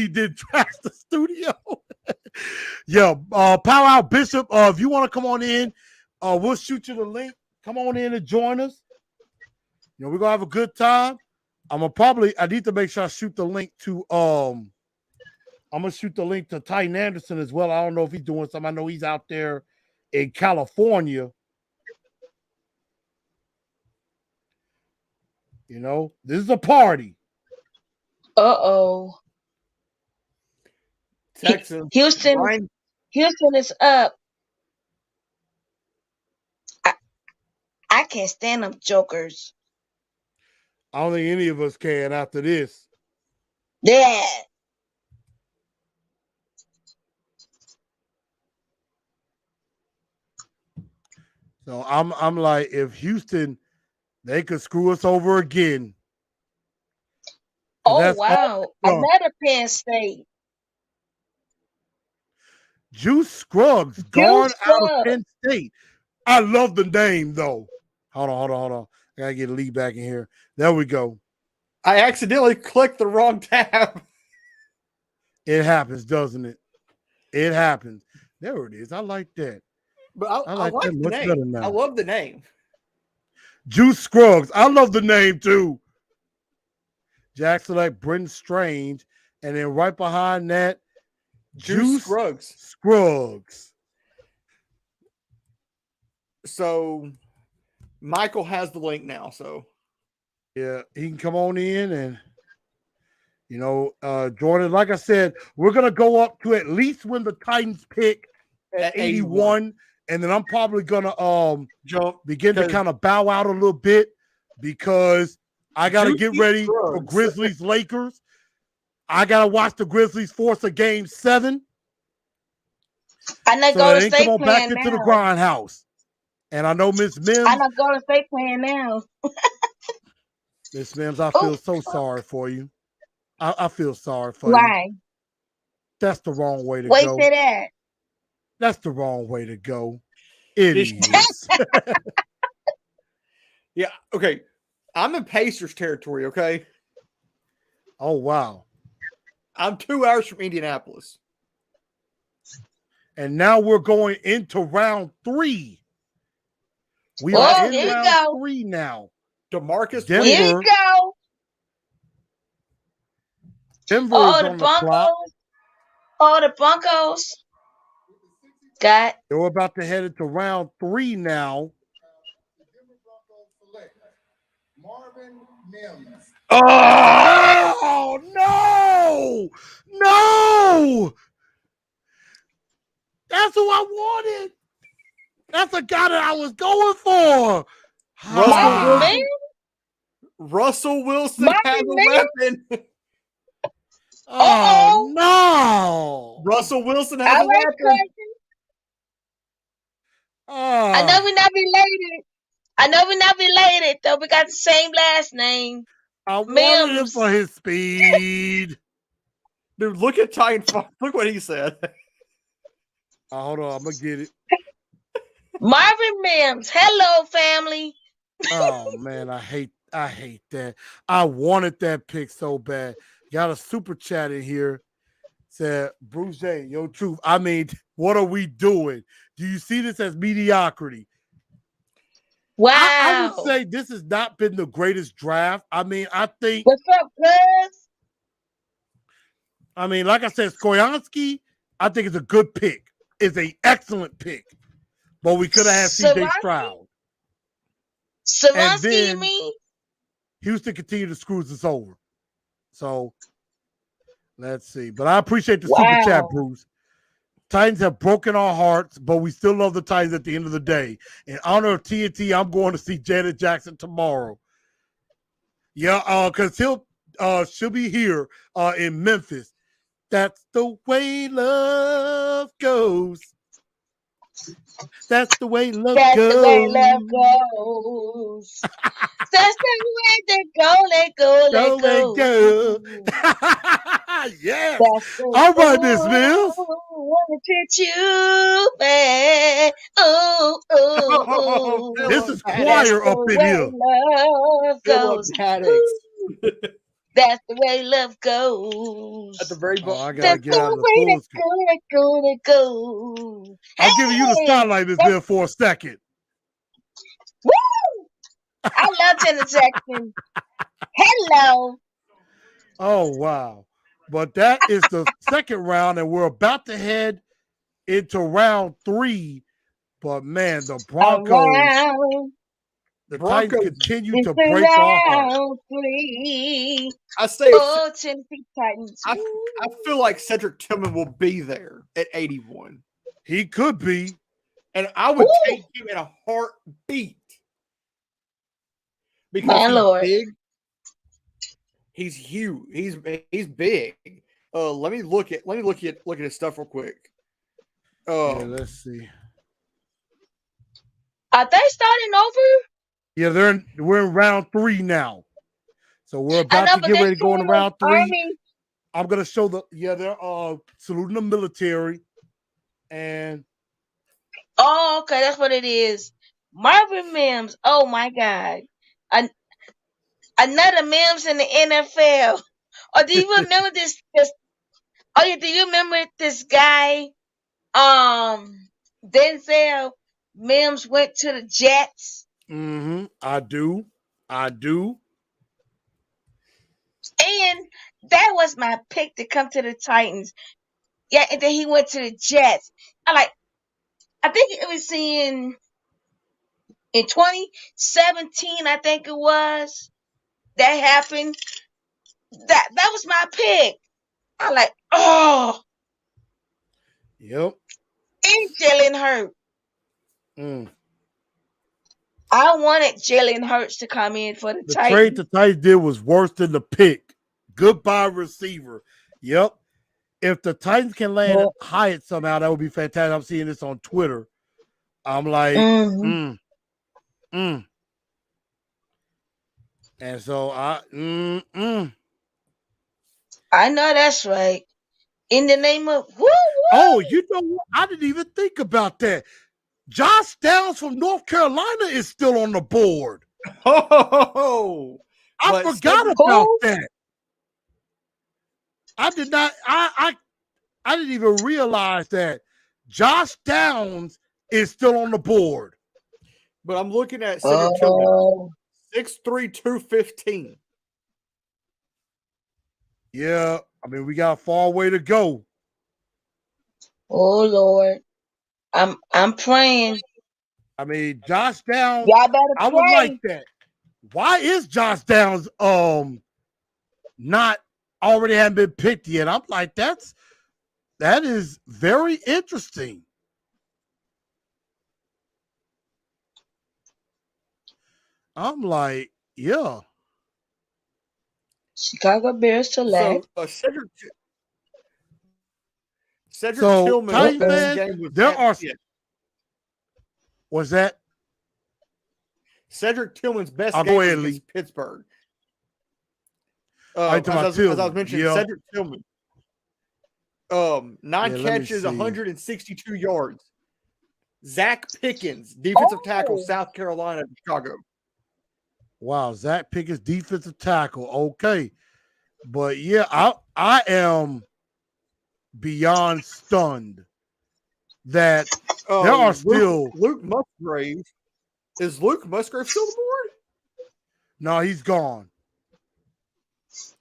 did trash the studio. Yeah, powwow Bishop. If you want to come on in, we'll shoot you the link. Come on in and join us. You know, we're gonna have a good time. I need to make sure I shoot the link to I'm gonna shoot the link to Titan Anderson as well. I don't know if he's doing something. I know he's out there in California. You know, this is a party. Uh-oh. Texans. Houston is up. I can't stand them jokers. I don't think any of us can after this. Yeah. So I'm like, if Houston, they could screw us over again. 'Cause Oh that's all wow, they've done. another Penn State. Juice Scruggs gone Juice out of Club. Penn State. I love the name though. Hold on. I gotta get Lee back in here. There we go. I accidentally clicked the wrong tab. It happens, doesn't it? It happens. There it is. I like that. But I I like like that the much better name. now. I love the name. Juice Scruggs. I love the name too. Jack select Brenton Strange, and then right behind that, Juice Juice Scruggs. Scruggs. So Michael has the link now. So Yeah, he can come on in and Jordan, like I said, we're gonna go up to at least when the Titans pick at 81, and then I'm probably gonna jump begin to kind of bow out a little bit because I gotta get ready for Grizzlies Lakers. I gotta watch the Grizzlies force a game 7. I know So Golden they ain't State come on back playing into the now. grindhouse. And I know Miss I Mims. know Golden State playing now. Miss Mims, I Oh, feel so sorry for you. I feel sorry for you. why? That's the wrong way to Wait go. till that. That's the wrong way to go. It is. Yeah. Okay. I'm in Pacers territory. Okay. Oh, wow. I'm 2 hours from Indianapolis. And now we're going into round 3. We Oh, are in here we round go. 3 now. DeMarcus Denver. Wade. Here we go. Denver Oh, is the on the clock. Broncos. Oh, the Broncos. Got We're about to head into round 3 now. Marvin Mims. Oh, no! No! That's who I wanted. That's the guy that I was going for. Russell Marvin Wilson. Russell Wilson Marvin has a Mims? weapon. Oh, no. Russell Wilson has All a right, weapon. cousin. I know Oh, we're not related. I know we're not related, though. We got the same last name. I wanted him Mims. for his speed. Dude, look at Titan. Look what he said. Hold on, I'm going to get it. Marvin Mims. Hello, family. Oh, man, I hate that. I wanted that pick so bad. Got a super chat in here. Said, Bruce J, yo, truth. I mean, what are we doing? Do you see this as mediocrity? Wow. I would say this has not been the greatest draft. I mean, I think, What's up, cuz? like I said, Skoyansky, I think is a good pick. Is an excellent pick. But we could have had CJ Stroud. Savansky, you mean? Houston continued to screw us over. So let's see. But I appreciate the Wow. super chat, Bruce. Titans have broken our hearts, but we still love the Titans at the end of the day. In honor of TNT, I'm going to see Janet Jackson tomorrow. Yeah, because she'll be here in Memphis. That's the way love goes. That's the way love That's goes. the way love goes. That's the way they go, let go, let go. Yes. That's the All right, Miss Mills. wanna treat you bad. Ooh, ooh, ooh. This is That's choir the up in way here. love goes. Philip Ooh. That's the way love goes. At the very Oh, bottom. I gotta That's get out the of the way full let screen. go, let go, let go. I'm giving you the Hey, spotlight, Miss Mills, for a second. woo! I love Janet Jackson. Hello. Oh, wow. But that is the second round, and we're about to head into round 3. But man, the Broncos, Around the Broncos. Titans continue it's to break our hearts. round 3. I say, Oh, Tennessee Titans. I feel like Cedric Tillman will be there at 81. He could be. And I would Ooh. take him in a heartbeat. Because My he's Lord. big. He's huge. He's big. Let me look at his stuff real quick. Yeah, let's see. Are they starting over? Yeah, we're in round 3 now. So we're I about know, to but get they're ready to go into showing us round 3. Army. I'm gonna show they're saluting the military. And Oh, okay, that's what it is. Marvin Mims. Oh my God. An- Another Mims in the NFL. Or do you remember this? Oh yeah, do you remember this guy? Denzel Mims went to the Jets. I do. And that was my pick to come to the Titans. Yeah, and then he went to the Jets. I think it was in 2017, I think it was. That happened. That was my pick. I like, oh, Yep. and Jalen Hurts. Mm. I wanted Jalen Hurts to come in for the The trade Titans. the Titans did was worse than the pick. Goodbye, receiver. Yep. If the Titans can land Well, Hyatt somehow, that would be fantastic. I'm seeing this on Twitter. I'm like, mhm. And so I know that's right. In the name of woo Oh, woo. you know what? I didn't even think about that. Josh Downs from North Carolina is still on the board. Oh, I forgot about Who? that. I did not. I didn't even realize that Josh Downs is still on the board. but I'm looking at Cedric Tillman, Oh, 6'3", 215. Yeah, I mean we got a far way to go. oh Lord. I'm praying. I mean Josh Downs. Y'all better I would like pray. that. Why is Josh Downs not already haven't been picked yet? I'm like that is very interesting. I'm like, yeah. Chicago Bears select. So Cedric So Tillman's Titan best fans, game was there are. yeah, Was that? Cedric Tillman's best I'll game go was ahead, against Lee. Pittsburgh. I talking about As I was Tillman. mentioning, Yeah. Cedric Tillman, 9 Yeah, let me catches, see. 162 yards. Zach Pickens, defensive tackle, Oh, South Carolina, Chicago. Wow, Zach Pickens, defensive tackle. Okay, but yeah, I am beyond stunned that there are still. Luke Musgrave. Is Luke Musgrave still on the board? No, he's gone.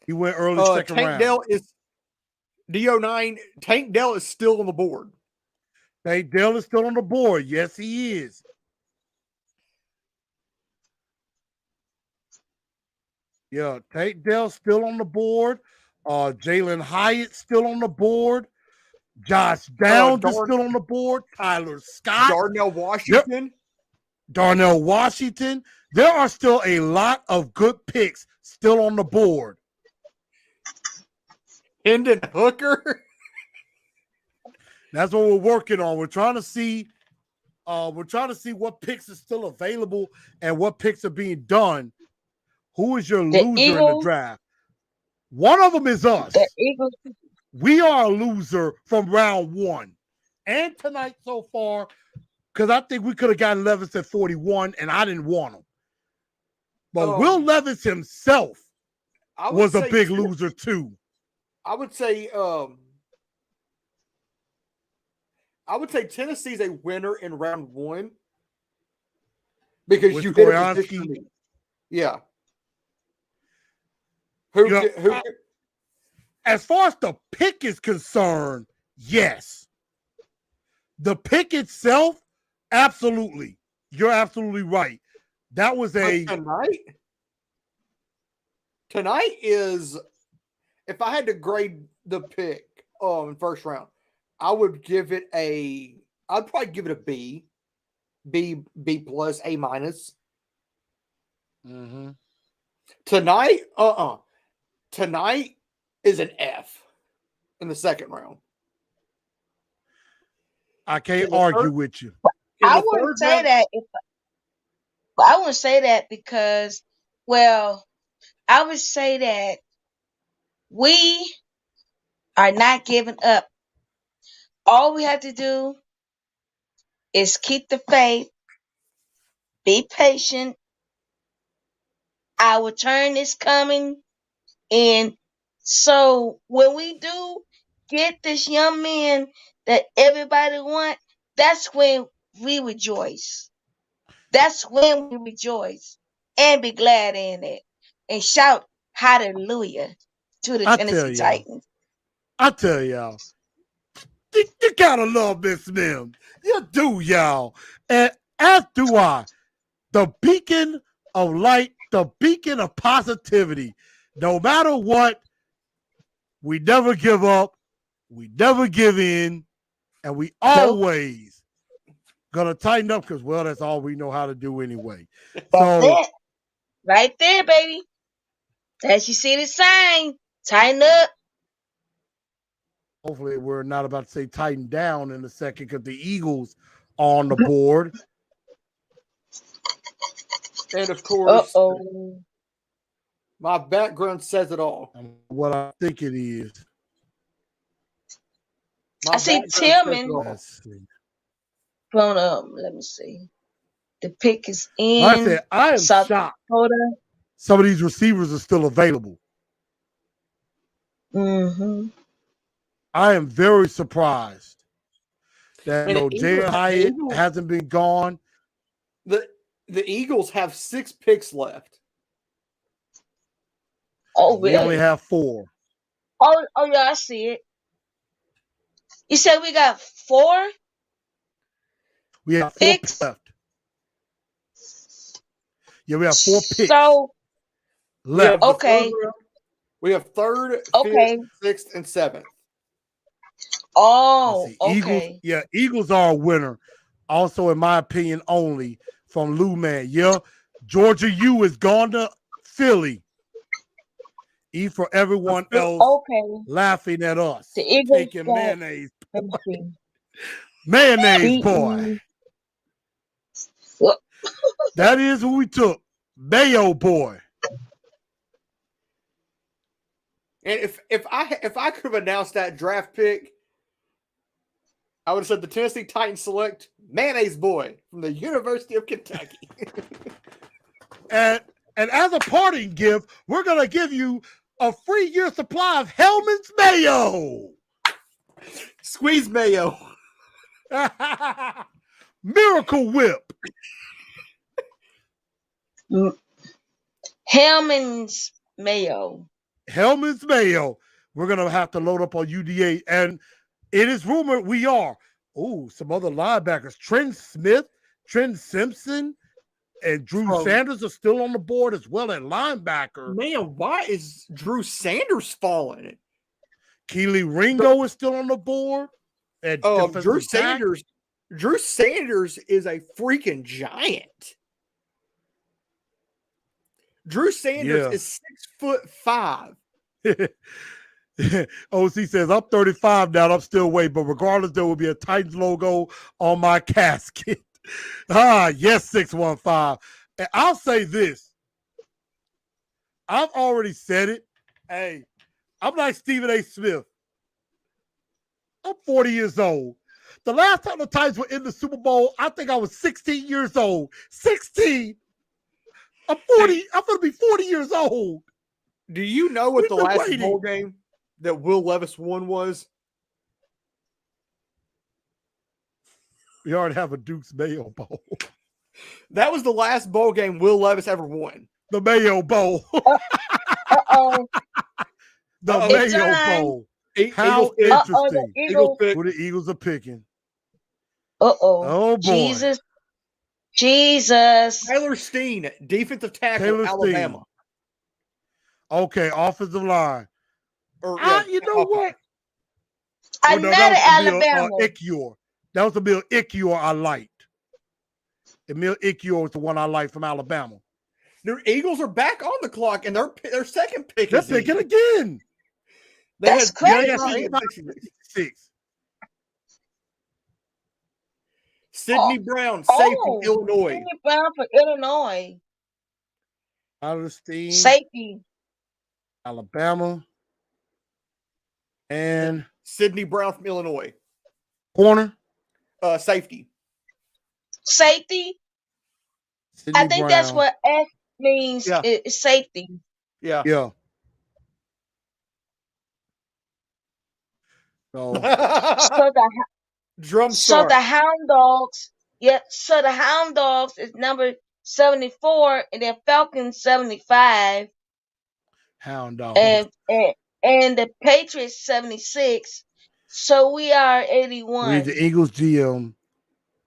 He went early second Tank round. Dell is DO9. Tank Dell is still on the board. Tank Dell is still on the board. Yes, he is. Yeah, Tank Dell still on the board. Jalen Hyatt still on the board. Josh Downs is still on the board. Tyler Scott. Darnell Washington. Yep. Darnell Washington. There are still a lot of good picks still on the board. Hendon Hooker. That's what we're working on. We're trying to see what picks are still available and what picks are being done. Who is your the loser in the Eagles. draft? One of them is us. The Eagles. We are a loser from round 1 and tonight so far, because I think we could have gotten Levis at 41 and I didn't want him. But Will Levis himself was a big loser too. I would say Tennessee's a winner in round 1 because With you hit a Skoronski. position. Yeah. As far as the pick is concerned, yes. The pick itself, absolutely. You're absolutely right. That was Tonight is, if I had to grade the pick in first round, I'd probably give it a B plus, A minus. Mm-hmm. Tonight is an F in the second round. I can't argue with you. I wouldn't say that. But I wouldn't say that because, well, I would say that we are not giving up. All we have to do is keep the faith, be patient. Our turn is coming. And so when we do get this young man that everybody want, that's when we rejoice. That's when we rejoice and be glad in it and shout hallelujah to the I tell Tennessee y'all. Titans. I tell y'all. You gotta love Miss Mims. You do, y'all. And as do I. The beacon of light, the beacon of positivity. No matter what, we never give up, we never give in, and we always gonna tighten up because, well, that's all we know how to do anyway. That's So it. Right there, baby. As you see the sign, tighten up. hopefully we're not about to say tighten down in a second because the Eagles are on the board. And of course, Uh-oh. my background says it all. What I think it is. My I see background says it Tillman. all. Let's see. Blown up. Let me see. The pick is Like I in said, I am South shocked Dakota. some of these receivers are still available. Mm-hmm. I am very surprised that And the Jay Eagles, Hyatt hasn't been gone. the Eagles have 6 picks left. Oh, We really? only have 4. Oh, yeah, I see it. You said we got 4 We have 4 picks? picks left. Yeah, we have 4 picks So, left. okay. We have 3rd, 5th, Okay. 6th, and 7th. Oh, Eagles, okay. yeah, Eagles are a winner. Also, in my opinion, only from Lou Man. Yeah, Georgia U is gone to Philly. E for everyone else Okay. laughing at us. The Eagles Taking got, mayonnaise. let me see. Mayonnaise boy. That is who we took. Mayo boy. And if I could have announced that draft pick, I would have said the Tennessee Titans select Mayonnaise Boy from the University of Kentucky. And as a parting gift, we're gonna give you a free year supply of Hellman's Mayo. Squeeze mayo. Miracle Whip. Hellman's Mayo. Hellman's Mayo. We're gonna have to load up on UDA, and it is rumored we are. Oh, some other linebackers: Trent Smith, Trent Simpson, and Drew Sanders are still on the board as well at linebacker. Man, why is Drew Sanders falling? Keely Ringo is still on the board. And Drew Sanders. Drew Sanders is a freaking giant. Drew Sanders is 6'5". OC says, I'm 35 now, I'm still waiting, but regardless, there will be a Titans logo on my casket. Yes, 615. And I'll say this. I've already said it. Hey, I'm like Stephen A. Smith. I'm 40 years old. The last time the Titans were in the Super Bowl, I think I was 16 years old. 16. I'm 40. I'm going to be 40 years old. Do you know what the last bowl game that Will Levis won was? We already have a Duke's Mayo Bowl. That was the last bowl game Will Levis ever won. The Mayo Bowl. Uh-oh. The Mayo Bowl. How interesting. Eagles pick. Who the Eagles are picking. Uh-oh. Oh, boy. Jesus. Taylor Steen, defensive tackle, Alabama. Okay, offensive line. You know what? Another Alabama. Ikior. That was Emil Ikior I liked. Emil Ikior was the one I liked from Alabama. The Eagles are back on the clock, and their second pick They're is picking again. That's crazy. 6. Sidney Brown, safe from Illinois. Sidney Brown for Illinois. Palestine, Safety. Alabama, and Sidney Brown from Illinois. corner. Safety. Safety. Sidney I think Brown. that's what S means. Yeah. Is safety. Yeah. Yeah. So So the Drum so start. the Hound Dogs. Yeah. So the Hound Dogs is number 74, and then Falcons 75, Hound Dog. and the Patriots 76. So we are We 81. the Eagles GM.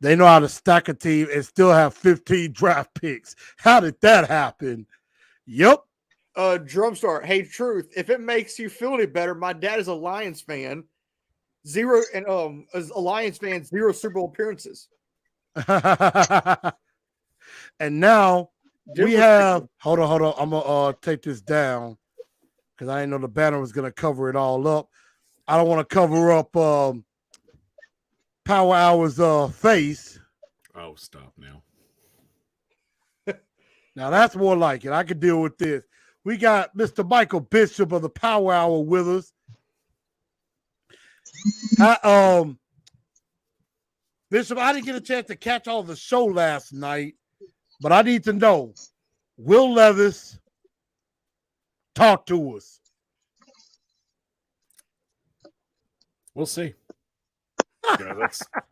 They know how to stack a team and still have 15 draft picks. How did that happen? Yep. Drum start. Hey, Truth, if it makes you feel any better, my dad is a Lions fan. As a Lions fan, 0 Super Bowl appearances. And now we Denver's have hold on. I'm gonna take this down because I didn't know the banner was gonna cover it all up. I don't want to cover up Power Hour's face. Oh, stop now. Now that's more like it. I could deal with this. We got Mr. Michael Bishop of the Power Hour with us. Bishop, I didn't get a chance to catch all the show last night, but I need to know, Will Levis, talk to us. We'll see. Yeah,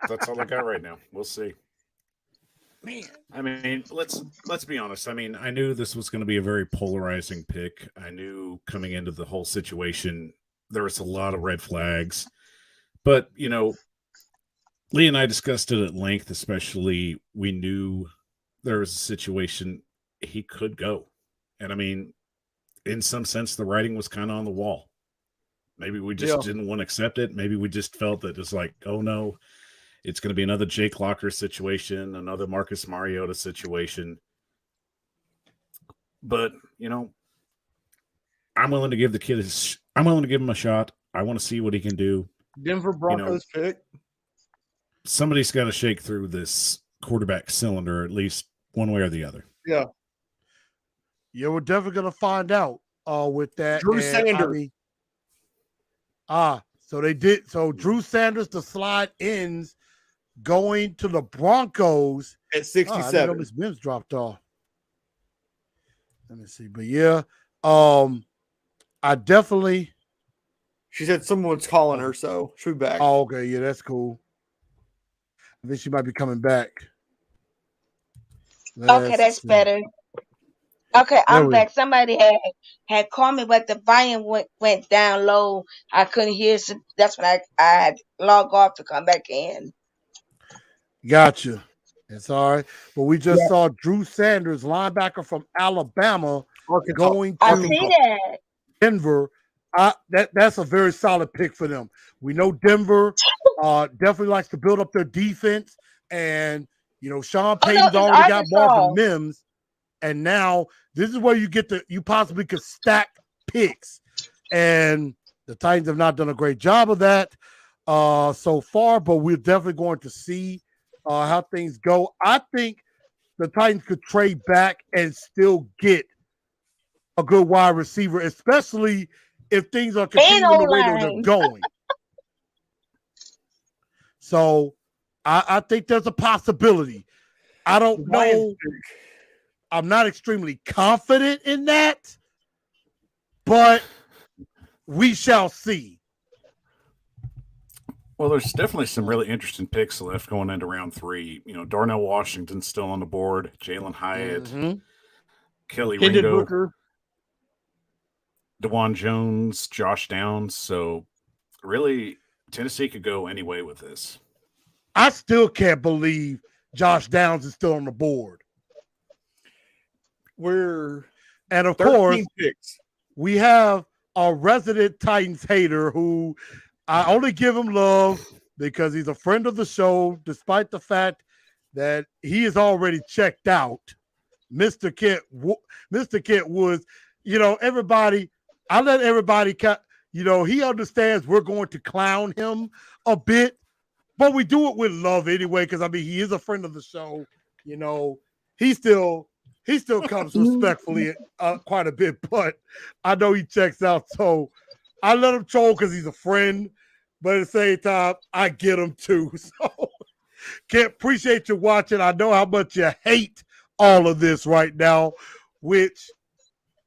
that's all I got right now. We'll see. Man, I mean, let's be honest. I mean, I knew this was going to be a very polarizing pick. I knew coming into the whole situation there was a lot of red flags. But, you know, Lee and I discussed it at length, especially we knew there was a situation he could go. And I mean, in some sense, the writing was kind of on the wall. Maybe we just didn't want to accept it. Maybe we just felt that it's like, oh no, it's going to be another Jake Locker situation, another Marcus Mariota situation. But, you know, I'm willing to give the kid I'm willing to give him a shot. I want to see what he can do. Denver Broncos pick. Somebody's got to shake through this quarterback cylinder, at least one way or the other. Yeah. Yeah, we're definitely going to find out with that. Drew Sanders. So they did. So Drew Sanders, the slide ends going to the Broncos at 67. I didn't know Miss Mims dropped off. Let me see. But yeah, I definitely. She said someone's calling her, so she'll be back. Oh, okay. Yeah, that's cool. I think she might be coming back. Okay, that's better. Okay, I'm back. Somebody had called me, but the volume went down low. I couldn't hear. So that's when I had log off to come back in. Gotcha. It's all right. But we just saw Drew Sanders, linebacker from Alabama, going to Denver. That's a very solid pick for them. We know Denver definitely likes to build up their defense. And, you know, Sean Payton's already got Marvin Mims. And now this is where you possibly could stack picks. And the Titans have not done a great job of that so far, but we're definitely going to see how things go. I think the Titans could trade back and still get a good wide receiver, especially if things are continuing the way that they're going. So I think there's a possibility. I don't know. I'm not extremely confident in that, but we shall see. Well, there's definitely some really interesting picks left going into round 3. You know, Darnell Washington's still on the board, Jalen Hyatt, Kelly Ringo, Booker, DeJuan Jones, Josh Downs. So really, Tennessee could go any way with this. I still can't believe Josh Downs is still on the board. And of course, picks. We have a resident Titans hater who I only give him love because he's a friend of the show, despite the fact that he is already checked out. Mr. Kent Woods, you know, everybody, I let everybody, you know, he understands we're going to clown him a bit, but we do it with love anyway, because I mean he is a friend of the show. You know, he still comes respectfully quite a bit, but I know he checks out, so I let him troll because he's a friend, but at the same time, I get him too. So can't appreciate you watching. I know how much you hate all of this right now, which,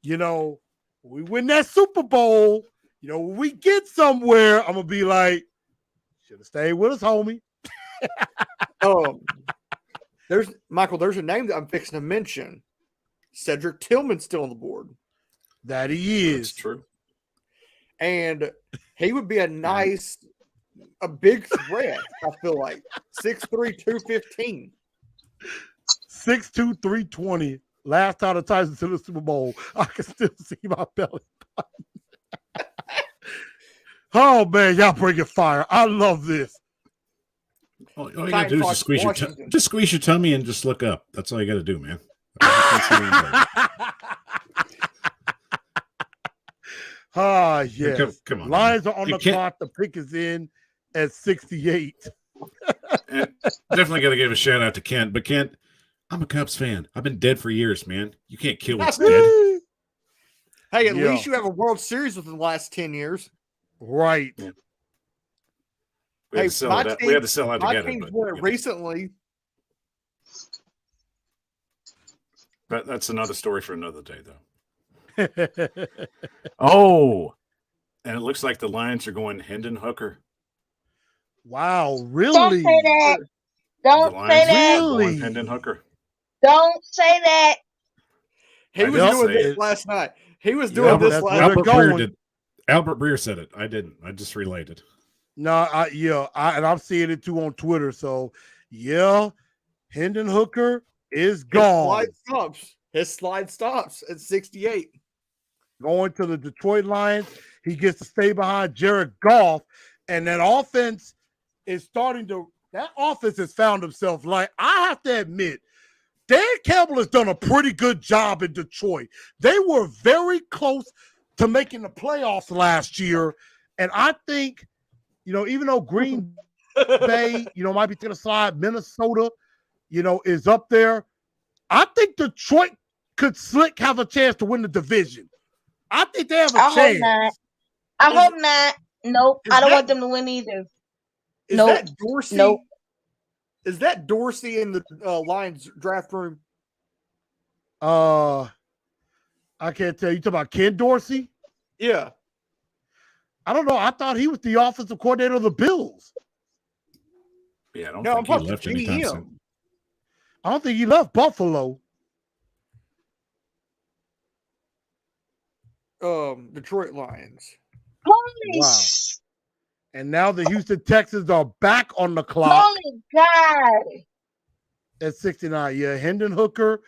you know, when we win that Super Bowl, you know, when we get somewhere, I'm gonna be like, should have stayed with us, homie. There's a name that I'm fixing to mention. Cedric Tillman's still on the board. That he is. That's true. And he would be a big threat, I feel like. 6'3", 215. 6'2", 320. Last time the Titans to the Super Bowl, I can still see my belly button. Oh, man, y'all bring it fire. I love this. All you gotta do is just squeeze your tummy and just look up. That's all you gotta do, man. Ah, yes. Come on. Lions are on the clock. The pick is in at 68. And definitely got to give a shout out to Kent. But Kent, I'm a Cubs fan. I've been dead for years, man. You can't kill what's dead. Hey, at least you have a World Series within the last 10 years. Right. Yeah. We had to sell out together. But, recently. But that's another story for another day, though. Oh, and it looks like the Lions are going Hendon Hooker. Wow, really? Don't say that. Don't say that. Really? Hendon Hooker. Don't say that. He was doing this last night. He was doing this last night. Albert Breer said it. I didn't. I just related. No, and I'm seeing it too on Twitter. So, yeah, Hendon Hooker is gone. His slide stops at 68. Going to the Detroit Lions. He gets to stay behind Jared Goff. And that offense is that offense has found himself. Like, I have to admit, Dan Campbell has done a pretty good job in Detroit. They were very close to making the playoffs last year. And I think, even though Green Bay, might be to the side, Minnesota, is up there. I think Detroit could have a chance to win the division. I think they have a chance. I hope not. Nope. I don't want them to win either. Is that Dorsey? Nope. Is that Dorsey in the Lions draft room? I can't tell. You talking about Ken Dorsey? Yeah. I don't know. I thought he was the offensive coordinator of the Bills. Yeah, I don't think he left anytime soon. I don't think he left Buffalo. Detroit Lions. Wow. And now the Houston Texans are back on the clock. Holy God. At 69. Yeah, Hendon Hooker,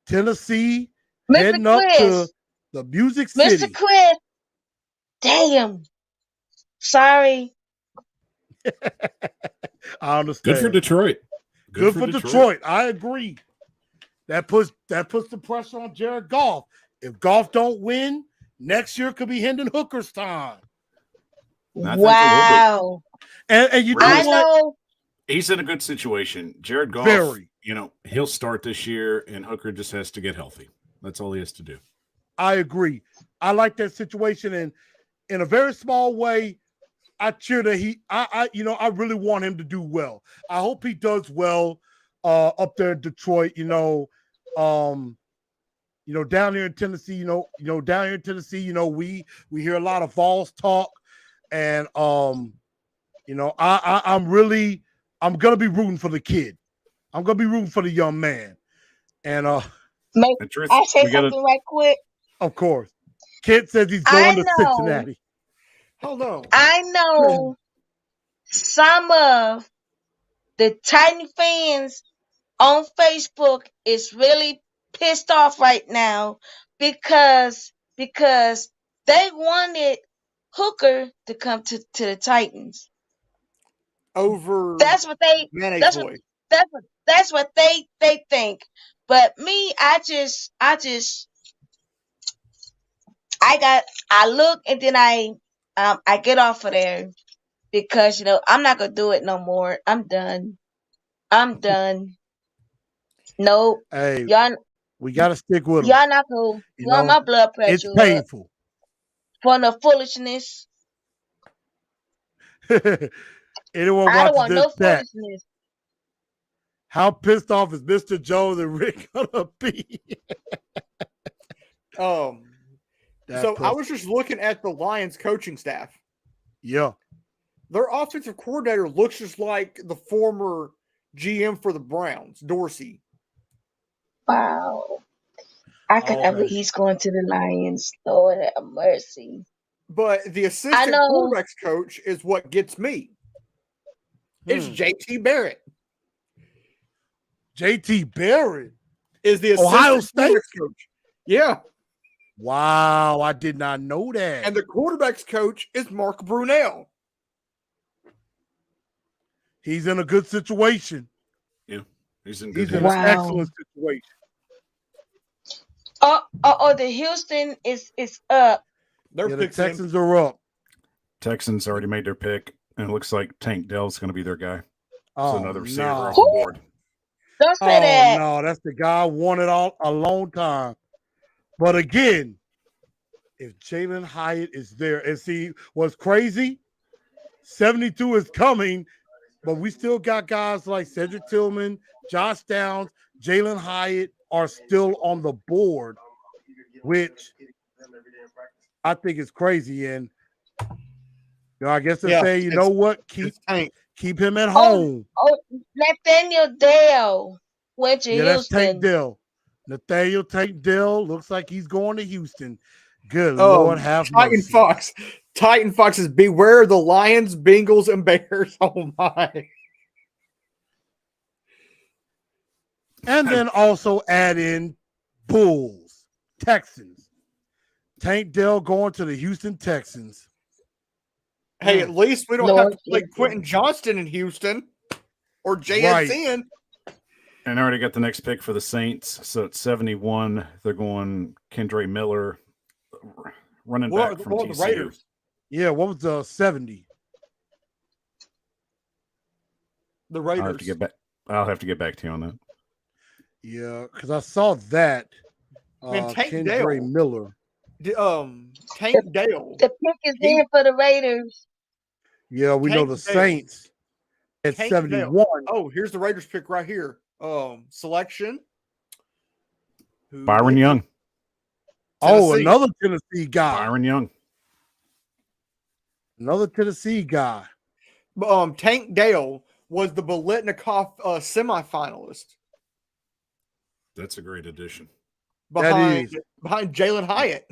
Tennessee, Mr. heading Chris. up to the Music City. Mr. Chris. Damn. Sorry. I understand. Good for Detroit. Good for Detroit. I agree. That puts the pressure on Jared Goff. If Goff don't win, next year could be Hendon Hooker's time. Wow. And you know what? He's in a good situation. Jared Goff, he'll start this year, and Hooker just has to get healthy. That's all he has to do. I agree. I like that situation, and in a very small way, I cheer that I really want him to do well. I hope he does well up there in Detroit. Down here in Tennessee, we hear a lot of Vols talk, and I'm gonna be rooting for the kid. I'm gonna be rooting for the young man. And I say something right quick. Of course. Kent says he's going to Cincinnati. Hold on. I know some of the Titan fans on Facebook is really pissed off right now because they wanted Hooker to come to the Titans. That's what they think. But me, I look and then I get off of there. because I'm not gonna do it no more. I'm done. I'm done. Nope. Hey, Y'all we got to stick with them. y'all not gonna You run know, my blood it's pressure up painful. for the foolishness. Anyone I don't watching want this no chat, foolishness. how pissed off is Mr. Jones and Rick gonna be? So I pussy. was just looking at the Lions coaching staff. Yeah. Their offensive coordinator looks just like the former GM for the Browns, Dorsey. Wow. I cannot believe he's going to the Lions. Lord have mercy. But the I assistant know. quarterbacks coach is what gets me. It's JT Barrett. JT Barrett is the Ohio assistant State quarterbacks coach. Yeah. Wow, I did not know that. And the quarterbacks coach is Mark Brunell. He's in a good situation. Yeah, he's in He's good in hands. an excellent situation. The Houston is up. The Texans are up. Texans already made their pick, and it looks like Tank Dell's going to be their guy. Oh, so another receiver no. off the board. Don't say that. No, that's the guy I wanted all a long time. But again, if Jalen Hyatt is there, and see what's crazy, 72 is coming, but we still got guys like Cedric Tillman, Josh Downs, Jalen Hyatt are still on the board, which I think is crazy. And I guess they say, you know what, keep him at home. Nathaniel Dell went to That's Houston. Tank Dell. Nathaniel Tank Dell looks like he's going to Houston. Good Lord, have mercy. Titan Fox says, beware the Lions, Bengals, and Bears. Oh my. And then also add in Bulls, Texans. Tank Dell going to the Houston Texans. Hey, at least we don't have to play Quentin Johnston in Houston or JSN. Right. And I already got the next pick for the Saints. So it's 71. They're going Kendra Miller, running back from TCU. The Raiders? Yeah, what was the 70? The Raiders. I'll have to get back to you on that. Yeah, because I saw that. Tank Kendra Miller. Tank Dale. The pick is in for the Raiders. Yeah, we know the Saints at 71. Oh, here's the Raiders pick right here. Selection. Byron Young. Oh, another Tennessee guy. Byron Young. Another Tennessee guy. Tank Dale was the Biletnikoff semifinalist. That's a great addition. Behind Jalen Hyatt.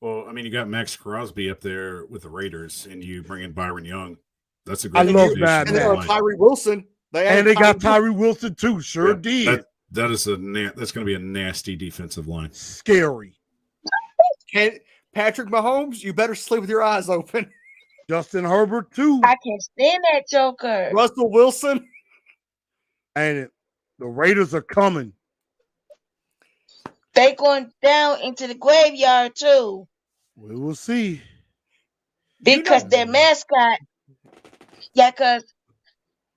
Well, I mean, you got Max Crosby up there with the Raiders, and you bring in Byron Young. That's a great I love addition. that. And then Tyree Wilson. And they got Tyree Wilson too. Sure did. That's going to be a nasty defensive line. Scary. Patrick Mahomes, you better sleep with your eyes open. Justin Herbert too. I can't stand that joker. Russell Wilson. And the Raiders are coming. They going down into the graveyard too. We will see. Because their mascot, because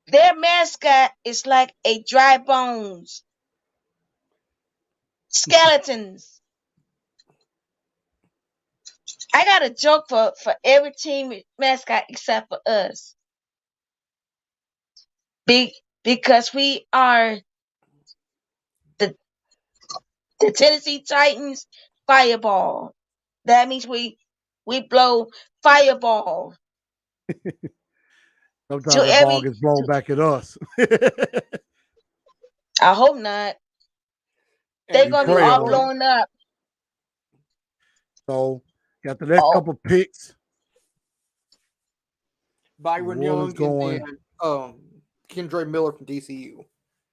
their mascot is like a dry bones. Skeletons. I got a joke for every team mascot except for us. Because we are the Tennessee Titans fireball. That means we blow fireball. Sometimes the ball gets blown back at us. I hope not. They're going to be all blown up. So, got the next couple picks. Byron Young and Kendra Miller from TCU.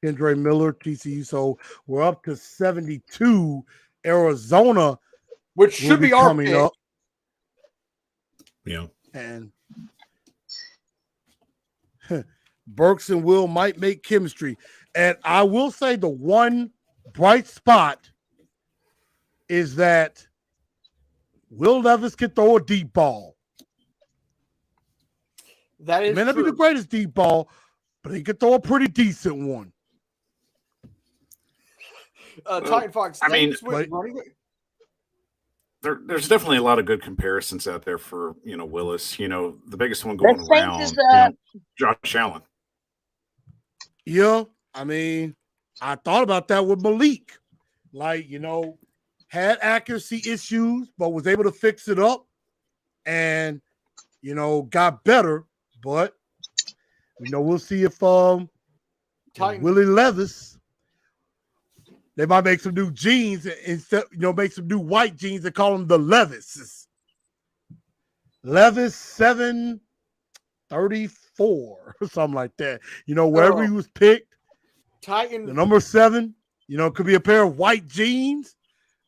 Kendra Miller, TCU. So, we're up to 72. Arizona, which should be our pick. Up. Yeah. And Burks and Will might make chemistry. And I will say the one bright spot is that Will Levis can throw a deep ball. That He is may not be the true. greatest deep ball, but he could throw a pretty decent one. Titan Fox. I mean, Saints went running. there's definitely a lot of good comparisons out there for Willis. The biggest one The going Saints is around, Josh Allen. Yeah, I mean, I thought about that with Malik. Like, had accuracy issues, but was able to fix it up and, got better. But, we'll see if Willie Levis, they might make some new jeans instead, make some new white jeans and call them the Levises. Levis 734 or something like that. Wherever he was picked, Titan. the number 7, could be a pair of white jeans,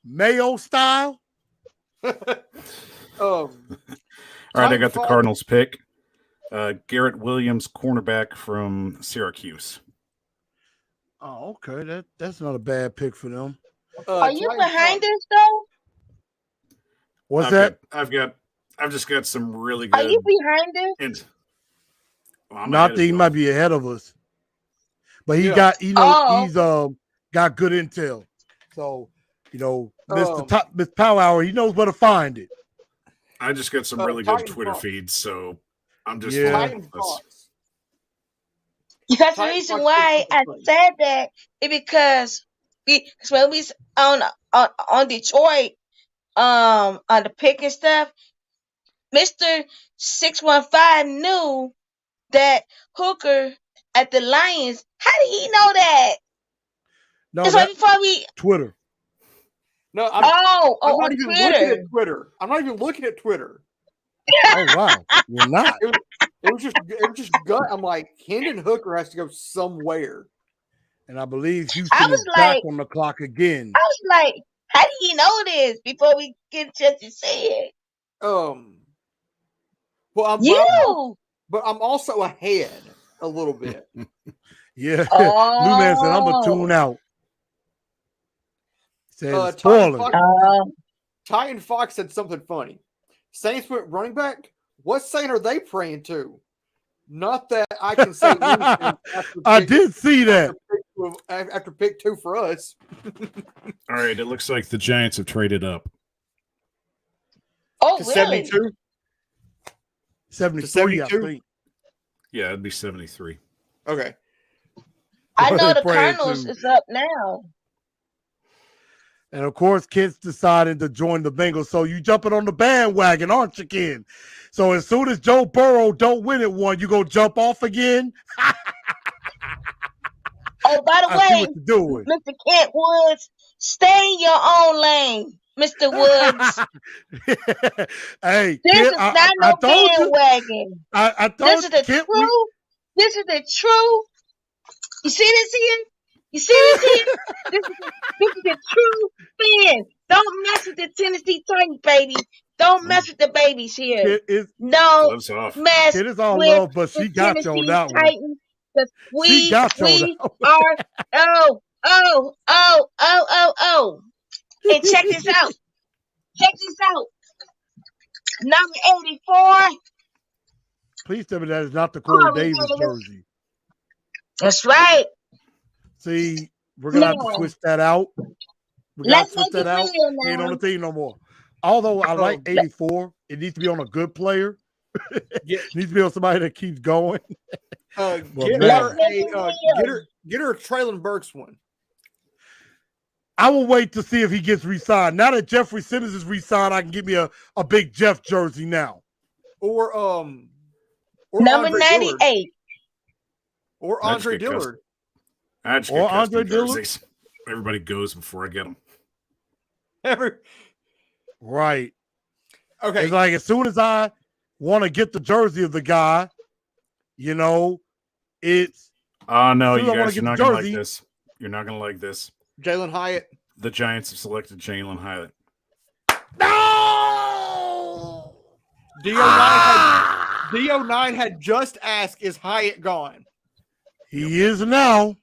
Mayo style. All right, I got the Cardinals pick. Garrett Williams, cornerback from Syracuse. Oh, okay. That's not a bad pick for them. Are you behind us though? What's that? I've just got some really good. Are you behind us? Not that he might be ahead of us, but he got he's got good intel. So Miss Power Hour, he knows where to find it. I just got some really good Twitter feeds, so I'm just Titan Fox. Because the reason why I said that is because when we on Detroit, on the pick and stuff, Mr. 615 knew that Hooker at the Lions. How did he know that? No, that's why before we Twitter. No, I'm not even Twitter. looking at Twitter. I'm not even looking at Twitter. Oh wow, you're not. It was just gut. I'm like, Hendon Hooker has to go somewhere. And I believe Houston is back on the clock again. I was like, how did he know this before we get a chance to say it? Well, I'm also ahead a little bit. Yeah, New Man said I'm gonna tune out. Said Titan Fox said something funny. Saints went running back. What saint are they praying to? Not that I can say anything. I did see that after pick 2 for us. All right, it looks like the Giants have traded up. Oh, to really? 72? 73, I think. Yeah, it'd be 73. Okay. I know the Cardinals is up now. And of course, kids decided to join the Bengals. So you jumping on the bandwagon, aren't you, kid? So as soon as Joe Burrow don't win it one, you go jump off again? Oh, by the way, Mr. Kent Woods, stay in your own lane, Mr. Woods. Hey, this kid, is not no bandwagon. I told this is the true. This is the true. You see this here? You see this here? This is the true fan. Don't mess with the Tennessee Titans, baby. Don't mess with the babies here. No mess it is all with love, but she the got Tennessee you on that Titans. We are And check this out. Check this out. Number 84. Please tell me that is not the Corey Davis jersey. That's right. See, we're gonna have to switch that out. We gotta switch that out. Ain't on the team no more. Although I like 84, it needs to be on a good player. It needs to be on somebody that keeps going. Get her a Traylon Burks one. I will wait to see if he gets re-signed. Now that Jeffrey Simmons is re-signed, I can get me a big Jeff jersey now. Or number Andre 98. Dillard. Or Andre Dillard. I just get Andre jerseys. Everybody goes before I get them. Right. Okay. It's like as soon as I want to get the jersey of the guy, it's. Oh, no, you guys are not going to like this. You're not going to like this. Jalen Hyatt. The Giants have selected Jalen Hyatt. No! DO9 had just asked, is Hyatt gone? He is now.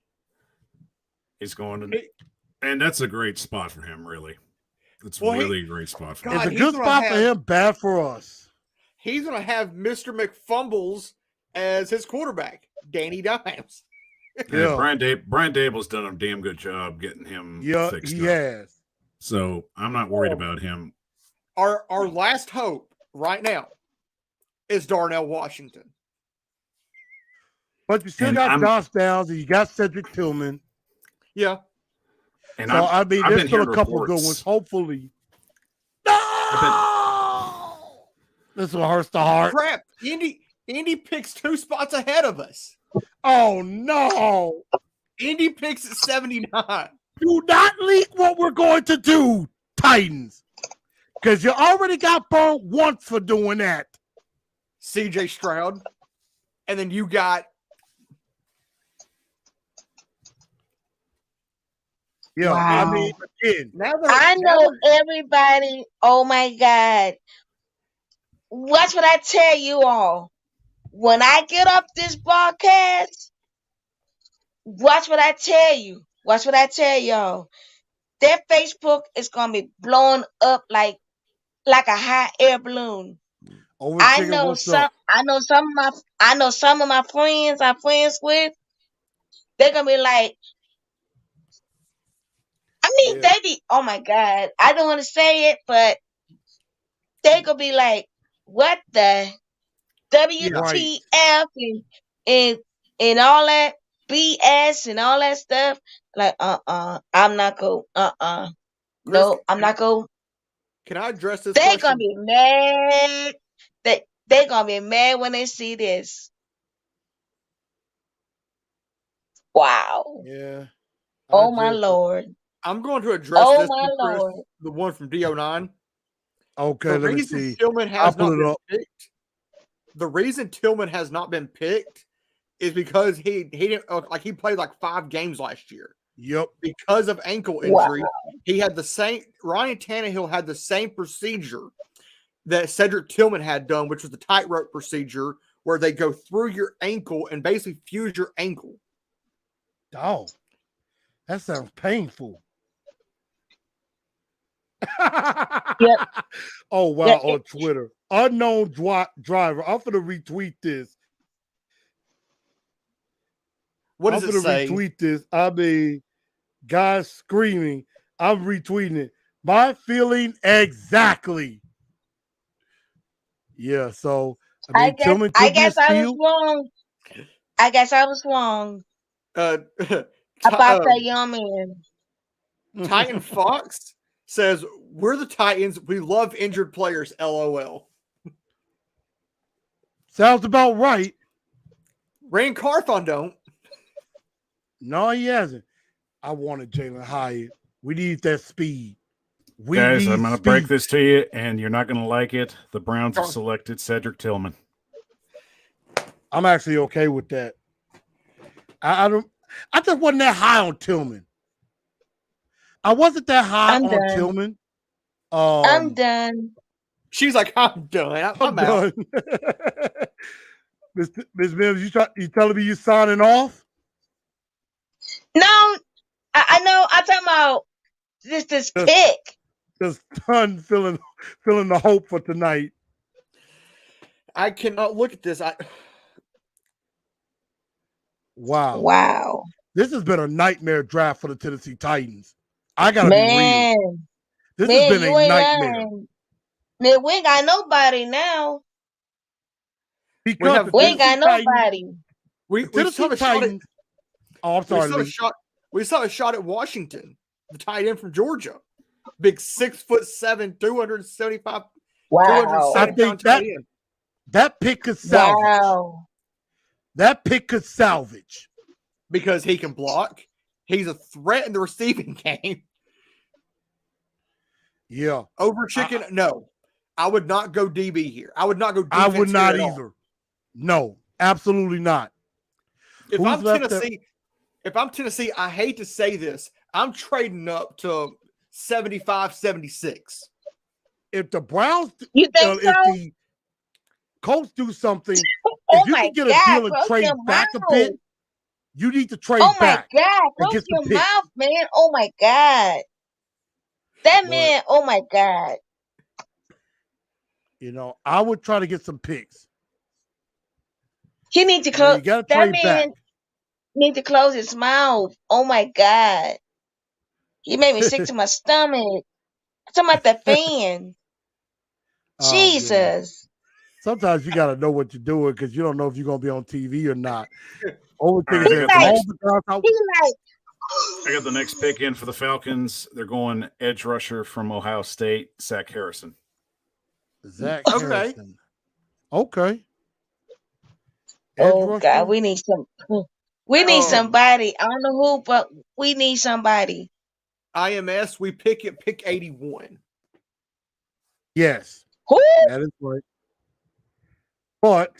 He's going to, and that's a great spot for him, really. It's really a great spot for him. It's a good spot for him, bad for us. He's going to have Mr. McFumbles as his quarterback, Danny Dimes. Yeah, Brian Dable's done a damn good job getting him fixed he up. has. So I'm not worried about him. Our last hope right now is Darnell Washington. But you still got Josh Downs and you got Cedric Tillman. Yeah. And so there's still a couple good ones. Hopefully. No! This will hurt the heart. Crap. Indy picks 2 spots ahead of us. Oh no. Indy picks at 79. Do not leak what we're going to do, Titans. Because you already got burned once for doing that. CJ Stroud. And then you got yeah, Wow. I mean, again. I know everybody. Oh my God. Watch what I tell you all. When I get up this broadcast, watch what I tell you. Watch what I tell y'all. Their Facebook is gonna be blown up like a hot air balloon. I know some of my friends I'm friends with, they're gonna be like, they be, oh my God, I don't want to say it, but they gonna be like, what the WTF and all that BS and all that stuff. Like, I'm not go, no, I'm not go. Can I address this? They're gonna be mad. They're gonna be mad when they see this. Wow. Yeah. Oh my Lord. I'm going to address this. My Chris, Lord. the one from DO9. Okay, let me see. Tillman has not been picked. The reason Tillman has not been picked is because he didn't he played like 5 games last year. Yep. Because of ankle injury, he had the same. Ryan Tannehill had the same procedure that Cedric Tillman had done, which was the tightrope procedure, where they go through your ankle and basically fuse your ankle. Oh, that sounds painful. Yep. Oh wow! Yep. On Twitter, unknown driver. I'm gonna retweet this. What does it say? Retweet this. I mean, guys screaming. I'm retweeting it. My feeling exactly. Yeah. So I guess I was wrong. I guess I was wrong. About that young man. Titan Fox says, "We're the Titans. We love injured players." LOL. Sounds about right. Rand Carthon don't. No, he hasn't. I wanted Jalen Hyatt. We need that speed. Guys, I'm going to break this to you, and you're not going to like it. The Browns have selected Cedric Tillman. I'm actually okay with that. I just wasn't that high on Tillman. I wasn't that high on Tillman. I'm done. She's like, I'm done. I'm out. Miss Mims, you telling me you signing off? No, I know. I'm talking about this pick. Just done feeling the hope for tonight. I cannot look at this. Wow. This has been a nightmare draft for the Tennessee Titans. I gotta be real. This has been a nightmare. Man, we ain't got nobody now. Because we ain't got nobody. We saw a Titans. I'm sorry. We saw a shot at Washington, the tight end from Georgia. Big 6'7", 275. Wow. I think that pick could salvage. Wow. That pick could salvage. Because he can block. He's a threat in the receiving game. Yeah. Over chicken? No. I would not go DB here. I would not go defense. I would not either. No, absolutely not. If I'm Tennessee, I hate to say this, I'm trading up to 75, 76. If the Browns, if the Colts do something, if you can get a deal and trade back a bit, you need to trade back. Oh my God, close your mouth, man. Oh my God. That man, oh my God. You know, I would try to get some picks. He need to You close. got to That trade back. man need to close his mouth. Oh my God, he made me sick to my stomach. I'm talking about the fan. Oh man. Jesus. Sometimes you got to know what you're doing because you don't know if you're going to be on TV or not. Only All thing right, is I He that got the like all next. the guys out. he like. I got the next pick in for the Falcons. They're going edge rusher from Ohio State, Zach Harrison. Zach Okay. Harrison. Okay. Edge Oh rusher. God, we need some. We need Um, somebody. I don't know who, but we need somebody. IMS, we pick at pick 81. Yes, Who? that is right. But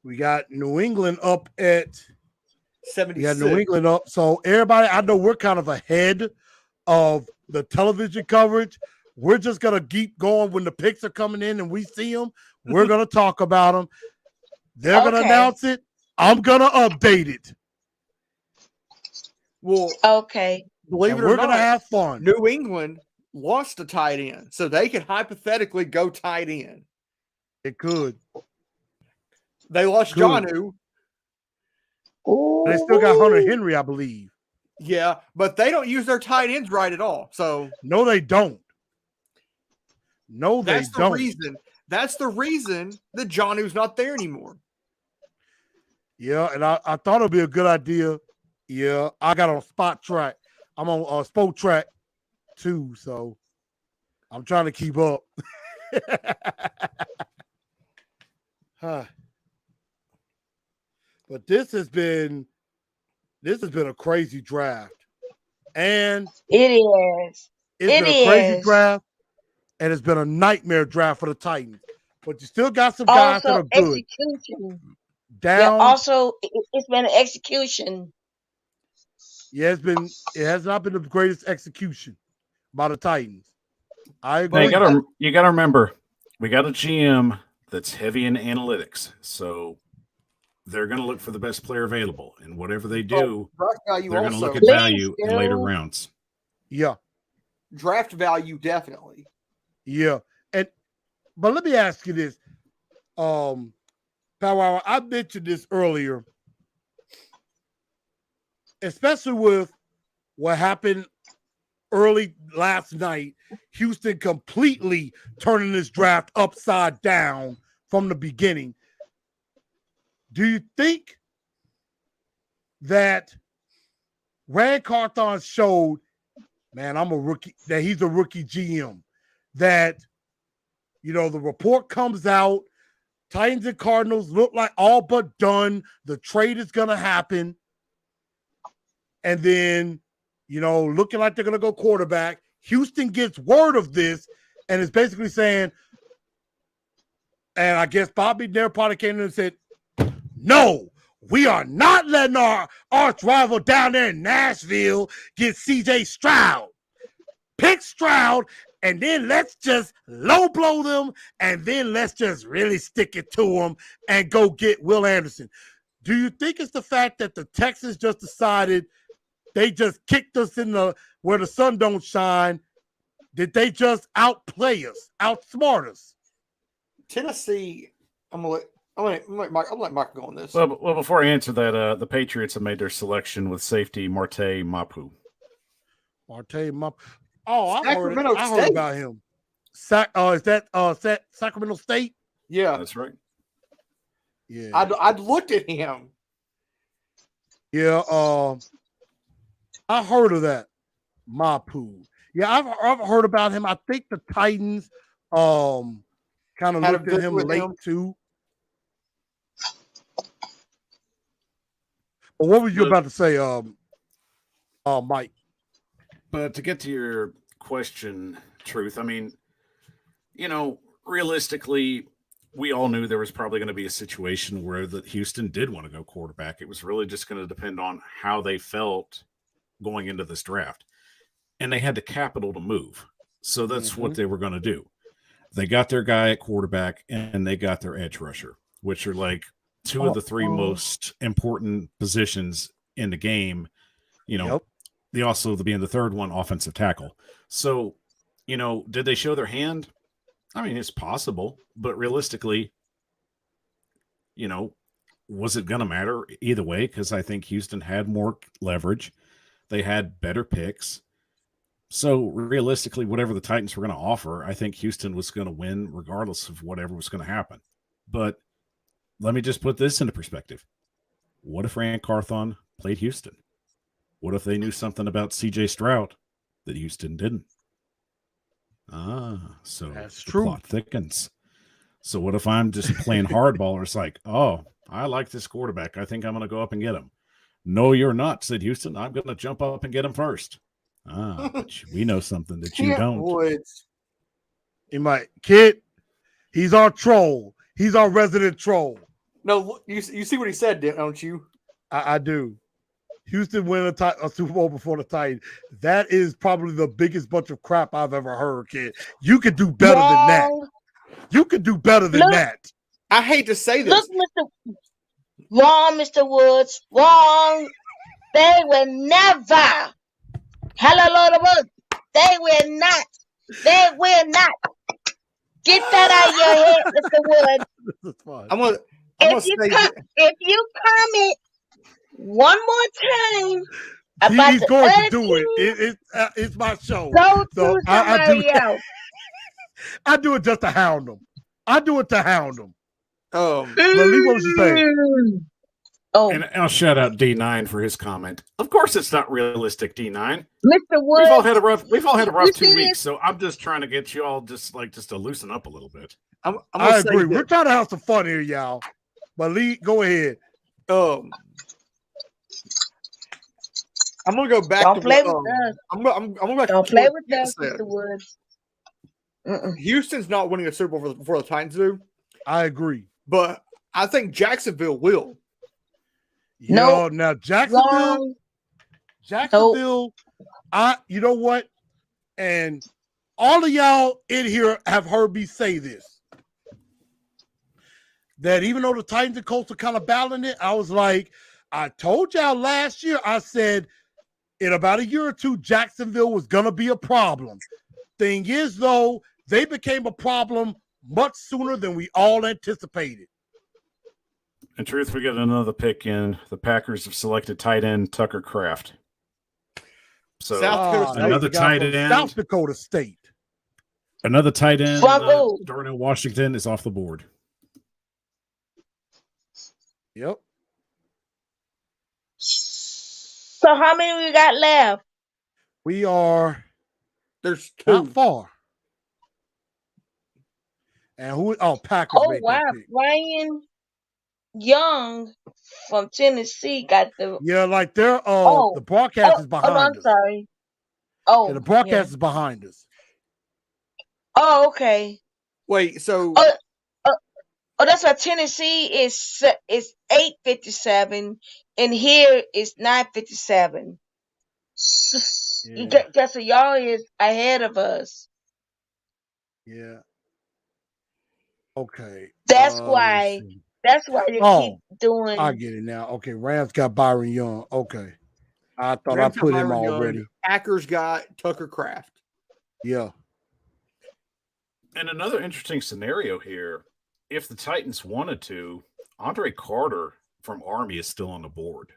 we got New England up at. We got 76. New England up. So everybody, I know we're kind of ahead of the television coverage. We're just gonna keep going when the picks are coming in and we see them. We're gonna talk about them. They're gonna Okay. announce it. I'm gonna update it, Well, Okay. believe and it or we're not, gonna have fun. New England lost a tight end, so they could hypothetically go tight end. It could. They lost Good. Jonnu, They still got Hunter Ooh. Henry, I believe. yeah, but they don't use their tight ends right at all. So No, they don't. No, they that's the don't. reason. That's the reason that Jonnu's not there anymore. Yeah, and I thought it'd be a good idea. Yeah, I got on Spot Track. I'm on Spoke Track too, so I'm trying to keep up. Huh. But this has been a crazy draft, and It is. it's It been a crazy is. draft, and it's been a nightmare draft for the Titans. But you still got some guys that Also are good. execution. Down, Yeah. Also, it's been an execution. yeah, it has not been the greatest execution by the Titans. I Now agree. you gotta remember, we got a GM that's heavy in analytics, so they're going to look for the best player available, and whatever they do, Draft value they're going to also. look at Please value in later do. rounds. Yeah, Draft value definitely. yeah. But let me ask you this. Power, I mentioned this earlier, especially with what happened early last night. Houston completely turning this draft upside down from the beginning. Do you think that Rand Carthon showed, man, I'm a rookie, that he's a rookie GM, that, you know, the report comes out, Titans and Cardinals look like all but done. The trade is going to happen. And then, you know, looking like they're going to go quarterback. Houston gets word of this and is basically saying, and I guess Bobby Nair probably came in and said, no, we are not letting our arch rival down there in Nashville get CJ Stroud. Pick Stroud, and then let's just low blow them, and then let's just really stick it to them and go get Will Anderson. Do you think it's the fact that the Texans just decided they just kicked us in the where the sun don't shine? Did they just outplay us, outsmart us? Tennessee, I'm gonna let Mike go on this. Well, before I answer that, the Patriots have made their selection with safety Marte Mapu. Marte Mapu. Oh, I heard State. about him. Is that Sacramento State? Yeah, That's right. Yeah. I'd looked at him. Yeah, I heard of that. Mapu. Yeah, I've heard about him. I think the Titans kind of Had a looked at visit him with late him. too. But what were you about to say, Mike? But to get to your question, Truth, I mean, you know, realistically, we all knew there was probably going to be a situation where the Houston did want to go quarterback. It was really just going to depend on how they felt going into this draft. And they had the capital to move. So that's what they were going to do. They got their guy at quarterback and they got their edge rusher, which are like two of the three most important positions in the game. You know, they also, being the third one, offensive tackle. So, you know, did they show their hand? I mean, it's possible, but realistically, you know, was it going to matter either way? Because I think Houston had more leverage. They had better picks. So realistically, whatever the Titans were going to offer, I think Houston was going to win regardless of whatever was going to happen. But let me just put this into perspective. What if Rand Carthon played Houston? What if they knew something about CJ Stroud that Houston didn't? So That's the true. plot thickens. So what if I'm just playing hardball or it's like, oh, I like this quarterback. I think I'm going to go up and get him. No, you're not, said Houston. I'm going to jump up and get him first. But we know something that you don't. He might, kid, he's our troll. He's our resident troll. No, you see what he said, don't you? I do. Houston win a Super Bowl before the Titans. That is probably the biggest bunch of crap I've ever heard, kid. You could do better than that. You could do better than that. I hate to say this. Look, wrong, Mr. Woods. Wrong. They will never. Hello, Lord of Woods. They will not. They will not. Get that out of your head, Mr. Woods. That's fine. If you comment one more time about he's going to do it. It's my show. Go to somebody else. I do it just to hound them. I do it to hound them. But Lee, what was you saying? Oh. And I'll shout out D9 for his comment. Of course, it's not realistic, D9. Mr. Woods, we've all had a rough 2 weeks, so I'm just trying to get you all just to loosen up a little bit. I agree. We're trying to have some fun here, y'all. But Lee, go ahead. I'm gonna go back. Don't play with us. I'm gonna don't play with us, Mr. Woods. Houston's not winning a Super Bowl before the Titans do. I agree, but I think Jacksonville will. No, now Jacksonville. You know what? And all of y'all in here have heard me say this. That even though the Titans and Colts are kind of battling it, I was like, I told y'all last year, I said in about a year or two, Jacksonville was going to be a problem. Thing is, though, they became a problem much sooner than we all anticipated. In truth, we get another pick in. The Packers have selected tight end Tucker Kraft. So another tight end. South Dakota State. Another tight end. Darnell Washington is off the board. Yep. So how many we got left? There's 2. Not far. And who? Oh, Packers. Oh wow, Brian Young from Tennessee got the. Yeah, like they're the broadcast is behind us. I'm sorry. The broadcast is behind us. Oh, okay. Wait, so. That's why Tennessee is 8:57, and here is 9:57. Guess what, y'all is ahead of us. Yeah. Okay. That's why you keep doing. I get it now. Okay, Rams got Byron Young. Okay. I thought I put him already. Packers got Tucker Kraft. Yeah. And another interesting scenario here. If the Titans wanted to, Andre Carter from Army is still on the board.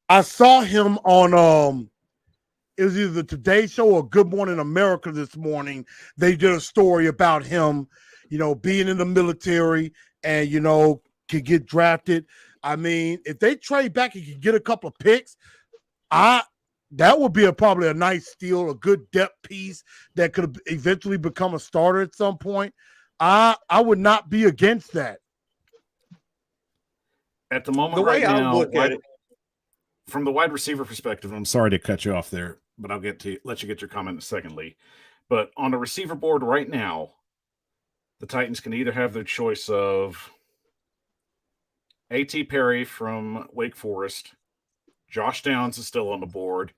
I saw him on it was either the Today Show or Good Morning America this morning. They did a story about him, being in the military and, could get drafted. I mean, if they trade back and can get a couple of picks, that would be probably a nice steal, a good depth piece that could eventually become a starter at some point. I would not be against that. At the moment, right now, from the wide receiver perspective, I'm sorry to cut you off there, but I'll let you get your comment secondly. But on the receiver board right now, the Titans can either have their choice of A.T. Perry from Wake Forest, Josh Downs is still on the board,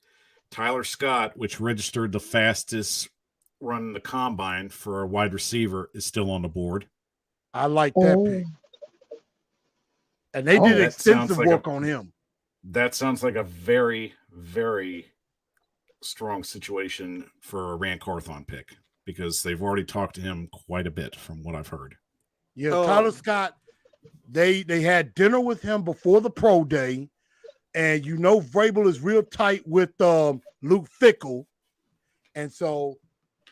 Tyler Scott, which registered the fastest run the combine for a wide receiver, is still on the board. I like that pick. And they did extensive work on him. That sounds like a very, very strong situation for a Rand Carthon pick because they've already talked to him quite a bit from what I've heard. Yeah, Tyler Scott They had dinner with him before the pro day, and Vrabel is real tight with Luke Fickell, and so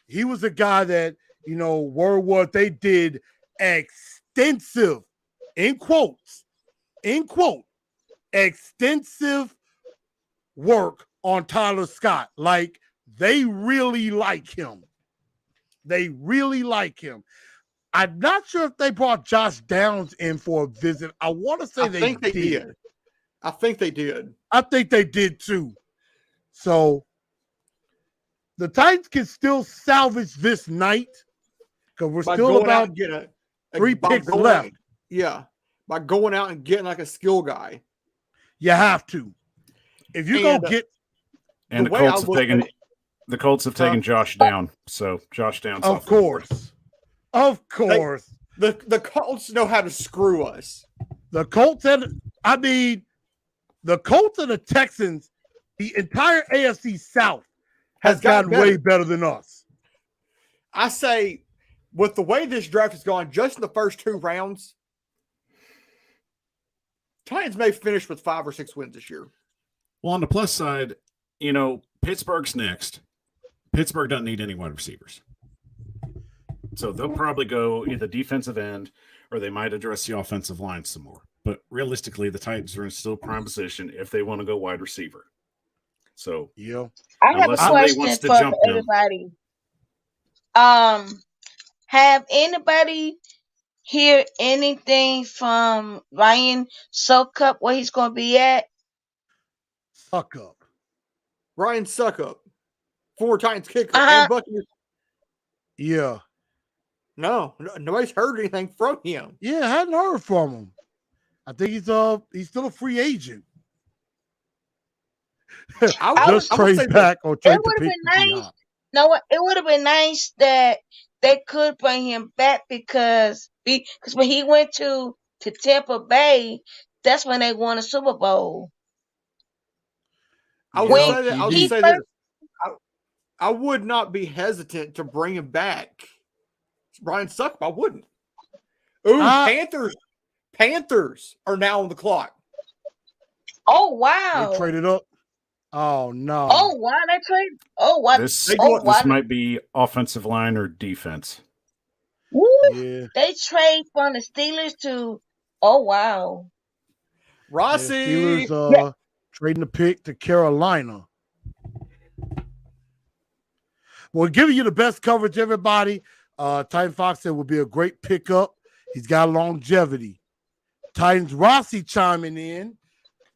he was a guy that word was they did extensive, in quote, extensive work on Tyler Scott. Like, they really like him. They really like him. I'm not sure if they brought Josh Downs in for a visit. I want to say they did. I think they did. I think they did too. So the Titans can still salvage this night because we're still about 3 picks left. By going out and getting like a skill guy. You have to. If you go get, and the Colts have taken Josh down. So Josh Downs, of course. The Colts know how to screw us. The Colts and the Colts and the Texans, the entire AFC South has gotten way better than us. I say, with the way this draft has gone, just in the first 2 rounds, Titans may finish with 5 or 6 wins this year. Well, on the plus side, Pittsburgh's next. Pittsburgh doesn't need any wide receivers. So they'll probably go either defensive end or they might address the offensive line some more. But realistically, the Titans are in still prime position if they want to go wide receiver. So I have a question for everybody. Have anybody hear anything from Ryan Suckup where he's going to be at? Ryan Suckup, former Titans kicker and Buccaneers. Yeah. No, nobody's heard anything from him. Yeah, I hadn't heard from him. I think he's still a free agent. Just trade back or trade the pick. Nice. No, it would have been nice that they could bring him back because when he went to Tampa Bay, that's when they won a Super Bowl. I would not be hesitant to bring him back. Ryan Suckup, I wouldn't. Panthers are now on the clock. Oh wow! They traded up. Oh no! Oh wow! They traded. Oh wow! This might be offensive line or defense. Woo. Yeah. They trade from the Steelers to. Oh wow! Rossi. Steelers trading the pick to Carolina. Well, giving you the best coverage, everybody. Titan Fox said will be a great pickup. He's got longevity. Titans Rossi chiming in.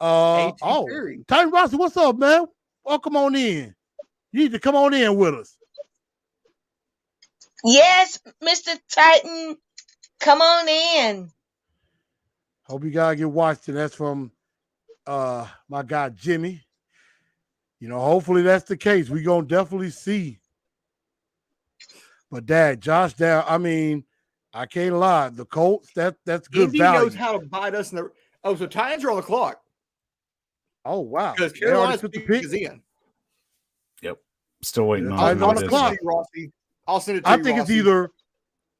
Titan Rossi, what's up, man? Welcome on in. You need to come on in with us. Yes, Mr. Titan. Come on in. Hope you guys get watched. And that's from my guy Jimmy. Hopefully that's the case. We're gonna definitely see. But Dad, Josh Down, I can't lie. The Colts, that's good Indy value. knows how to bite us. So Titans are on the clock. Oh, wow. Because Carolina's pick is in. Yep. Still waiting on the clock. I'll send it to you, I think it's either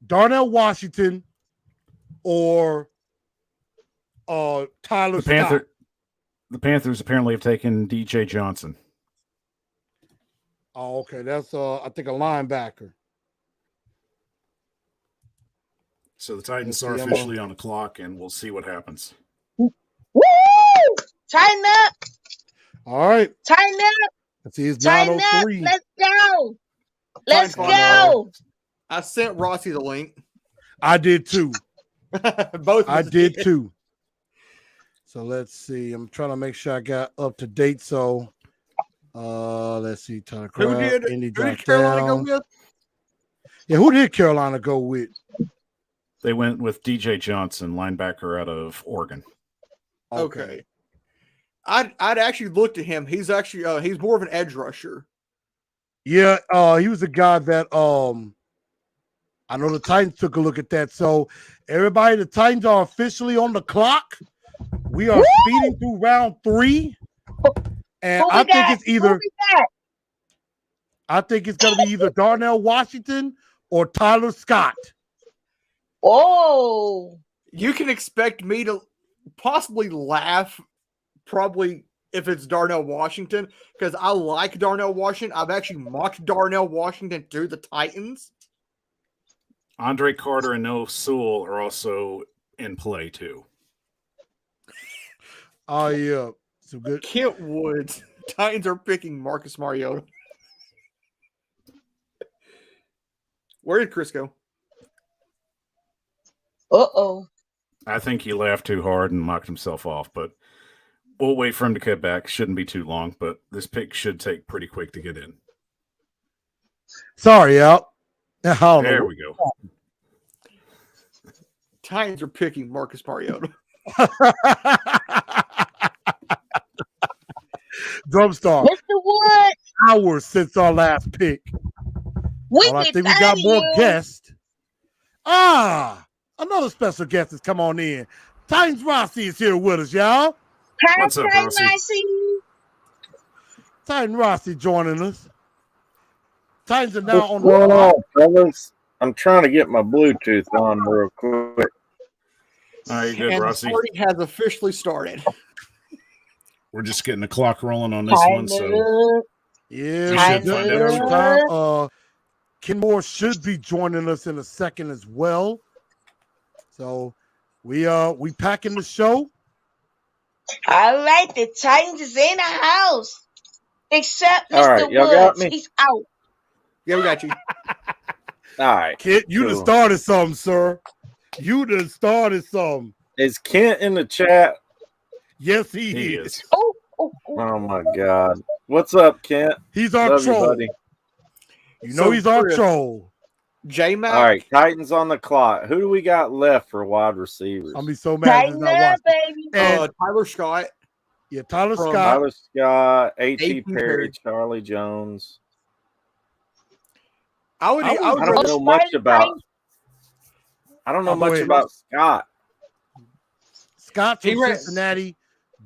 Darnell Washington or Tyler Scott. The Panthers apparently have taken DJ Johnson. Oh, okay. That's, I think, a linebacker. So the Titans are officially on the clock, and we'll see what happens. Woo! Tighten up. All right. Tighten up. Let's see, it's 9:03. Let's go. Let's go. I sent Rossi the link. I did too. Both. I did too. So let's see. I'm trying to make sure I got up to date. So let's see. Who did Carolina go with? Yeah, who did Carolina go with? They went with DJ Johnson, linebacker out of Oregon. Okay. I'd actually looked at him. He's actually he's more of an edge rusher. Yeah, he was a guy that I know the Titans took a look at that. So everybody, the Titans are officially on the clock. We are speeding through round 3. And I think it's going to be either Darnell Washington or Tyler Scott. Oh. You can expect me to possibly laugh, probably if it's Darnell Washington, because I like Darnell Washington. I've actually mocked Darnell Washington to the Titans. Andre Carter and Noah Sewell are also in play too. Oh yeah, some good. Kent Woods. Titans are picking Marcus Mariota. Where did Chris go? Uh-oh. I think he laughed too hard and mocked himself off, but we'll wait for him to get back. Shouldn't be too long, but this pick should take pretty quick to get in. Sorry, Al. There we go. Titans are picking Marcus Mariota. Drumstar. Mr. Wood, Hours since our last pick. we Well, I can think we got thank more you. guests. Another special guest has come on in. Titans Rossi is here with us, y'all. What's up, Rossi? Titan Rossi joining us. Titans are now on What's going the on, fellas? I'm trying to get my Bluetooth on real quick. All right, good, And Rossi. the party has officially started. We're just getting the clock rolling on this one, so Yeah, we we should just find there out in shortly. time. Ken Moore should be joining us in a second as well. So we packing the show. All right, the Titans is in the house. Except All Mr. right, y'all got Woods. me? He's out. Yeah, we got you. All right. Kent, you done Cool. started something, sir. You done started something. Is Kent in the chat? Yes, he He is. is. Oh. Oh, my God. What's up, Kent? He's our Love you, troll. buddy. You know So, he's our Chris, troll. J-Mac. All right, Titans on the clock. Who do we got left for wide receivers? I'll be so mad he's Tighten not up, watching. baby. And Tyler Scott. yeah, Tyler from Scott. Tyler Scott, A.T. A.T. Perry, Perry. Charlie Jones. I would I don't really- know much about. I don't know I'll go much ahead. about Scott. Scott from He ran- Cincinnati.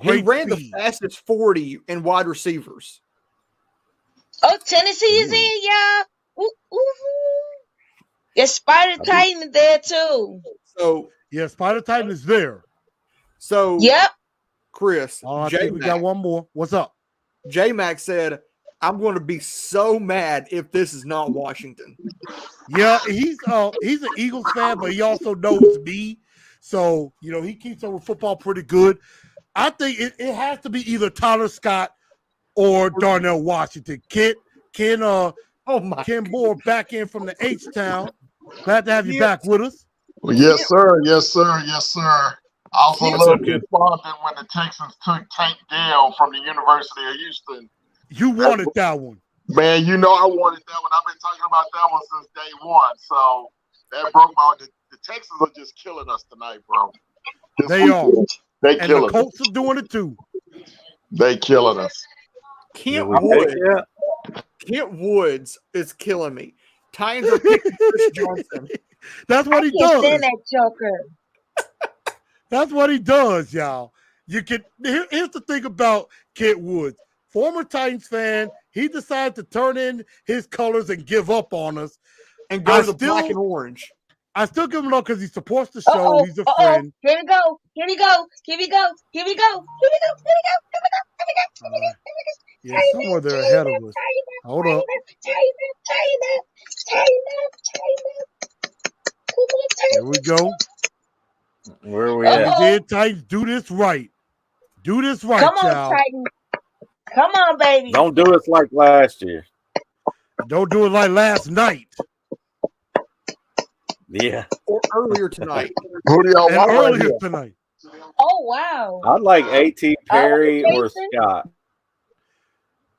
he Great ran speed. the fastest 40 in wide receivers. Oh, Tennessee is in, y'all. Ooh, ooh. Yeah, Spider Titan is there too. So Yeah, Spider Titan is there. Yep. I Chris, think we got one more. What's up? J-Mac said, I'm going to be so mad if this is not Washington. Yeah, he's an Eagles fan, but he also knows me. So, he keeps up with football pretty good. I think it has to be either Tyler Scott or Darnell Washington. Ken Moore back in from the H-Town. Glad to have you back with us. Well, yes, sir. Yes, sir. Yes, sir. I also What's love up, kid? responding when the Texans took Tank Dell from the University of Houston. You wanted that one. Man, you know I wanted that one. I've been talking about that one since day one. So that broke my the Texans are just killing us tonight, bro. This They are. weekend, They And the killing us. Colts are doing it too. They killing us. Kent Did we take Woods. it? Kent Woods is killing me. Titans are picking Chris Johnson. That's what he I can't does. stand that Joker. That's what he does, y'all. Here's the thing about Kent Woods. Former Titans fan, he decided to turn in his colors and give up on us. And go I to the black and orange. I still give him up because he supports the show. Uh-oh. He's a friend. Here we go. Here we go. Here we go. Here we go. Here we go. Here we go. Here we go. Here we go. Here we go. Here we go. Yeah, somewhere they're ahead of us. Hold up. Here we go. Where are we Uh-oh. at? We did, Titans. Do this right. Do this right, Come on, y'all. Titan. Come on, baby. Don't do us like last year. Don't do it like last night. Yeah. Or earlier tonight. Who do y'all And want right earlier here? tonight. Oh, wow. I'd like A.T. Perry or Jason? Scott.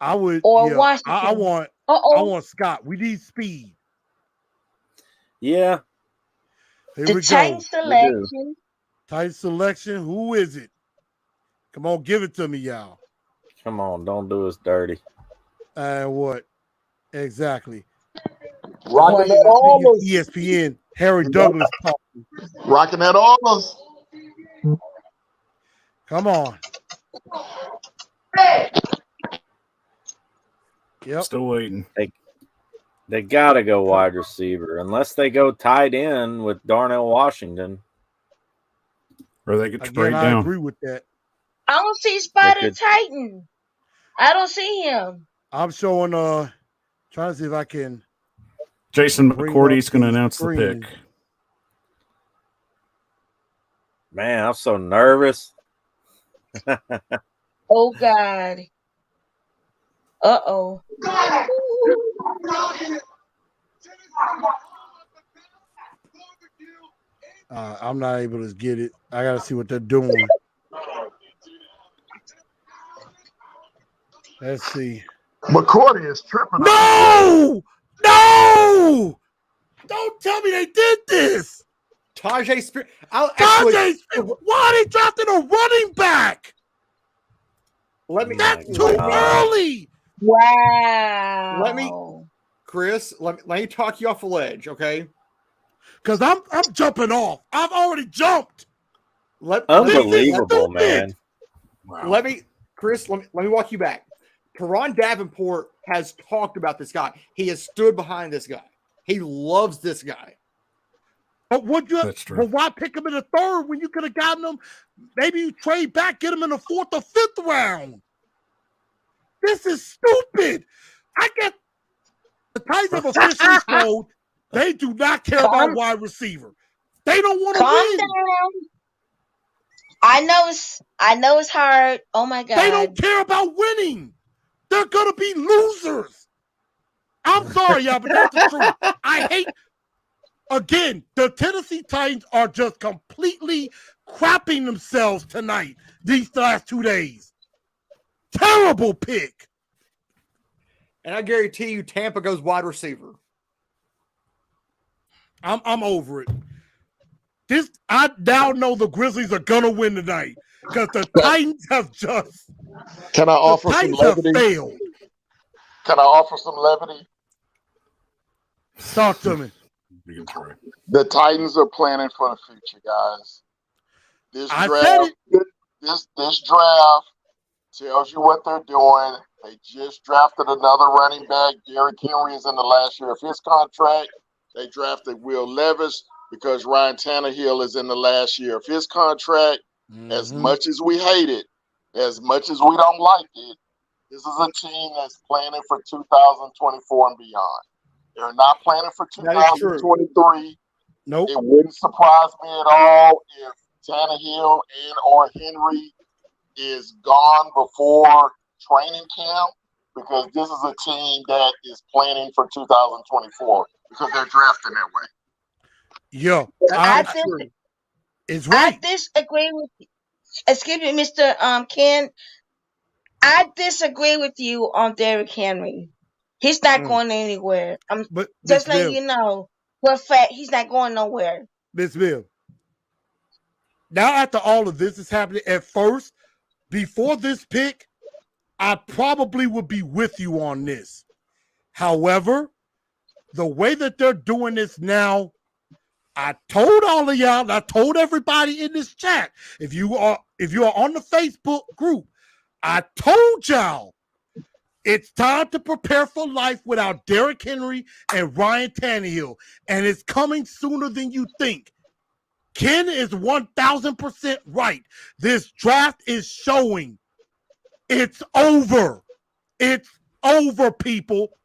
I would. Or yeah, Washington. I want Uh-oh. Scott. We need speed. Yeah. Here The we go. Titan selection. Tight selection. Who is it? Come on, give it to me, y'all. Come on, don't do us dirty. And what? Exactly. Rocking that all us. ESPN. Harry Douglas talking. Rocking that all us. Come on. Yep. Still waiting. They got to go wide receiver unless they go tight end with Darnell Washington. Or they could Again, trade I down. agree with that. I don't see Spider could- Titan. I don't see him. I'm showing trying to see if I can Jason bring McCourty's up going to the announce the screen. pick. Man, I'm so nervous. Oh God. Uh-oh. I'm not able to get it. I gotta see what they're doing. Let's see. McCourty is tripping. No! No! Don't tell me they did this. Tyjae Spears. Actually, Why are they drafting a running back? let me. That's my too God. early. Wow. Let me- Chris, let me talk you off a ledge, okay? Because I'm jumping off. I've already jumped. Unbelievable, stupid. man. Wow. Let me walk you back. Teron Davenport has talked about this guy. He has stood behind this guy. He loves this guy. But That's true. but why pick him in the third when you could have gotten him? Maybe you trade back, get him in the fourth or fifth round. This is stupid. I get the Titans have officially showed they do not care about wide receiver. They don't want to Calm win. down. I know it's hard. Oh my God. They don't care about winning. They're gonna be losers. I'm sorry, y'all, but that's the truth. I hate. Again, the Tennessee Titans are just completely crapping themselves tonight. These last 2 days. Terrible pick. And I guarantee you, Tampa goes wide receiver. I'm over it. I now know the Grizzlies are gonna win tonight because the Titans have just. Can I offer some Titans have levity? failed. Can I offer some levity? Talk to me. You can try. The Titans are planning for the future, guys. This I draft, said this draft tells you what they're doing. They just drafted another running back. Derrick Henry is in the last year of his contract. They drafted Will Levis because Ryan Tannehill is in the last year of his contract. As much as we hate it, as much as we don't like it, this is a team that's planning for 2024 and beyond. They're not planning for That is true. 2023. Nope. It wouldn't surprise me at all if Tannehill and or Henry is gone before training camp, because this is a team that is planning for 2024 because they're drafting that way. Yeah, it's I right. disagree with you. Excuse me, Mr. Ken. I disagree with you on Derrick Henry. He's not going anywhere. I'm But just letting you know for a fact he's not going nowhere. Miss Bill. Now after all of this is happening, at first, before this pick, I probably would be with you on this. However, the way that they're doing this now, I told all of y'all, I told everybody in this chat, if you are on the Facebook group, I told y'all it's time to prepare for life without Derrick Henry and Ryan Tannehill, and it's coming sooner than you think. Ken is 1,000% right. This draft is showing it's over. It's over, people.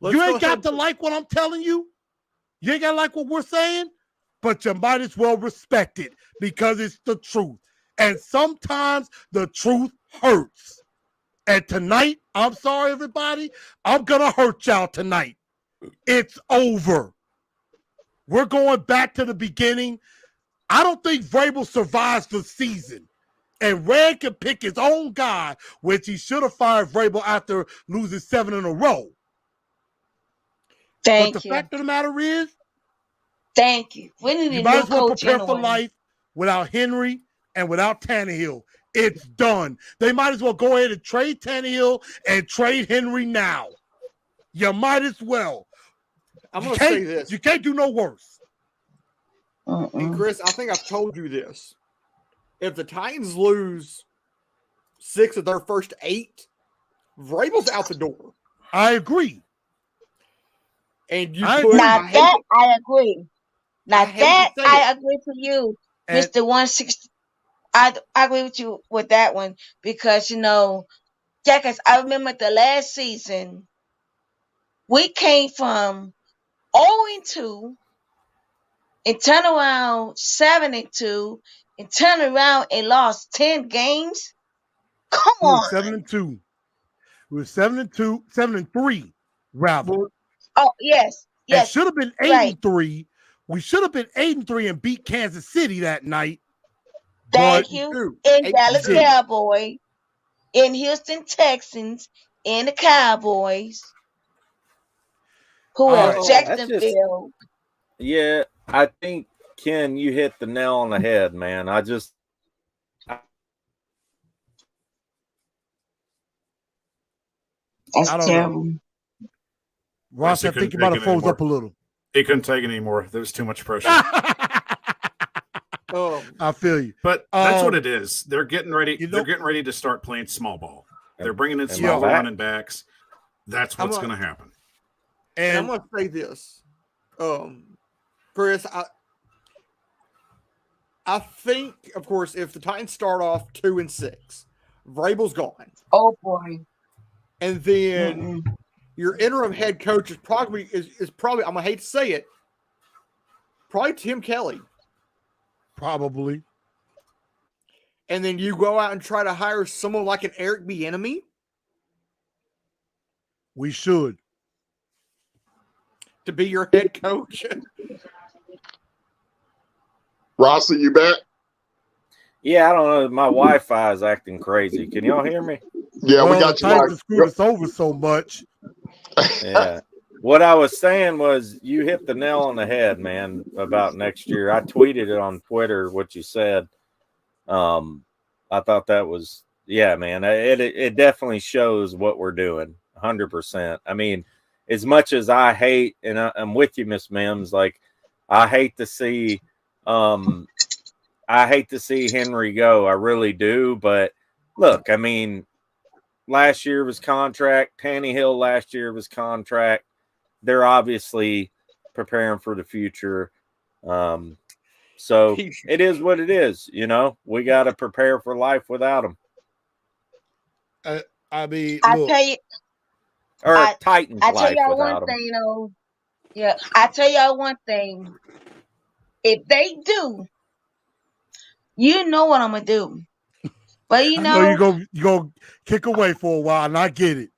You ain't got to like what I'm telling you. You ain't got to like what we're saying, but you might as well respect it because it's the truth. And sometimes the truth hurts. And tonight, I'm sorry, everybody, I'm going to hurt y'all tonight. It's over. We're going back to the beginning. I don't think Vrabel survives the season. And Red can pick his own guy, which he should have fired Vrabel after losing 7 in a row. Thank but the you. fact of the matter is, Thank you. We need you a might new as well coach prepare for anyway. life without Henry and without Tannehill. It's done. They might as well go ahead and trade Tannehill and trade Henry now. You might as well. I'm going to say this. You can't do no worse. And Chris, I think I've told you this. If the Titans lose 6 of their first 8, Vrabel's out the door. I agree. And you I put agree. Now that I agree. Now that I agree to you. And Mr. 160. I agree with you with that one because Jackers, I remember the last season we came from 0-2 and turned around 7-2 and turned around and lost 10 games. Come we were on. 7-2. We were 7-2, 7-3, rather. Oh, yes. It Yes. should have been Right. 8-3. We should have been 8-3 and beat Kansas City that night. But Thank you. Two. And Eight Dallas two. Cowboys, and Houston Texans, and the Cowboys. Who All else? right. Jacksonville. Yeah, I think, Ken, you hit the nail on the head, man. That's That's I don't terrible. know. Ross, I think you couldn't might take have it froze anymore. up a little. He couldn't take it anymore. There was too much pressure. I feel you. But that's what it is. They're getting ready. They're getting ready to start playing small ball. They're bringing in And small my back. running backs. That's what's going to happen. And I'm And going to say this, Chris. I think, of course, if the Titans start off 2-6, Vrabel's gone, Oh boy. and then your interim head coach is probably I'm gonna hate to say it, probably Tim Kelly, probably. and then you go out and try to hire someone like an Eric Bieniemy We should. to be your head coach. Rossi, you back? Yeah, I don't know. My Wi-Fi is acting crazy. Can y'all hear me? Yeah, well, we got the you. Titans screwed us over so much. Yeah. What I was saying was you hit the nail on the head, man, about next year. I tweeted it on Twitter, what you said. I thought that was, yeah, man, it definitely shows what we're doing 100%. I mean, as much as I hate, and I'm with you, Miss Mims, like I hate to see Henry go. I really do. But look, I mean, last year was contract. Tannehill last year was contract. They're obviously preparing for the future. So it is what it is. We got to prepare for life without them. I mean, I look, tell you, Or Titans I tell life y'all without one them. thing, Yeah, I tell y'all one thing. If they do, you know what I'm gonna do. But I know you go kick away for a while, and I get it.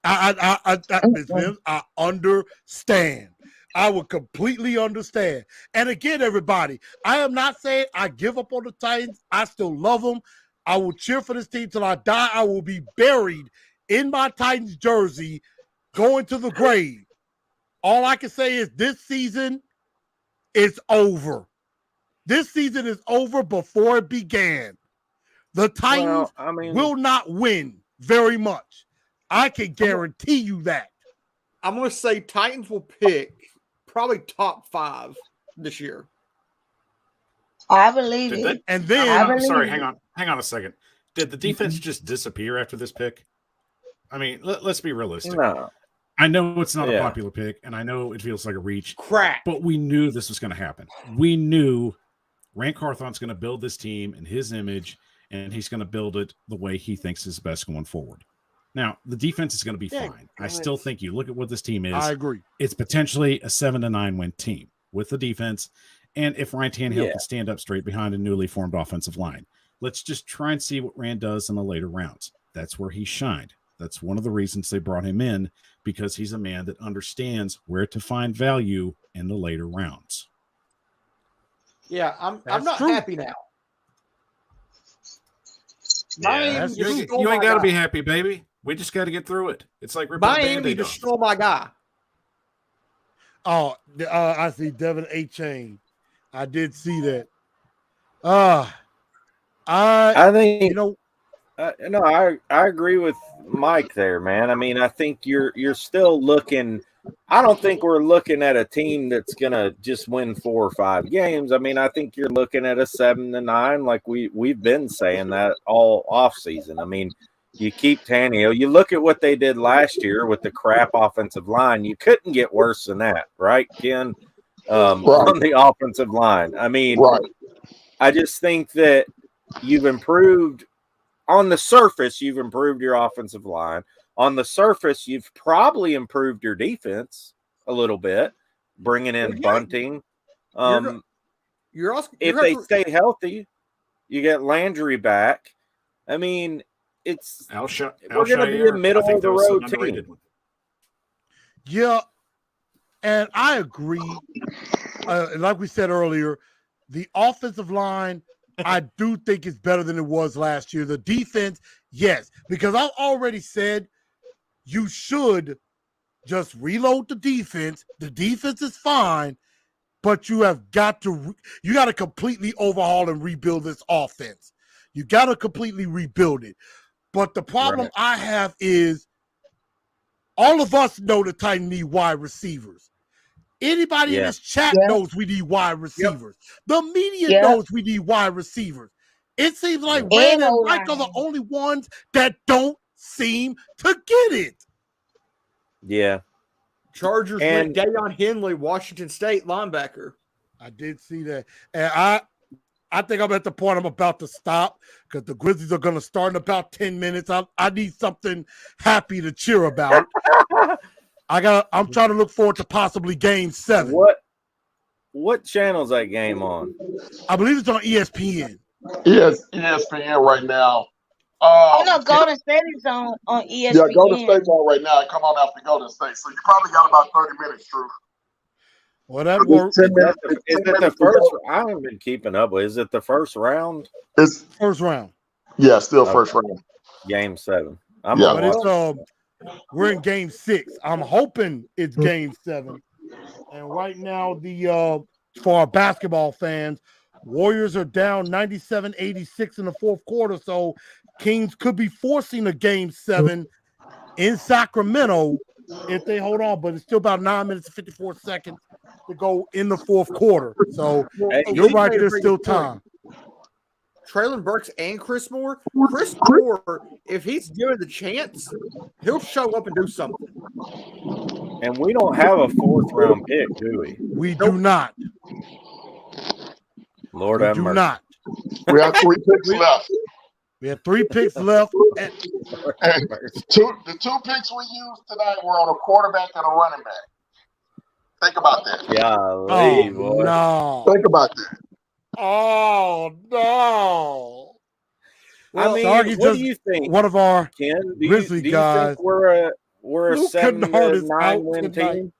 Ms. Mims, I understand. I would completely understand. And again, everybody, I am not saying I give up on the Titans. I still love them. I will cheer for this team till I die. I will be buried in my Titans jersey, going to the grave. All I can say is this season is over. This season is over before it began. The Titans will not win very much. I can guarantee you that. I'm going to say Titans will pick probably top 5 this year. I believe it. And then, hang on a second. Did the defense just disappear after this pick? I mean, let's be realistic. No. I know it's not a popular pick, and I know it feels like a reach. Crap. But we knew this was going to happen. We knew Rand Carthon's going to build this team in his image, and he's going to build it the way he thinks is best going forward. Now, the defense is going to be fine. I still think you look at what this team is. I agree. It's potentially a 7-9 win team with the defense. And if Ryan Tannehill can stand up straight behind a newly formed offensive line, let's just try and see what Rand does in the later rounds. That's where he shined. That's one of the reasons they brought him in, because he's a man that understands where to find value in the later rounds. Yeah, I'm not happy now. You ain't got to be happy, baby. We just got to get through it. It's like ripping Miami just stole my guy. Oh, I see Devin A. Chain. I did see that. I think I agree with Mike there, man. I mean, I think you're still looking. I don't think we're looking at a team that's gonna just win 4 or 5 games. I mean, I think you're looking at a 7-9, like we've been saying that all off season. I mean, you keep Tannehill. You look at what they did last year with the crap offensive line. You couldn't get worse than that, right, Ken? On the offensive line. I mean, I just think that you've improved on the surface. You've improved your offensive line. On the surface, you've probably improved your defense a little bit, bringing in Bunting. You're also if they stay healthy, you get Landry back. I mean, we're going to be a middle of the road team. Yeah, and I agree. Like we said earlier, the offensive line, I do think is better than it was last year. The defense, yes, because I already said you should just reload the defense. The defense is fine, but you have got to completely overhaul and rebuild this offense. You got to completely rebuild it. But the problem I have is all of us know the Titans need wide receivers. Anybody in this chat knows we need wide receivers. The media knows we need wide receivers. It seems like Rand and Mike are the only ones that don't seem to get it. Yeah. Chargers went Dayon Henley, Washington State linebacker. I did see that. And I think I'm at the point I'm about to stop because the Grizzlies are going to start in about 10 minutes. I need something happy to cheer about. I'm trying to look forward to possibly Game 7. What channel is that game on? I believe it's on ESPN. Yes, ESPN right now. No, Golden State is on ESPN. Yeah, Golden State's on right now. Come on after Golden State. So you probably got about 30 minutes, Drew. Well, that works. Is it the first? I haven't been keeping up with. Is it the first round? It's first round. Yeah, still first round. Game 7. But it's we're in Game 6. I'm hoping it's Game 7. And right now, for our basketball fans, Warriors are down 97-86 in the fourth quarter. So Kings could be forcing a Game 7 in Sacramento if they hold on. But it's still about 9 minutes and 54 seconds to go in the fourth quarter. So you're right, there's still time. Traylon Burks and Chris Moore. Chris Moore, if he's given the chance, he'll show up and do something. And we don't have a 4th round pick, do we? We do not. Lord have mercy. Not. We have 3 picks left. We have 3 picks left. And the two picks we used tonight were on a quarterback and a running back. Think about that. No. Think about that. Oh no! Well, I mean, what do you think? One of our Grizzly guys. Think we're a 7-9 win team.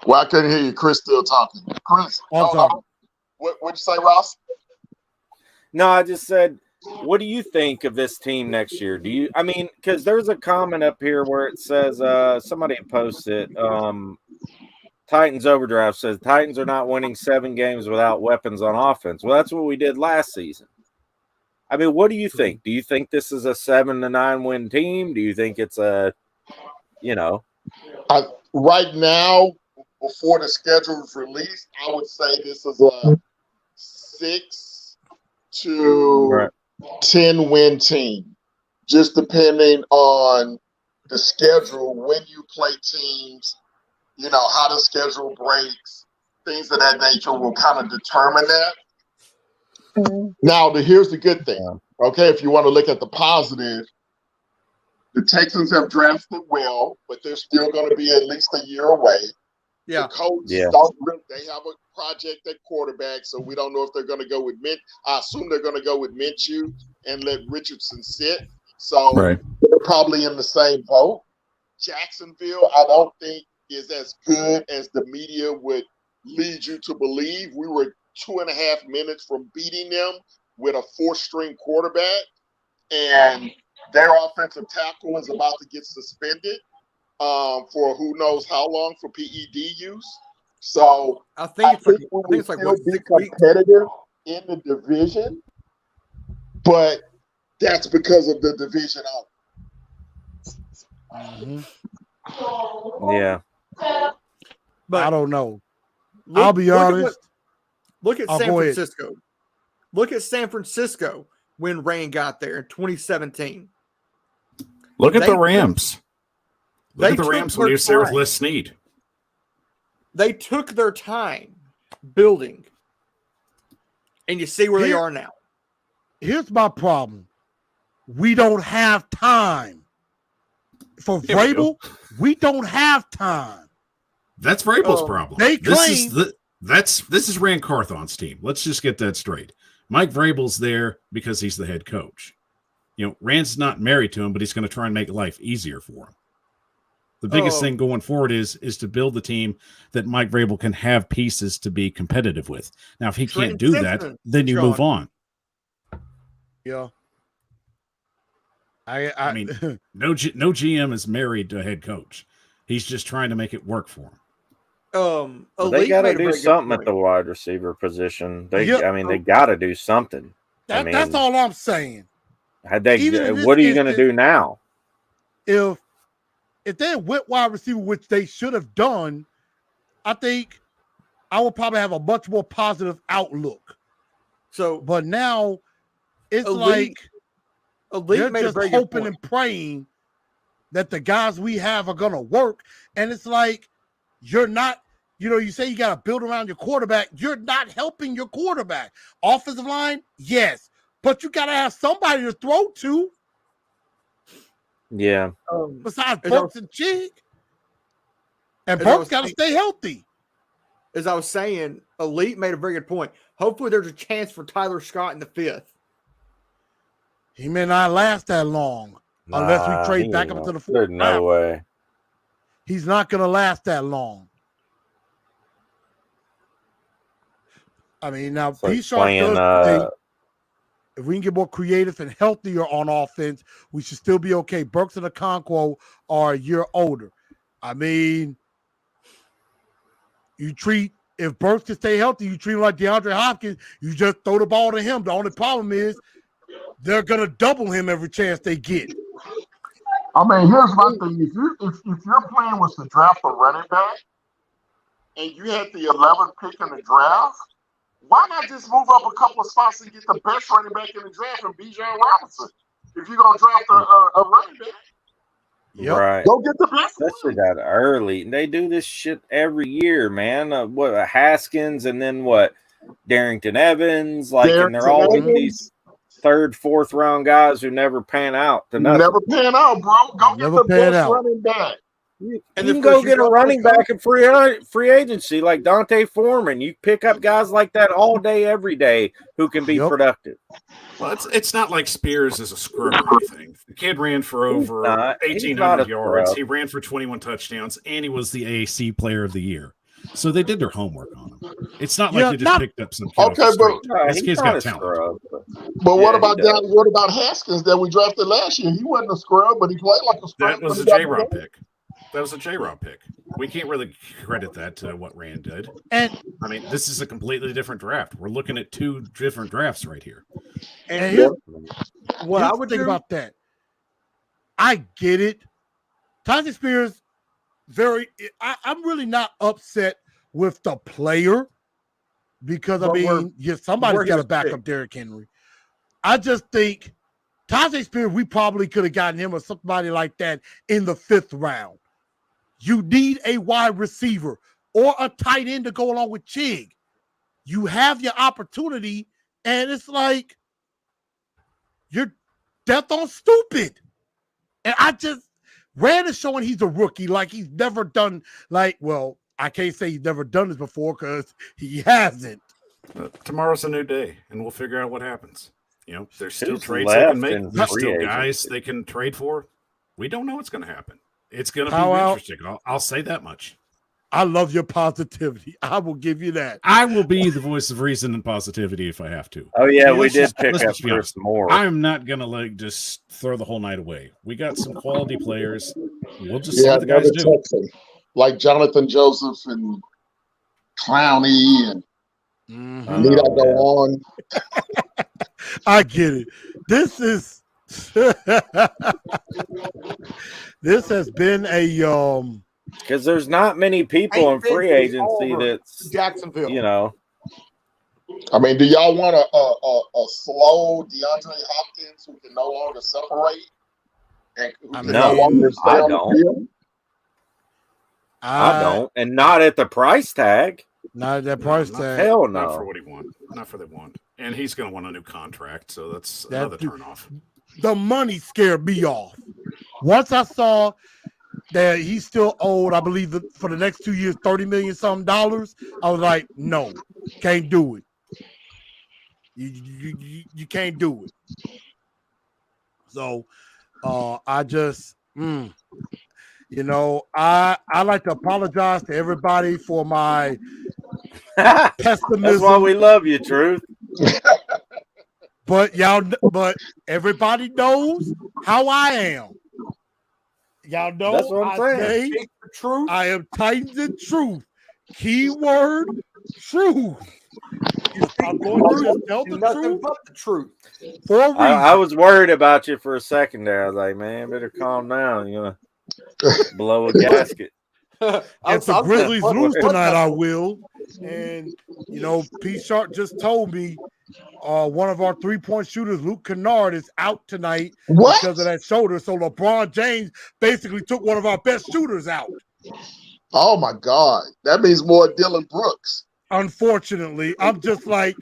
Well, I couldn't hear you. Chris still talking. Chris, what'd you say, Ross? No, I just said, what do you think of this team next year? Because there's a comment up here where it says somebody posted Titans Overdraft says Titans are not winning 7 games without weapons on offense. Well, that's what we did last season. I mean, what do you think? Do you think this is a 7-9 win team? Do you think it's right now, before the schedule is released, I would say this is a 6 to 10 win team, just depending on the schedule when you play teams. How the schedule breaks, things of that nature will kind of determine that. Now, here's the good thing. Okay, if you want to look at the positive, the Texans have drafted well, but they're still going to be at least a year away. Yeah. The Colts they have a project at quarterback, so we don't know if they're going to go with I assume they're going to go with Minshew and let Richardson sit. So they're probably in the same boat. Jacksonville, I don't think is as good as the media would lead you to believe. We were 2.5 minutes from beating them with a 4th-string quarterback, and their offensive tackle is about to get suspended for who knows how long for PED use. So I think we will still be competitive in the division, but that's because of the division out. Yeah. But I don't know. I'll be honest. Look at San Francisco. Look at San Francisco when Rain got there in 2017. Look at the Rams. Look at the Rams when you say with Les Snead. They took their time building. and you see where they are now. Here's my problem. We don't have time. For Vrabel, we don't have time. That's Vrabel's problem. They claim this is Rand Carthon's team. Let's just get that straight. Mike Vrabel's there because he's the head coach. You know, Rand's not married to him, but he's going to try and make life easier for him. The biggest thing going forward is to build the team that Mike Vrabel can have pieces to be competitive with. Now, if he can't do that, then you move on. Yeah. I mean, no GM is married to a head coach. He's just trying to make it work for him. They got to do something at the wide receiver position. They got to do something. That's all I'm saying. What are you going to do now? If they went wide receiver, which they should have done, I think I would probably have a much more positive outlook. But now it's like they're just hoping and praying that the guys we have are going to work. And it's like, you're not, you say you got to build around your quarterback. You're not helping your quarterback. Offensive line, yes. But you got to have somebody to throw to. Yeah. Besides Burks and Chig. And Burks got to stay healthy. As I was saying, Elite made a very good point. Hopefully there's a chance for Tyler Scott in the 5th. He may not last that long unless we trade back up into the 4th. There's no way. He's not going to last that long. I mean, now, P-Sharp does think if we can get more creative and healthier on offense, we should still be okay. Burks and Okonkwo are a year older. I mean, if Burks can stay healthy, you treat him like DeAndre Hopkins, you just throw the ball to him. The only problem is they're going to double him every chance they get. I mean, here's my thing. If your plan was to draft a running back and you had the 11th pick in the draft, why not just move up a couple of spots and get the best running back in the draft and Bijan Robinson? If you're going to draft a running back. Yep. Right. Go get the best especially that early. They do this shit every year, man. Haskins and then Darrington Evans, and they're all these 3rd, 4th round guys who never pan out. Never pan out, bro. Go get the best running back. You can go get a running back in free agency like Dante Foreman. You pick up guys like that all day, every day who can be productive. Well, it's not like Spears is a scrub or anything. The kid ran for over 1,800 yards. He ran for 21 touchdowns, and he was the AAC Player of the Year. So they did their homework on him. It's not like they just picked up some kid. Okay, but this kid's got talent. But what about Haskins that we drafted last year? He wasn't a scrub, but he played like a scrub. That was a J-Rob pick. That was a J-Rob pick. We can't really credit that to what Rand did. And I mean, this is a completely different draft. We're looking at 2 different drafts right here. And what I would think about that, I get it. Tyjae Spears, I'm really not upset with the player because, somebody's got to back up Derrick Henry. I just think Tyjae Spears, we probably could have gotten him or somebody like that in the 5th round. You need a wide receiver or a tight end to go along with Chig. You have your opportunity, and it's like you're death on stupid. And Rand is showing he's a rookie, like he's never done, I can't say he's never done this before because he hasn't. Tomorrow's a new day, and we'll figure out what happens. There's still trades they can make. There's still guys they can trade for. We don't know what's going to happen. It's going to be interesting. I'll say that much. I love your positivity. I will give you that. I will be the voice of reason and positivity if I have to. Oh, yeah, we did pick up Chris Moore. I'm not going to just throw the whole night away. We got some quality players. We'll just see what the guys do. Texan, like Jonathan Joseph and Clowney and need I go on. I get it. This has been a because there's not many people in free agency that's Jacksonville. I mean, do y'all want a slow DeAndre Hopkins who can no longer separate? I don't, and not at the price tag. Not at that price tag. Hell no. Not for what he wants. Not for the want. And he's going to want a new contract, so that's another turnoff. The money scared me off. Once I saw that he's still owed, I believe, for the next 2 years, $30 million something dollars, I was like, no, can't do it. You can't do it. So I just, I like to apologize to everybody for my pessimism. That's why we love you, Truth. But everybody knows how I am. Y'all know that's what I'm saying. Truth. I am Titans and truth. Keyword truth. I'm going to just tell the Nothing truth. but the truth. For a reason. I was worried about you for a second there. I was like, man, better calm down. You're gonna blow a gasket. If the Grizzlies lose tonight, I will. And P. Sharp just told me one of our 3-point shooters, Luke Kennard, is out tonight because of that shoulder. So LeBron James basically took one of our best shooters out. Oh my God. That means more Dylan Brooks. Unfortunately, I'm just like,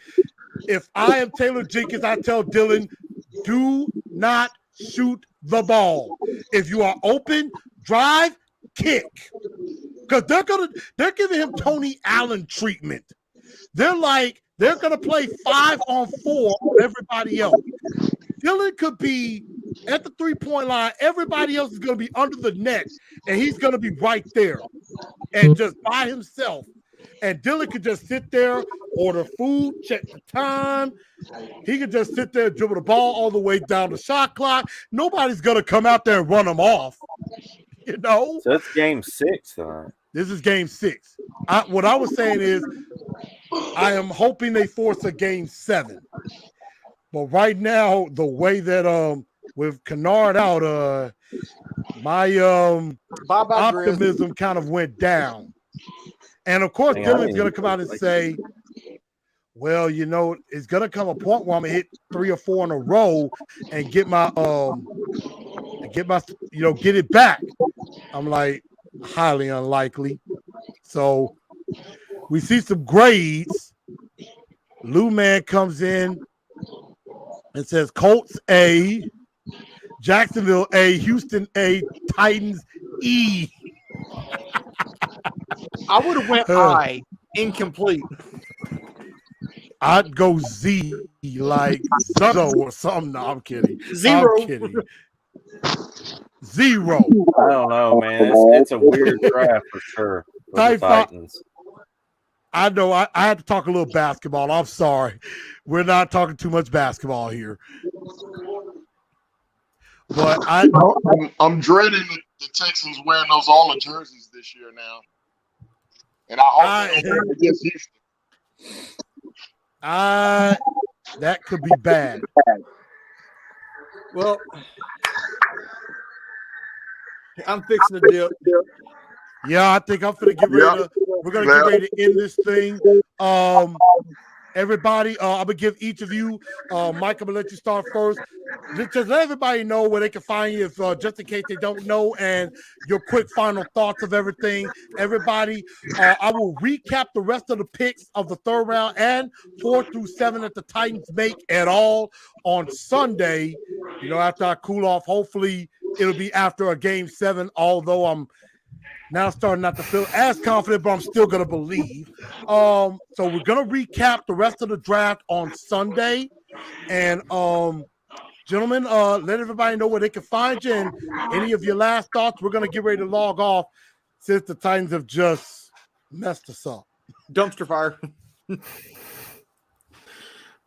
if I am Taylor Jenkins, I tell Dylan, do not shoot the ball. If you are open, drive, kick. Because they're giving him Tony Allen treatment. They're gonna play 5-on-4 on everybody else. Dylan could be at the 3-point line. Everybody else is gonna be under the net, and he's gonna be right there and just by himself. And Dylan could just sit there, order food, check the time. He could just sit there, dribble the ball all the way down the shot clock. Nobody's gonna come out there and run him off. So it's game 6, though. This is game 6. What I was saying is, I am hoping they force a game 7. But right now, the way that with Kennard out, my optimism kind of went down. And of course, Dylan's going to come out and say, well, it's going to come a point where I'm going to hit 3 or 4 in a row and get it back. I'm like, highly unlikely. So we see some grades. Lou Man comes in and says Colts A, Jacksonville A, Houston A, Titans E. I would have went I, incomplete. I'd go Z, like Zutto or something. No, I'm kidding. 0. I'm kidding. 0. I don't know, man. It's a weird draft for sure. For the Titans. I know I had to talk a little basketball. I'm sorry. We're not talking too much basketball here. But I'm dreading the Texans wearing those all the jerseys this year now. And I hope they don't against Houston. That could be bad. Well, I'm fixing to dip. Yeah, I think I'm gonna get ready to. We're gonna get ready to end this thing. Everybody, I'm gonna give each of you, Mike, I'm gonna let you start first. Just let everybody know where they can find you, if just in case they don't know, and your quick final thoughts of everything. Everybody, I will recap the rest of the picks of the 3rd round and 4 through 7 that the Titans make at all on Sunday. After I cool off, hopefully it'll be after a game 7, although I'm now starting not to feel as confident, but I'm still going to believe. So we're going to recap the rest of the draft on Sunday. And, gentlemen, let everybody know where they can find you. And any of your last thoughts, we're going to get ready to log off since the Titans have just messed us up. Dumpster fire.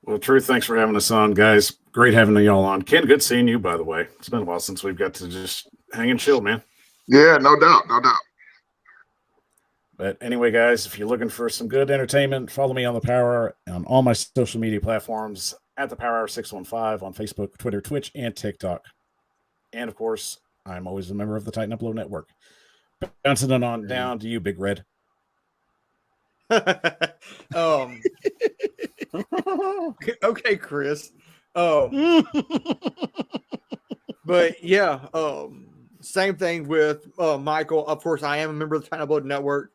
Well, Truth, thanks for having us on, guys. Great having y'all on. Ken, good seeing you, by the way. It's been a while since we've got to just hang and chill, man. Yeah, no doubt. But anyway, guys, if you're looking for some good entertainment, follow me on The Power Hour on all my social media platforms at The Power Hour 615 on Facebook, Twitter, Twitch, and TikTok. And, of course, I'm always a member of the Titan Upload Network. Bouncing it on down to you, Big Red. Okay, Chris. But yeah, same thing with Michael. Of course, I am a member of the Titan Upload Network.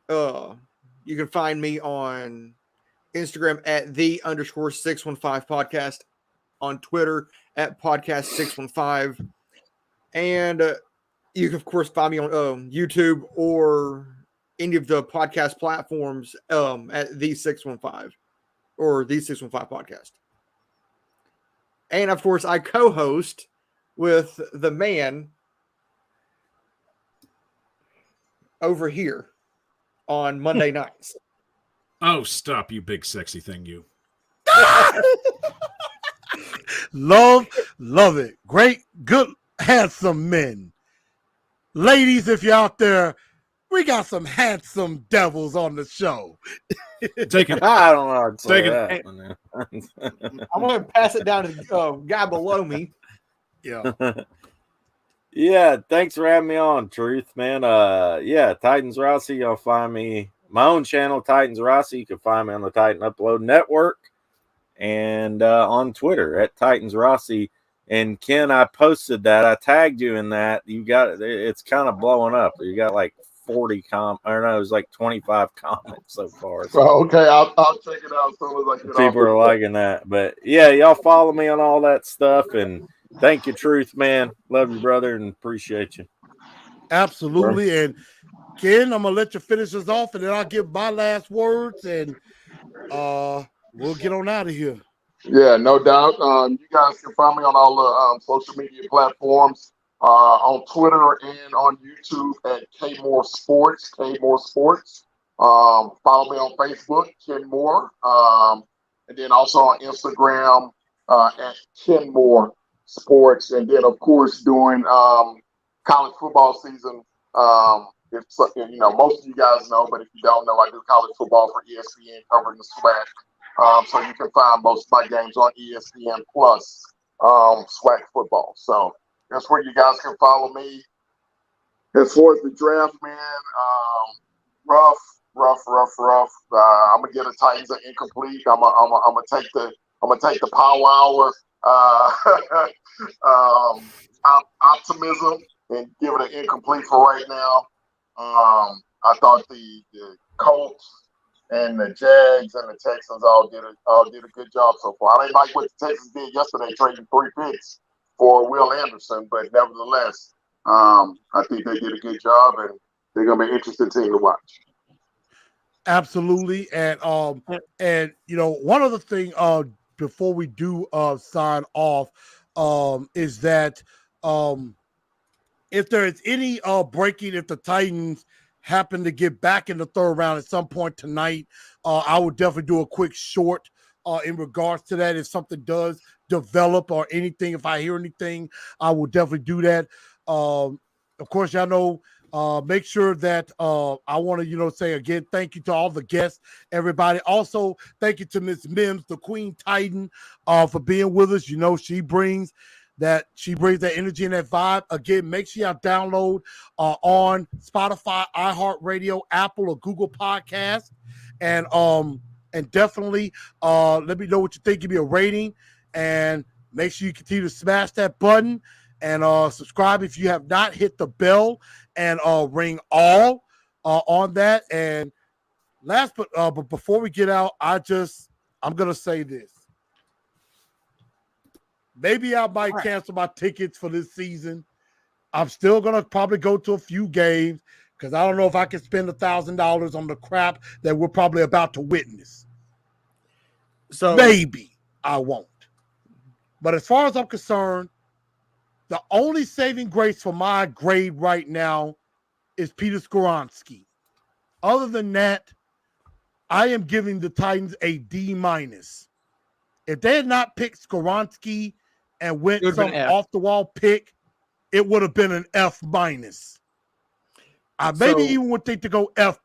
You can find me on Instagram at @the_615 podcast, on Twitter at podcast615. And you can, of course, find me on YouTube or any of the podcast platforms at the615 or the615 podcast. And of course, I co-host with the man over here on Monday nights. Oh, stop, you big sexy thing, you. Love it. Great, good, handsome men. Ladies, if you're out there, we got some handsome devils on the show. Taking I don't know. I'd say Taking- that. I'm going to pass it down to the guy below me. Yeah. Yeah, thanks for having me on, Truth, man. Yeah, Titans Rossi, you'll find me my own channel, Titans Rossi. You can find me on the Titan Upload Network and on Twitter at Titans Rossi. And Ken, I posted that. I tagged you in that. You got it's kind of blowing up. You got like 40 it was like 25 comments so far. So Okay, I'll check it out as soon as I get off. people are liking that. But yeah, y'all follow me on all that stuff. And thank you, Truth, man. Love you, brother, and appreciate you. Absolutely. And Ken, I'm gonna let you finish us off, and then I'll give my last words, and we'll get on out of here. Yeah, no doubt. You guys can find me on all the social media platforms, on Twitter and on YouTube at Kmore Sports. Kmore Sports. Follow me on Facebook, Ken Moore, and then also on Instagram at Ken Moore Sports. And then, of course, during college football season, if most of you guys know, but if you don't know, I do college football for ESPN covering the SWAC. So you can find most of my games on ESPN Plus, SWAC football. So that's where you guys can follow me. As far as the draft, man, rough. I'm gonna get the Titans an incomplete. I'm gonna take the Power Hour optimism and give it an incomplete for right now. I thought the Colts and the Jags and the Texans all did a good job so far. I didn't like what the Texans did yesterday, trading 3 picks for Will Anderson, but nevertheless, I think they did a good job, and they're gonna be an interesting team to watch. Absolutely. And one other thing before we do sign off is that if there is any breaking, if the Titans happen to get back in the third round at some point tonight, I would definitely do a quick short in regards to that. If something does develop or anything, if I hear anything, I will definitely do that. Of course, y'all know, make sure that I want to, say again, thank you to all the guests, everybody. Also, thank you to Miss Mims, the Queen Titan, for being with us. She brings that energy and that vibe. Again, make sure y'all download on Spotify, iHeartRadio, Apple, or Google Podcasts, and definitely let me know what you think. Give me a rating, and make sure you continue to smash that button and subscribe if you have not. Hit the bell and ring all on that. And last but before we get out, I'm gonna say this. Maybe I might cancel my tickets for this season. I'm still going to probably go to a few games because I don't know if I can spend $1,000 on the crap that we're probably about to witness. So maybe I won't. But as far as I'm concerned, the only saving grace for my grade right now is Peter Skoronski. Other than that, I am giving the Titans a D-. If they had not picked Skoronski and went some off-the-wall pick, it would have been an F-. I maybe even would think to go F+,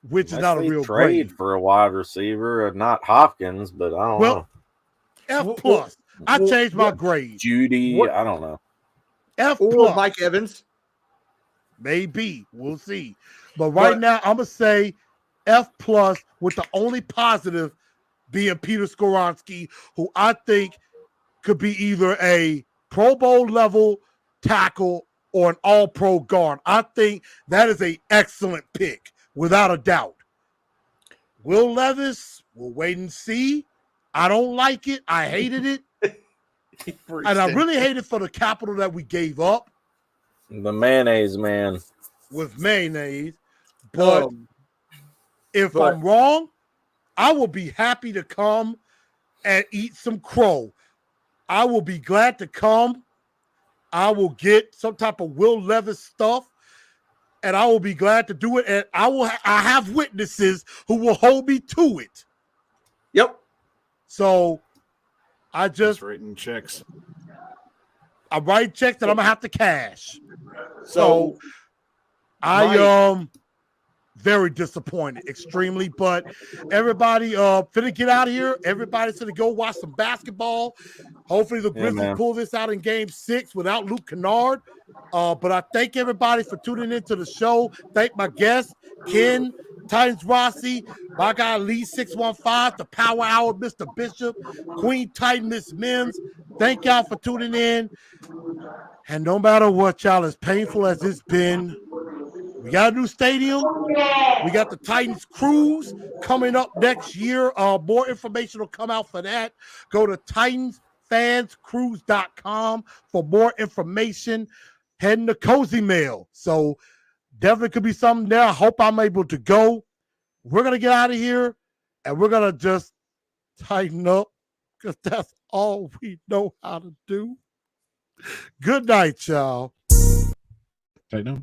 which is not a real trade grade. for a wide receiver, not Hopkins, but I don't know. F+. I changed my grade. Judy, I don't know. F+. Or Mike Evans. Maybe. We'll see. But right now, I'm going to say F+ with the only positive being Peter Skoronski, who I think could be either a Pro Bowl level tackle or an all-pro guard. I think that is an excellent pick, without a doubt. Will Levis, we'll wait and see. I don't like it. I hated it. And I really hate it for the capital that we gave up. The mayonnaise man. With mayonnaise. But if I'm wrong, I will be happy to come and eat some crow. I will be glad to come. I will get some type of Will Levis stuff, and I will be glad to do it. And I have witnesses who will hold me to it. Yep. So I just writing checks. I write checks that I'm gonna have to cash. So I very disappointed, extremely. But everybody finna get out of here. Everybody's gonna go watch some basketball. Hopefully the Grizzlies pull this out in game 6 without Luke Kennard. But I thank everybody for tuning into the show. Thank my guests, Ken, Titans Rossi, my guy Lee 615, the Power Hour, Mr. Bishop, Queen Titan, Miss Mims. Thank y'all for tuning in. And no matter what, y'all, as painful as it's been, we got a new stadium. We got the Titans Cruise coming up next year. More information will come out for that. Go to TitansFansCruise.com for more information. Heading to Cozy Mail. So definitely could be something there. I hope I'm able to go. We're going to get out of here, and we're going to just tighten up because that's all we know how to do. Good night, y'all. Tighten up.